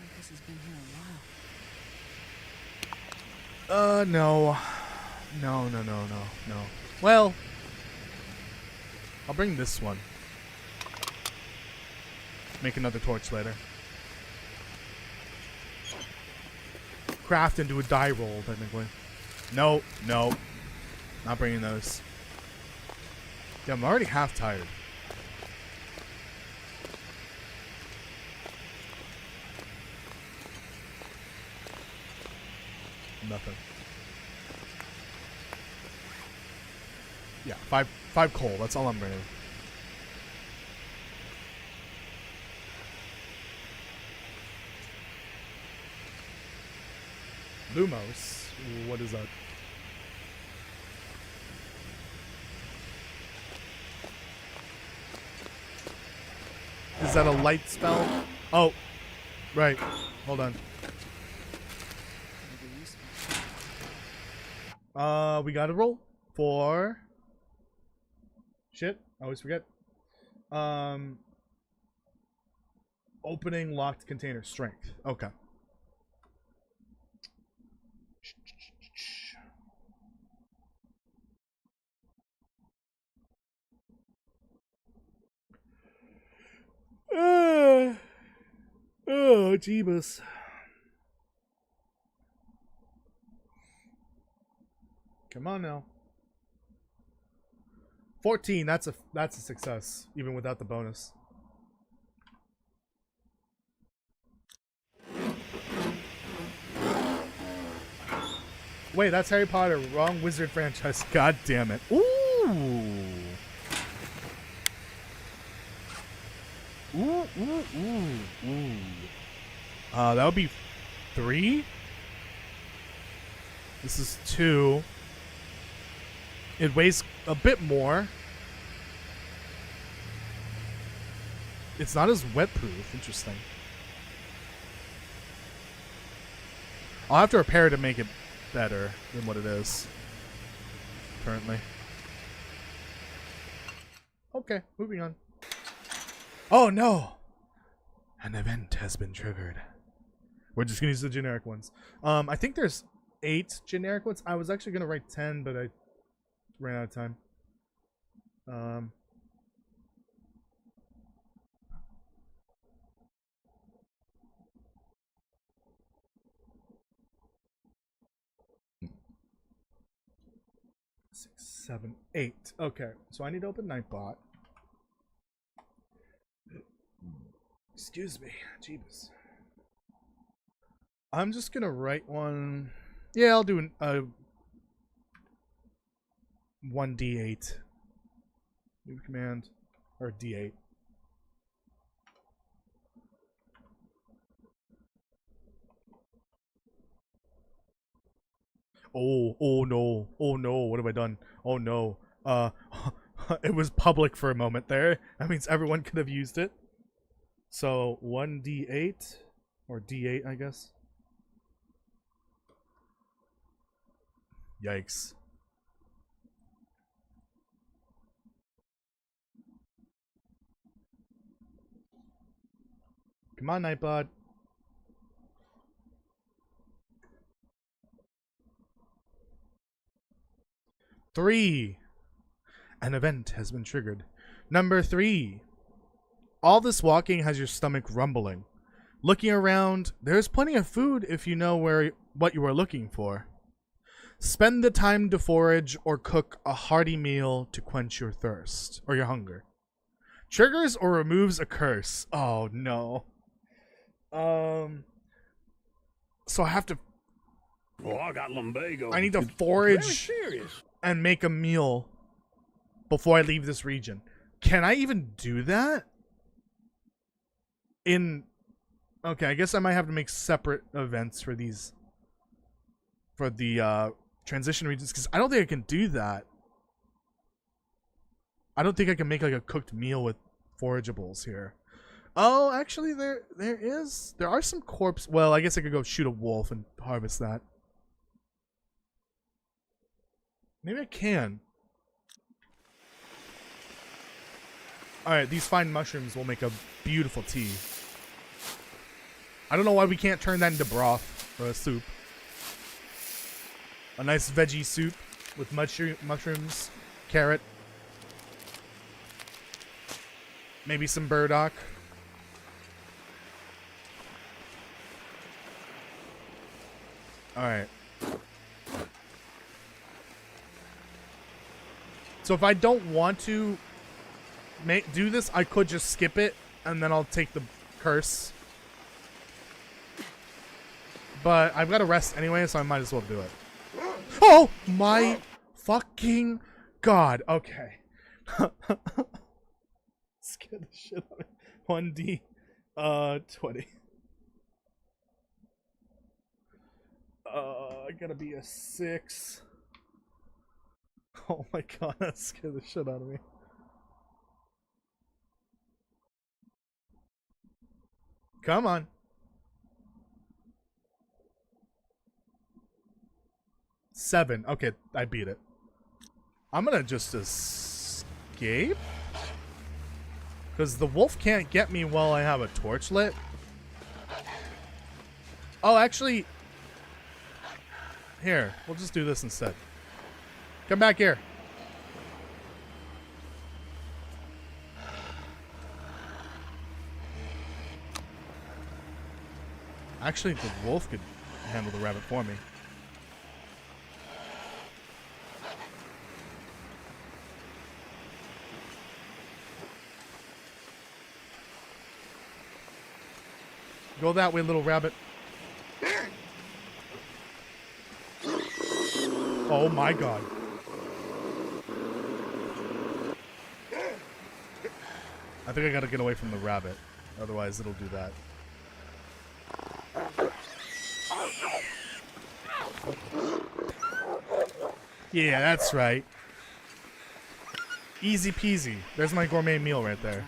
like this has been here a while. No. Well, I'll bring this one. Make another torch later. Craft into a die roll, technically. No. Not bringing those. Yeah, I'm already half tired. Nothing. Yeah, five coal. That's all I'm bringing. Lumos. What is that? Is that a light spell? Oh, right. Hold on. We got to roll for. Shit, I always forget. Opening locked container strength. Okay. Oh, Jeebus. Come on now. 14, that's a success, even without the bonus. Wait, that's Harry Potter. Wrong wizard franchise. God damn it. Ooh. Ooh. That would be 3. This is 2. It weighs a bit more. It's not as wet-proof. Interesting. I'll have to repair it to make it better than what it is currently. Okay, moving on. Oh no! An event has been triggered. We're just gonna use the generic ones. I think there's 8 generic ones. I was actually gonna write 10, but I ran out of time. Um. Six, 7, 8. Okay, so I need to open Nightbot. Excuse me, Jeebus. I'm just gonna write one. Yeah, I'll do 1d8. New command or d8. Oh no. Oh no, what have I done? Oh no. It was public for a moment there. That means everyone could have used it. So 1d8 or d8, I guess. Yikes. Come on, Nightbot. Three. An event has been triggered. Number 3. All this walking has your stomach rumbling. Looking around, there's plenty of food if you know what you are looking for. Spend the time to forage or cook a hearty meal to quench your thirst or your hunger. Triggers or removes a curse. Oh no. So I have to. Oh, I got lumbago. I need to Very forage serious. and make a meal before I leave this region. Can I even do that? Okay, I guess I might have to make separate events for these. For the transition regions, because I don't think I can do that. I don't think I can make like a cooked meal with forageables here. Oh, actually, there are some corpse. Well, I guess I could go shoot a wolf and harvest that. Maybe I can. Alright, these fine mushrooms will make a beautiful tea. I don't know why we can't turn that into broth or a soup. A nice veggie soup with mushrooms, carrot, maybe some burdock. Alright. So if I don't want to do this, I could just skip it, and then I'll take the curse. But I've got to rest anyway, so I might as well do it. Oh my fucking god. Okay. Scared the shit out of me. 1d 20. I gotta be a 6. Oh my god, that scared the shit out of me. Come on. Seven. Okay, I beat it. I'm gonna just escape? Because the wolf can't get me while I have a torch lit. Oh, actually... Here, we'll just do this instead. Come back here. Actually, the wolf could handle the rabbit for me. Go that way, little rabbit. Oh my god. I think I gotta get away from the rabbit. Otherwise, it'll do that. Yeah, that's right. Easy peasy. There's my gourmet meal right there.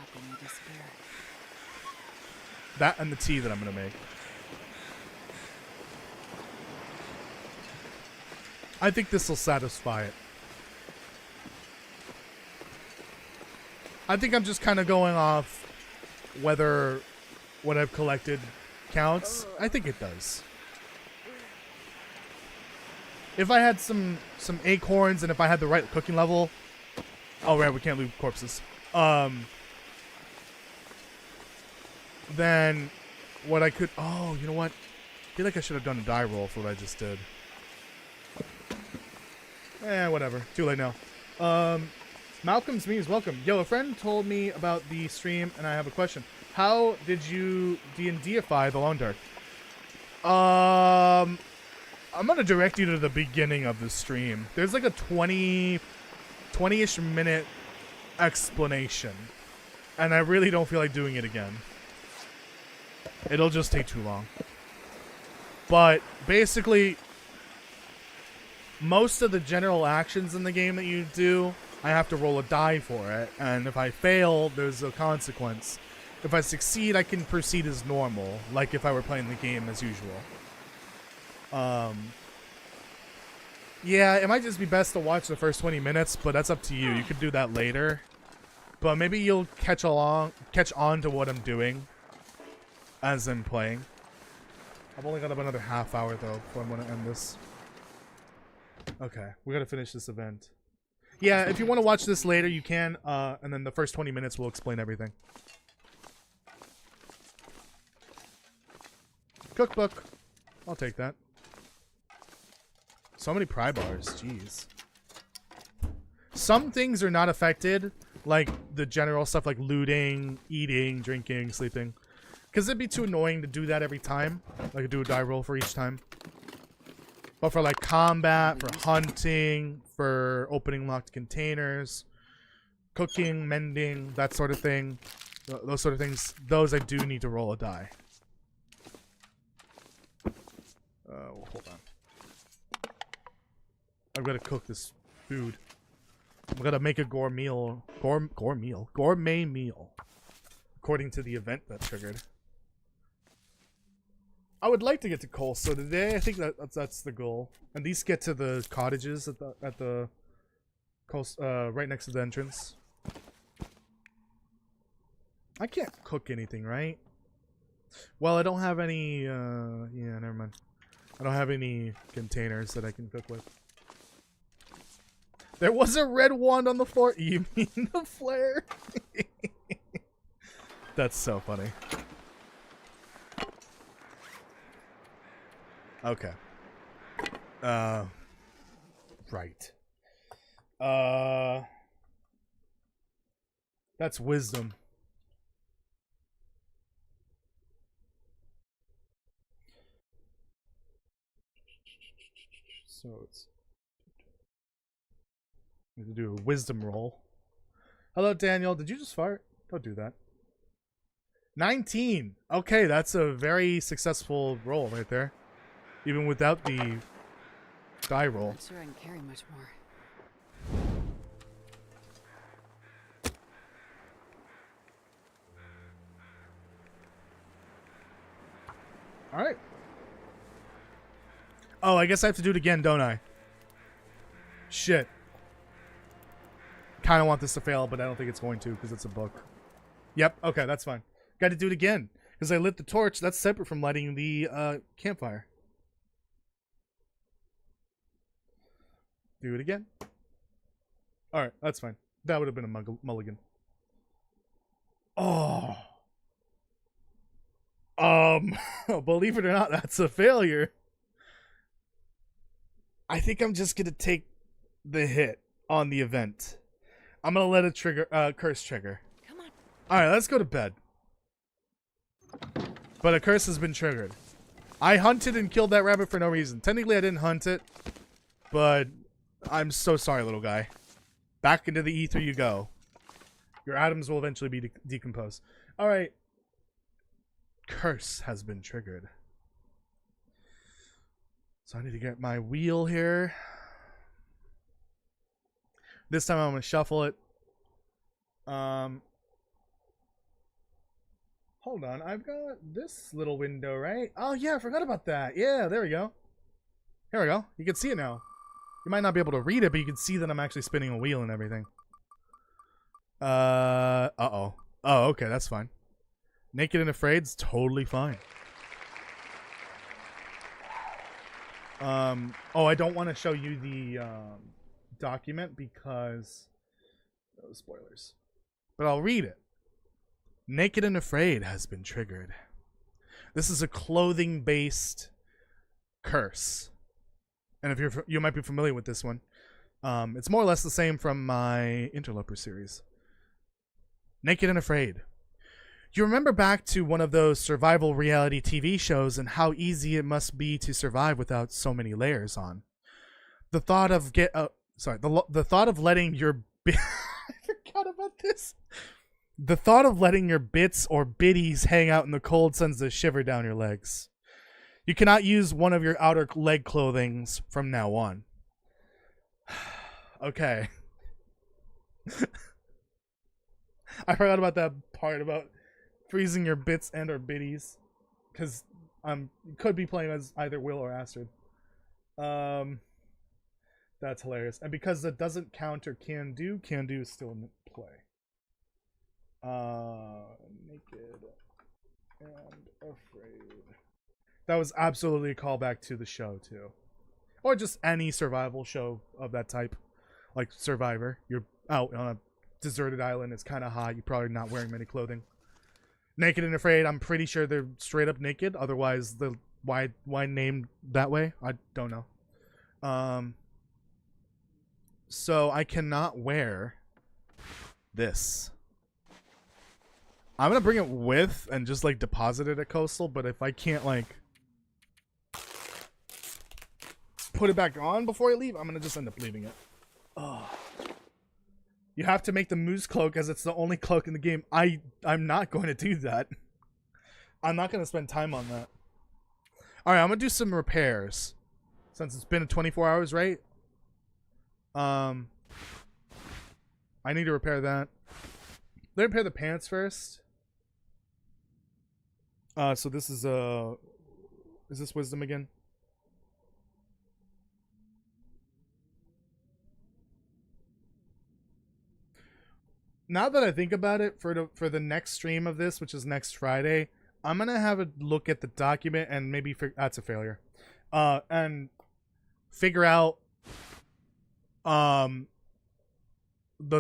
That and the tea that I'm gonna make. I think this will satisfy it. I think I'm just kind of going off whether what I've collected counts. I think it does. If I had some acorns and if I had the right cooking level, Oh, right, we can't loot corpses. Then what I could... Oh, you know what? I feel like I should have done a die roll for what I just did. Whatever. Too late now. Malcolm's memes, welcome. Yo, a friend told me about the stream, and I have a question. How did you D&Dify the Lone Dark? I'm gonna direct you to the beginning of the stream. There's like a 20-ish minute explanation, and I really don't feel like doing it again. It'll just take too long. But basically, most of the general actions in the game that you do, I have to roll a die for it, and if I fail, there's a consequence. If I succeed, I can proceed as normal, like if I were playing the game as usual. Yeah, it might just be best to watch the first 20 minutes, but that's up to you. You could do that later. But maybe you'll catch on to what I'm doing as I'm playing. I've only got about another half hour though before I'm gonna end this. Okay, we gotta finish this event. Yeah, if you want to watch this later, you can, and then the first 20 minutes will explain everything. Cookbook. I'll take that. So many pry bars, jeez. Some things are not affected, like the general stuff like looting, eating, drinking, sleeping. Because it'd be too annoying to do that every time. Like do a die roll for each time. But for like combat, for hunting, for opening locked containers, cooking, mending, that sort of thing. Those sort of things, those I do need to roll a die. Hold on. I've got to cook this food. I'm gonna make a gourmet meal. According to the event that triggered. I would like to get to Colso today. I think that's the goal. At least get to the cottages at the right next to the entrance. I can't cook anything, right? Well, I don't have any. Yeah, never mind. I don't have any containers that I can cook with. There was a red wand on the floor. You mean the flare? That's so funny. Okay. Right. That's wisdom. So it's... I need to do a wisdom roll. Hello, Daniel. Did you just fart? Don't do that. 19. Okay, that's a very successful roll right there. Even without the die roll. I'm not sure I can carry much more. Alright. Oh, I guess I have to do it again, don't I? Shit. Kind of want this to fail, but I don't think it's going to because it's a book. Yep, okay, that's fine. Got to do it again because I lit the torch. That's separate from lighting the campfire. Do it again. Alright, that's fine. That would have been a mulligan. Oh. Believe it or not, that's a failure. I think I'm just gonna take the hit on the event. I'm gonna let it trigger, curse trigger. Come on. Alright, let's go to bed. But a curse has been triggered. I hunted and killed that rabbit for no reason. Technically, I didn't hunt it, but I'm so sorry, little guy. Back into the ether you go. Your atoms will eventually be decomposed. Alright. Curse has been triggered. So I need to get my wheel here. This time I'm going to shuffle it. Hold on. I've got this little window, right? Oh, yeah. I forgot about that. Yeah, there we go. Here we go. You can see it now. You might not be able to read it, but you can see that I'm actually spinning a wheel and everything. Uh-oh. Oh, okay. That's fine. Naked and Afraid's totally fine. Oh, I don't want to show you the document because No spoilers. But I'll read it. Naked and Afraid has been triggered. This is a clothing-based curse. And if you might be familiar with this one. It's more or less the same from my Interloper series. Naked and Afraid. You remember back to one of those survival reality TV shows and how easy it must be to survive without so many layers on. The thought of the thought of letting your I forgot about this. The thought of letting your bits or biddies hang out in the cold sends a shiver down your legs. You cannot use one of your outer leg clothings from now on. Okay. I forgot about that part about freezing your bits and or biddies, because could be playing as either Will or Astrid. That's hilarious. And because it doesn't counter can do is still in play. Naked and Afraid. That was absolutely a callback to the show too, or just any survival show of that type, like Survivor. You're out on a deserted island. It's kind of hot. You're probably not wearing many clothing. Naked and Afraid, I'm pretty sure they're straight up naked. Otherwise, why named that way? I don't know. So I cannot wear this. I'm gonna bring it with and just like deposit it at Coastal. But if I can't like put it back on before I leave, I'm gonna just end up leaving it. Oh. You have to make the moose cloak as it's the only cloak in the game. I'm not going to do that. I'm not going to spend time on that. Alright, I'm going to do some repairs. Since it's been 24 hours, right? I need to repair that. Let me repair the pants first. So this is this wisdom again? Now that I think about it, for the next stream of this, which is next Friday, I'm gonna have a look at the document and maybe that's a failure, and figure out the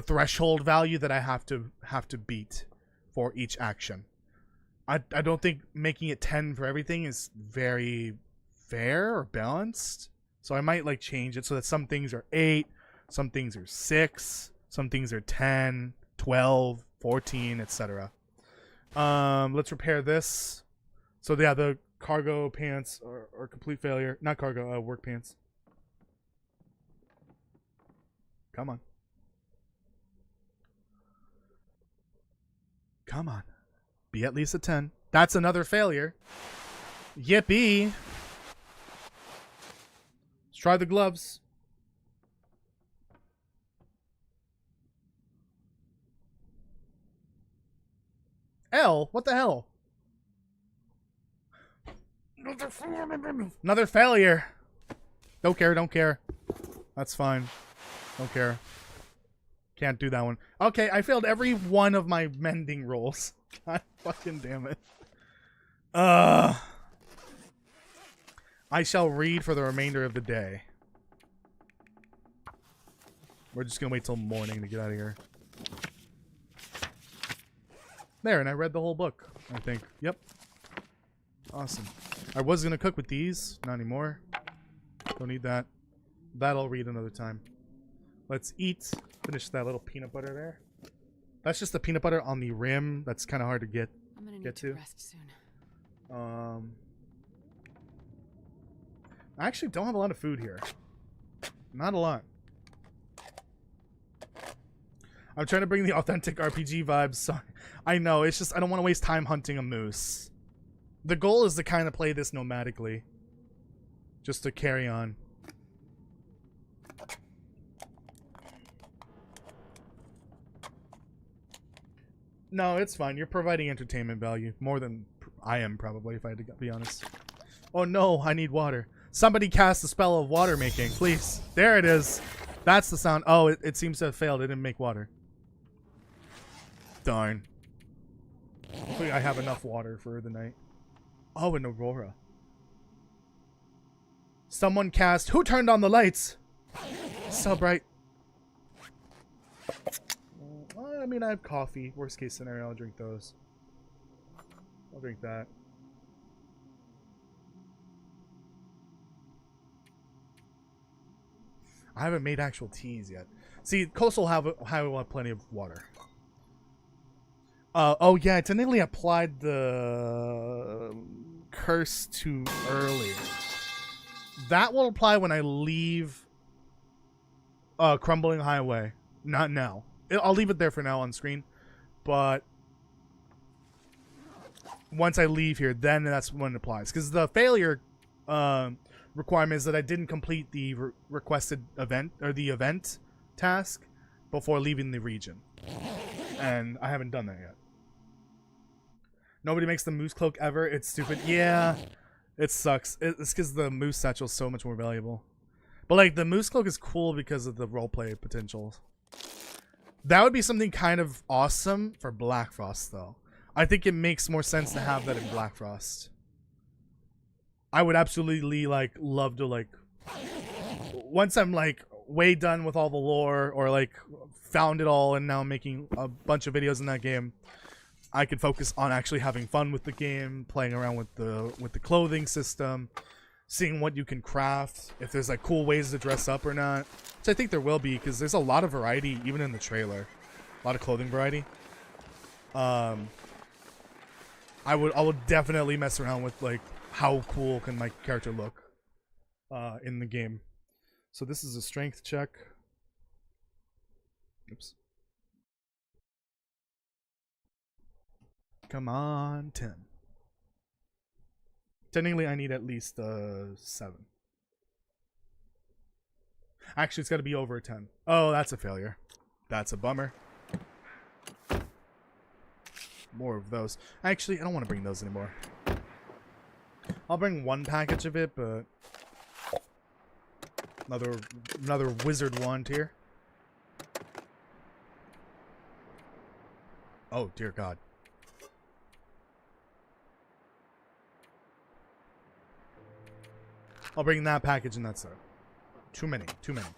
threshold value that I have to beat for each action. I don't think making it 10 for everything is very fair or balanced, so I might like change it so that some things are 8, some things are 6, some things are 10. 12, 14, etc. Let's repair this. So yeah, the cargo pants are complete failure. Not cargo, work pants. Come on. Come on. Be at least a 10. That's another failure. Yippee. Let's try the gloves. L? What the hell? Another failure. Don't care. That's fine. Don't care. Can't do that one. Okay, I failed every one of my mending rolls. God fucking damn it. I shall read for the remainder of the day. We're just gonna wait till morning to get out of here. There, and I read the whole book, I think. Yep. Awesome. I was going to cook with these. Not anymore. Don't need that. That I'll read another time. Let's eat. Finish that little peanut butter there. That's just the peanut butter on the rim. That's kind of hard to get to. Rest soon. I actually don't have a lot of food here. Not a lot. I'm trying to bring the authentic RPG vibes. Sorry. I know, it's just I don't want to waste time hunting a moose. The goal is to kind of play this nomadically. Just to carry on. No, it's fine. You're providing entertainment value. More than I am, probably, if I had to be honest. Oh no, I need water. Somebody cast the spell of water making, please. There it is. That's the sound. Oh, it seems to have failed. It didn't make water. Darn. Hopefully I have enough water for the night. Oh, an aurora. Someone cast... Who turned on the lights? So bright. I mean, I have coffee. Worst case scenario, I'll drink those. I'll drink that. I haven't made actual teas yet. See, Coastal Highway will have plenty of water. Oh yeah, I technically applied the curse too early. That will apply when I leave Crumbling Highway. Not now. I'll leave it there for now on screen. But once I leave here, then that's when it applies. Because the failure requirement is that I didn't complete the requested event, or the event task, before leaving the region. And I haven't done that yet. Nobody makes the moose cloak ever. It's stupid. Yeah, it sucks. It's because the moose satchel is so much more valuable. But like the moose cloak is cool because of the roleplay potential. That would be something kind of awesome for Black Frost, though. I think it makes more sense to have that in Black Frost. I would absolutely like love to like once I'm like way done with all the lore or like found it all and now I'm making a bunch of videos in that game. I could focus on actually having fun with the game, playing around with the clothing system, seeing what you can craft, if there's like cool ways to dress up or not. Which I think there will be, because there's a lot of variety even in the trailer. A lot of clothing variety. I would definitely mess around with like how cool can my character look in the game. So this is a strength check. Oops. Come on, 10. Technically, I need at least 7. Actually, it's got to be over a 10. Oh, that's a failure. That's a bummer. More of those. Actually, I don't want to bring those anymore. I'll bring one package of it, but another wizard wand here. Oh, dear God. I'll bring that package and that's it. Too many. Too many.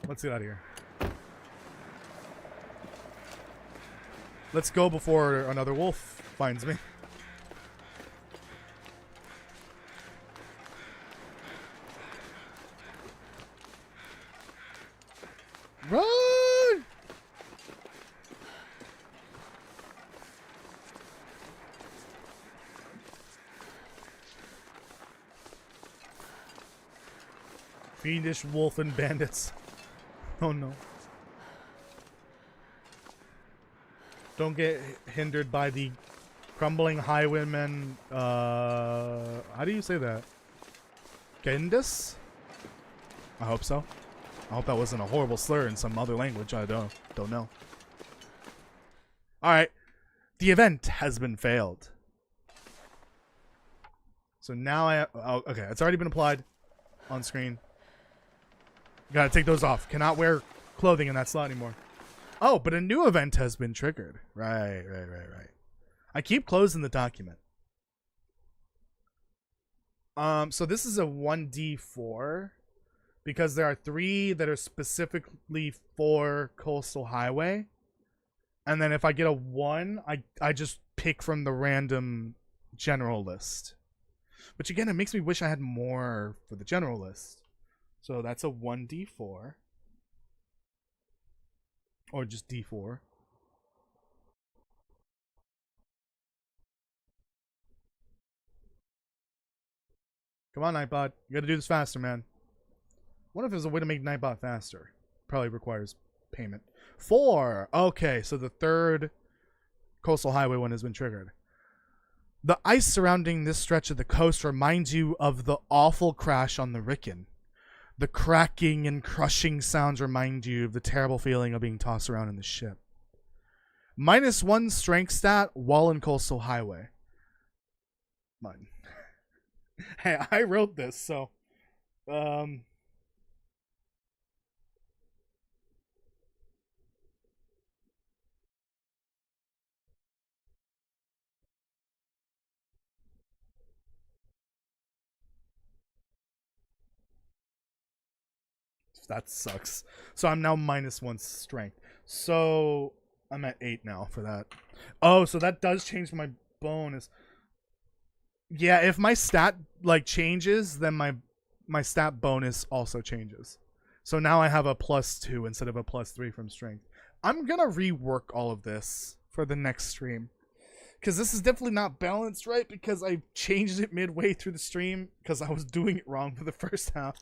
Let's get out of here. Let's go before another wolf finds me. Run! Fiendish wolf and bandits. Oh no. Don't get hindered by the crumbling highwaymen. How do you say that? Gendis? I hope so. I hope that wasn't a horrible slur in some other language. I don't know. Alright. The event has been failed. So now okay, it's already been applied on screen. Gotta take those off. Cannot wear clothing in that slot anymore. Oh, but a new event has been triggered. Right. I keep closing the document. So this is a 1d4 because there are 3 that are specifically for Coastal Highway. And then if I get a 1, I just pick from the random general list. Which again, it makes me wish I had more for the general list. So that's a 1d4. Or just d4. Come on, Nightbot. You gotta do this faster, man. What if there's a way to make Nightbot faster? Probably requires payment. 4! Okay, so the third Coastal Highway one has been triggered. The ice surrounding this stretch of the coast reminds you of the awful crash on the Ricken. The cracking and crushing sounds remind you of the terrible feeling of being tossed around in the ship. -1 strength stat while in Coastal Highway. Mine. Hey, I wrote this, so That sucks. So I'm now -1 strength. So I'm at 8 now for that. Oh, so that does change my bonus. Yeah, if my stat like changes, then my stat bonus also changes. So now I have a +2 instead of a +3 from strength. I'm gonna rework all of this for the next stream. Because this is definitely not balanced right, because I changed it midway through the stream because I was doing it wrong for the first half.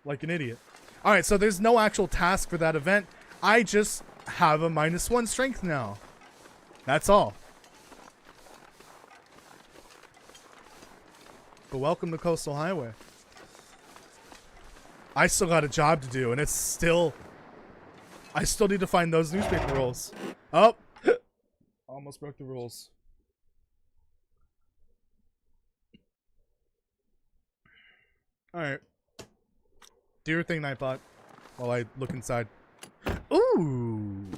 Like an idiot. Alright, so there's no actual task for that event. I just have a -1 strength now. That's all. But welcome to Coastal Highway. I still got a job to do, and it's still... I still need to find those newspaper rolls. Oh! Almost broke the rules. Alright. Do your thing, Nightbot, while I look inside. Ooh!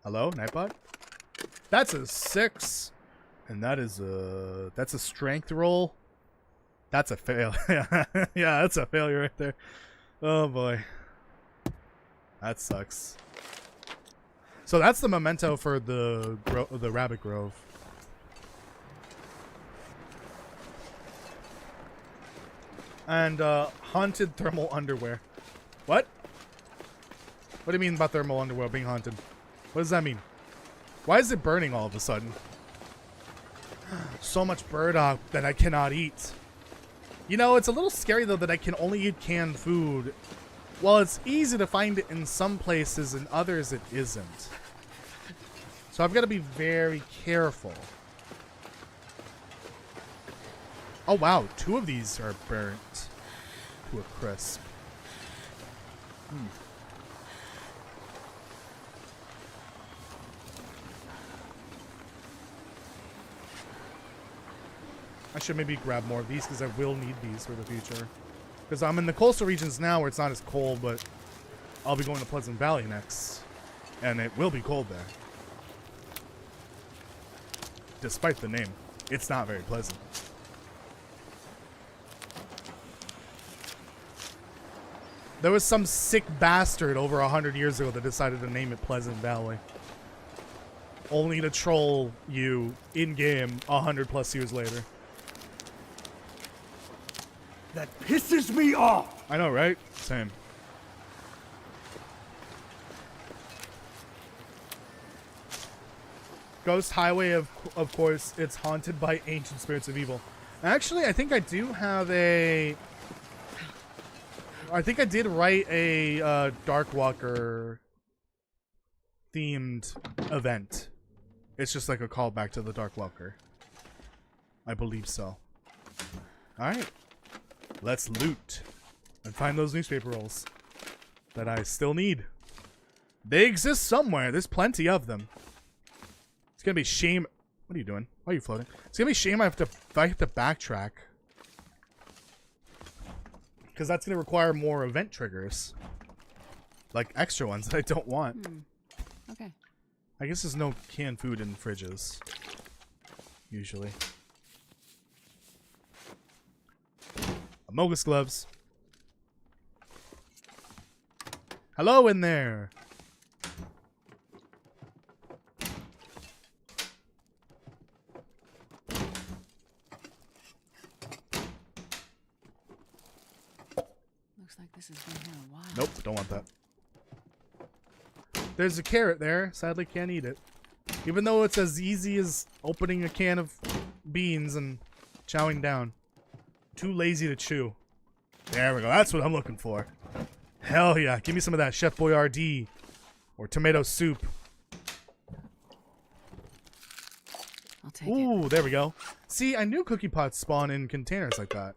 Hello, Nightbot? That's a 6. And that is a... That's a strength roll. That's a fail. Yeah, that's a failure right there. Oh boy. That sucks. So that's the memento for the Rabbit Grove. And haunted thermal underwear. What? What do you mean about thermal underwear being haunted? What does that mean? Why is it burning all of a sudden? So much burdock that I cannot eat. You know, it's a little scary though that I can only eat canned food. Well, it's easy to find it in some places, in others it isn't. So I've got to be very careful. Oh wow, 2 of these are burnt to a crisp. I should maybe grab more of these because I will need these for the future. Because I'm in the coastal regions now where it's not as cold, but I'll be going to Pleasant Valley next. And it will be cold there. Despite the name, it's not very pleasant. There was some sick bastard over 100 years ago that decided to name it Pleasant Valley. Only to troll you in-game 100+ years later. That pisses me off. I know, right? Same. Ghost Highway, of course, it's haunted by ancient spirits of evil. Actually, I think I do have a... I think I did write a Darkwalker themed event. It's just like a callback to the Darkwalker. I believe so. Alright. Let's loot and find those newspaper rolls that I still need. They exist somewhere. There's plenty of them. It's gonna be shame. What are you doing? Why are you floating? It's gonna be shame if I have to backtrack. Because that's gonna require more event triggers. Like extra ones that I don't want. Okay. I guess there's no canned food in fridges. Usually. Amogus gloves. Hello in there. Looks like this has been here a while. Nope, don't want that. There's a carrot there. Sadly can't eat it. Even though it's as easy as opening a can of beans and chowing down. Too lazy to chew. There we go. That's what I'm looking for. Hell yeah. Give me some of that Chef Boyardee. Or tomato soup. I'll take it. Ooh, there we go. See, I knew cookie pots spawn in containers like that.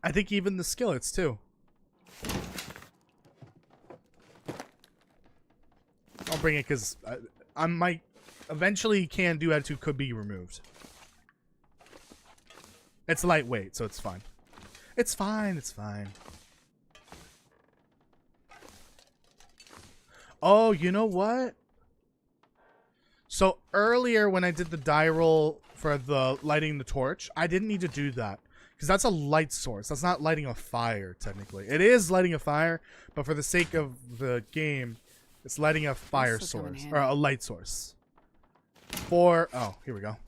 I think even the skillets, too. I'll bring it because I might... Eventually, can do attitude could be removed. It's lightweight, so it's fine. It's fine, it's fine. Oh, you know what? So earlier when I did the die roll for the lighting the torch, I didn't need to do that. Because that's a light source. That's not lighting a fire, technically. It is lighting a fire, but for the sake of the game, it's lighting a fire source. Or a light source. Oh, here we go.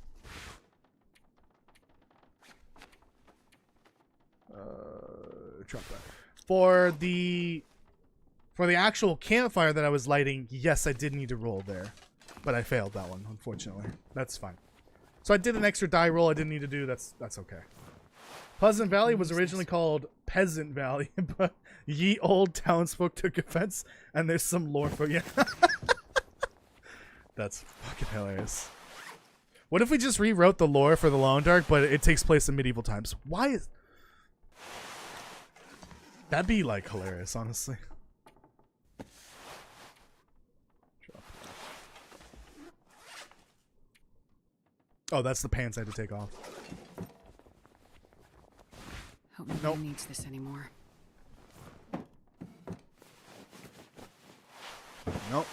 Drop that. For the actual campfire that I was lighting, yes, I did need to roll there. But I failed that one, unfortunately. That's fine. So I did an extra die roll I didn't need to do. That's okay. Pleasant Valley was originally called Peasant Valley, but ye old townsfolk took offense, and there's some lore for you. That's fucking hilarious. What if we just rewrote the lore for the Long Dark, but it takes place in medieval times? Why is... That'd be, like, hilarious, honestly. Oh, that's the pants I had to take off. Hope nobody needs this anymore. Nope.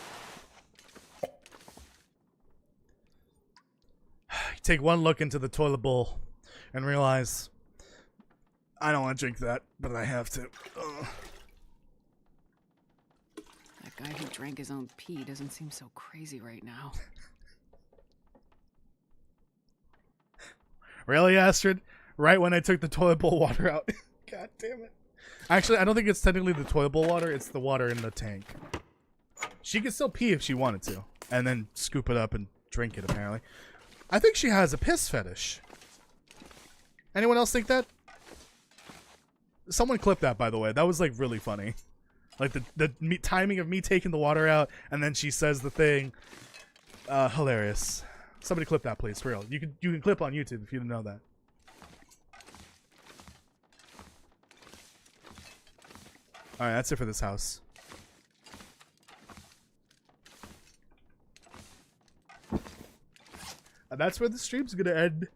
Take one look into the toilet bowl and realize I don't want to drink that, but I have to. Ugh. That guy who drank his own pee doesn't seem so crazy right now. Really, Astrid? Right when I took the toilet bowl water out. God damn it. Actually, I don't think it's technically the toilet bowl water. It's the water in the tank. She could still pee if she wanted to. And then scoop it up and drink it, apparently. I think she has a piss fetish. Anyone else think that? Someone clipped that, by the way. That was, like, really funny. Like, the timing of me taking the water out, and then she says the thing. Hilarious. Somebody clip that, please, for real. You can clip on YouTube if you didn't know that. Alright, that's it for this house. And that's where the stream's gonna end.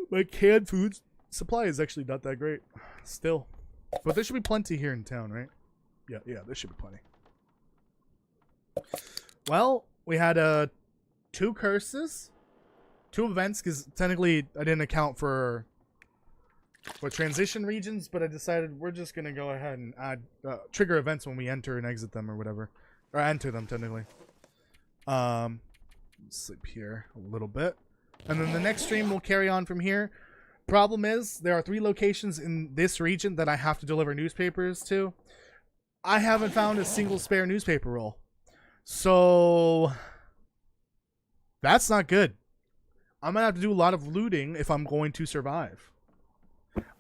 My canned food supply is actually not that great. Still. But there should be plenty here in town, right? Yeah, there should be plenty. Well, we had 2 curses. 2 events, because technically I didn't account for transition regions, but I decided we're just going to go ahead and add trigger events when we enter and exit them or whatever. Or enter them, technically. Sleep here a little bit. And then the next stream will carry on from here. Problem is, there are 3 locations in this region that I have to deliver newspapers to. I haven't found a single spare newspaper roll. So that's not good. I'm gonna have to do a lot of looting if I'm going to survive.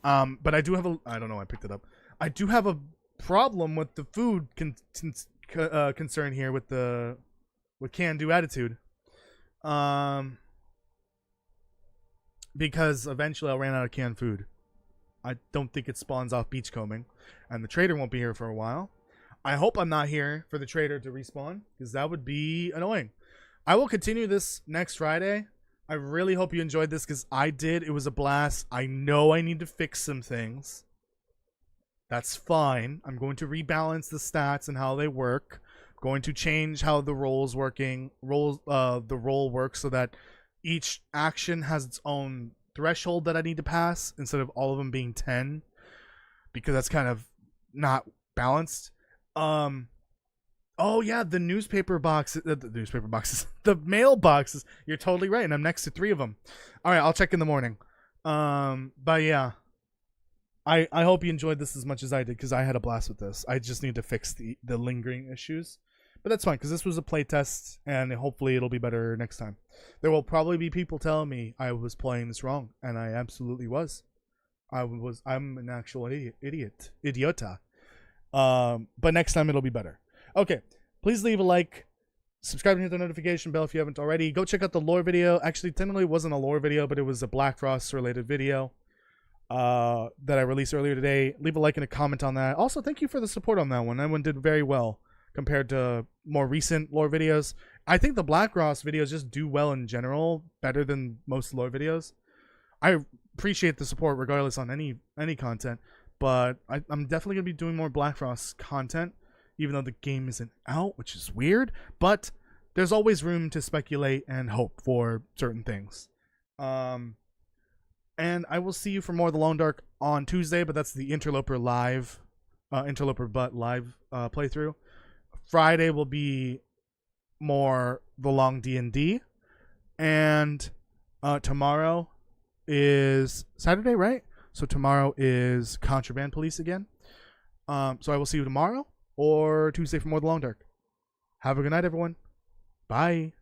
But I do have I don't know, I picked it up. I do have a problem with the food concern here with can-do attitude. Because eventually I'll run out of canned food. I don't think it spawns off beachcombing, and the trader won't be here for a while. I hope I'm not here for the trader to respawn, because that would be annoying. I will continue this next Friday. I really hope you enjoyed this, because I did. It was a blast. I know I need to fix some things. That's fine. I'm going to rebalance the stats and how they work. I'm going to change how the the role works so that each action has its own threshold that I need to pass instead of all of them being 10, because that's kind of not balanced. Oh yeah, the newspaper boxes, the mail boxes. You're totally right, and I'm next to 3 of them. All right, I'll check in the morning. But yeah, I hope you enjoyed this as much as I did, because I had a blast with this. I just need to fix the lingering issues, but that's fine, because this was a playtest, and hopefully it'll be better next time. There will probably be people telling me I was playing this wrong, and I absolutely was. I'm an actual idiota. But next time it'll be better. Okay, please leave a like, subscribe and hit the notification bell if you haven't already. Go check out the lore video. Actually, technically it wasn't a lore video, but it was a Black Frost related video that I released earlier today. Leave a like and a comment on that. Also, thank you for the support on that one. That one did very well compared to more recent lore videos. I think the Black Frost videos just do well in general, better than most lore videos. I appreciate the support regardless on any content, but I'm definitely going to be doing more Black Frost content, even though the game isn't out, which is weird. But there's always room to speculate and hope for certain things. And I will see you for more of the Lone Dark on Tuesday, but that's the Interloper live, Interloper Butt live playthrough. Friday will be more the long D&D, and tomorrow is Saturday, right? So tomorrow is Contraband Police again. So I will see you tomorrow or Tuesday for more of the Long Dark. Have a good night, everyone. Bye.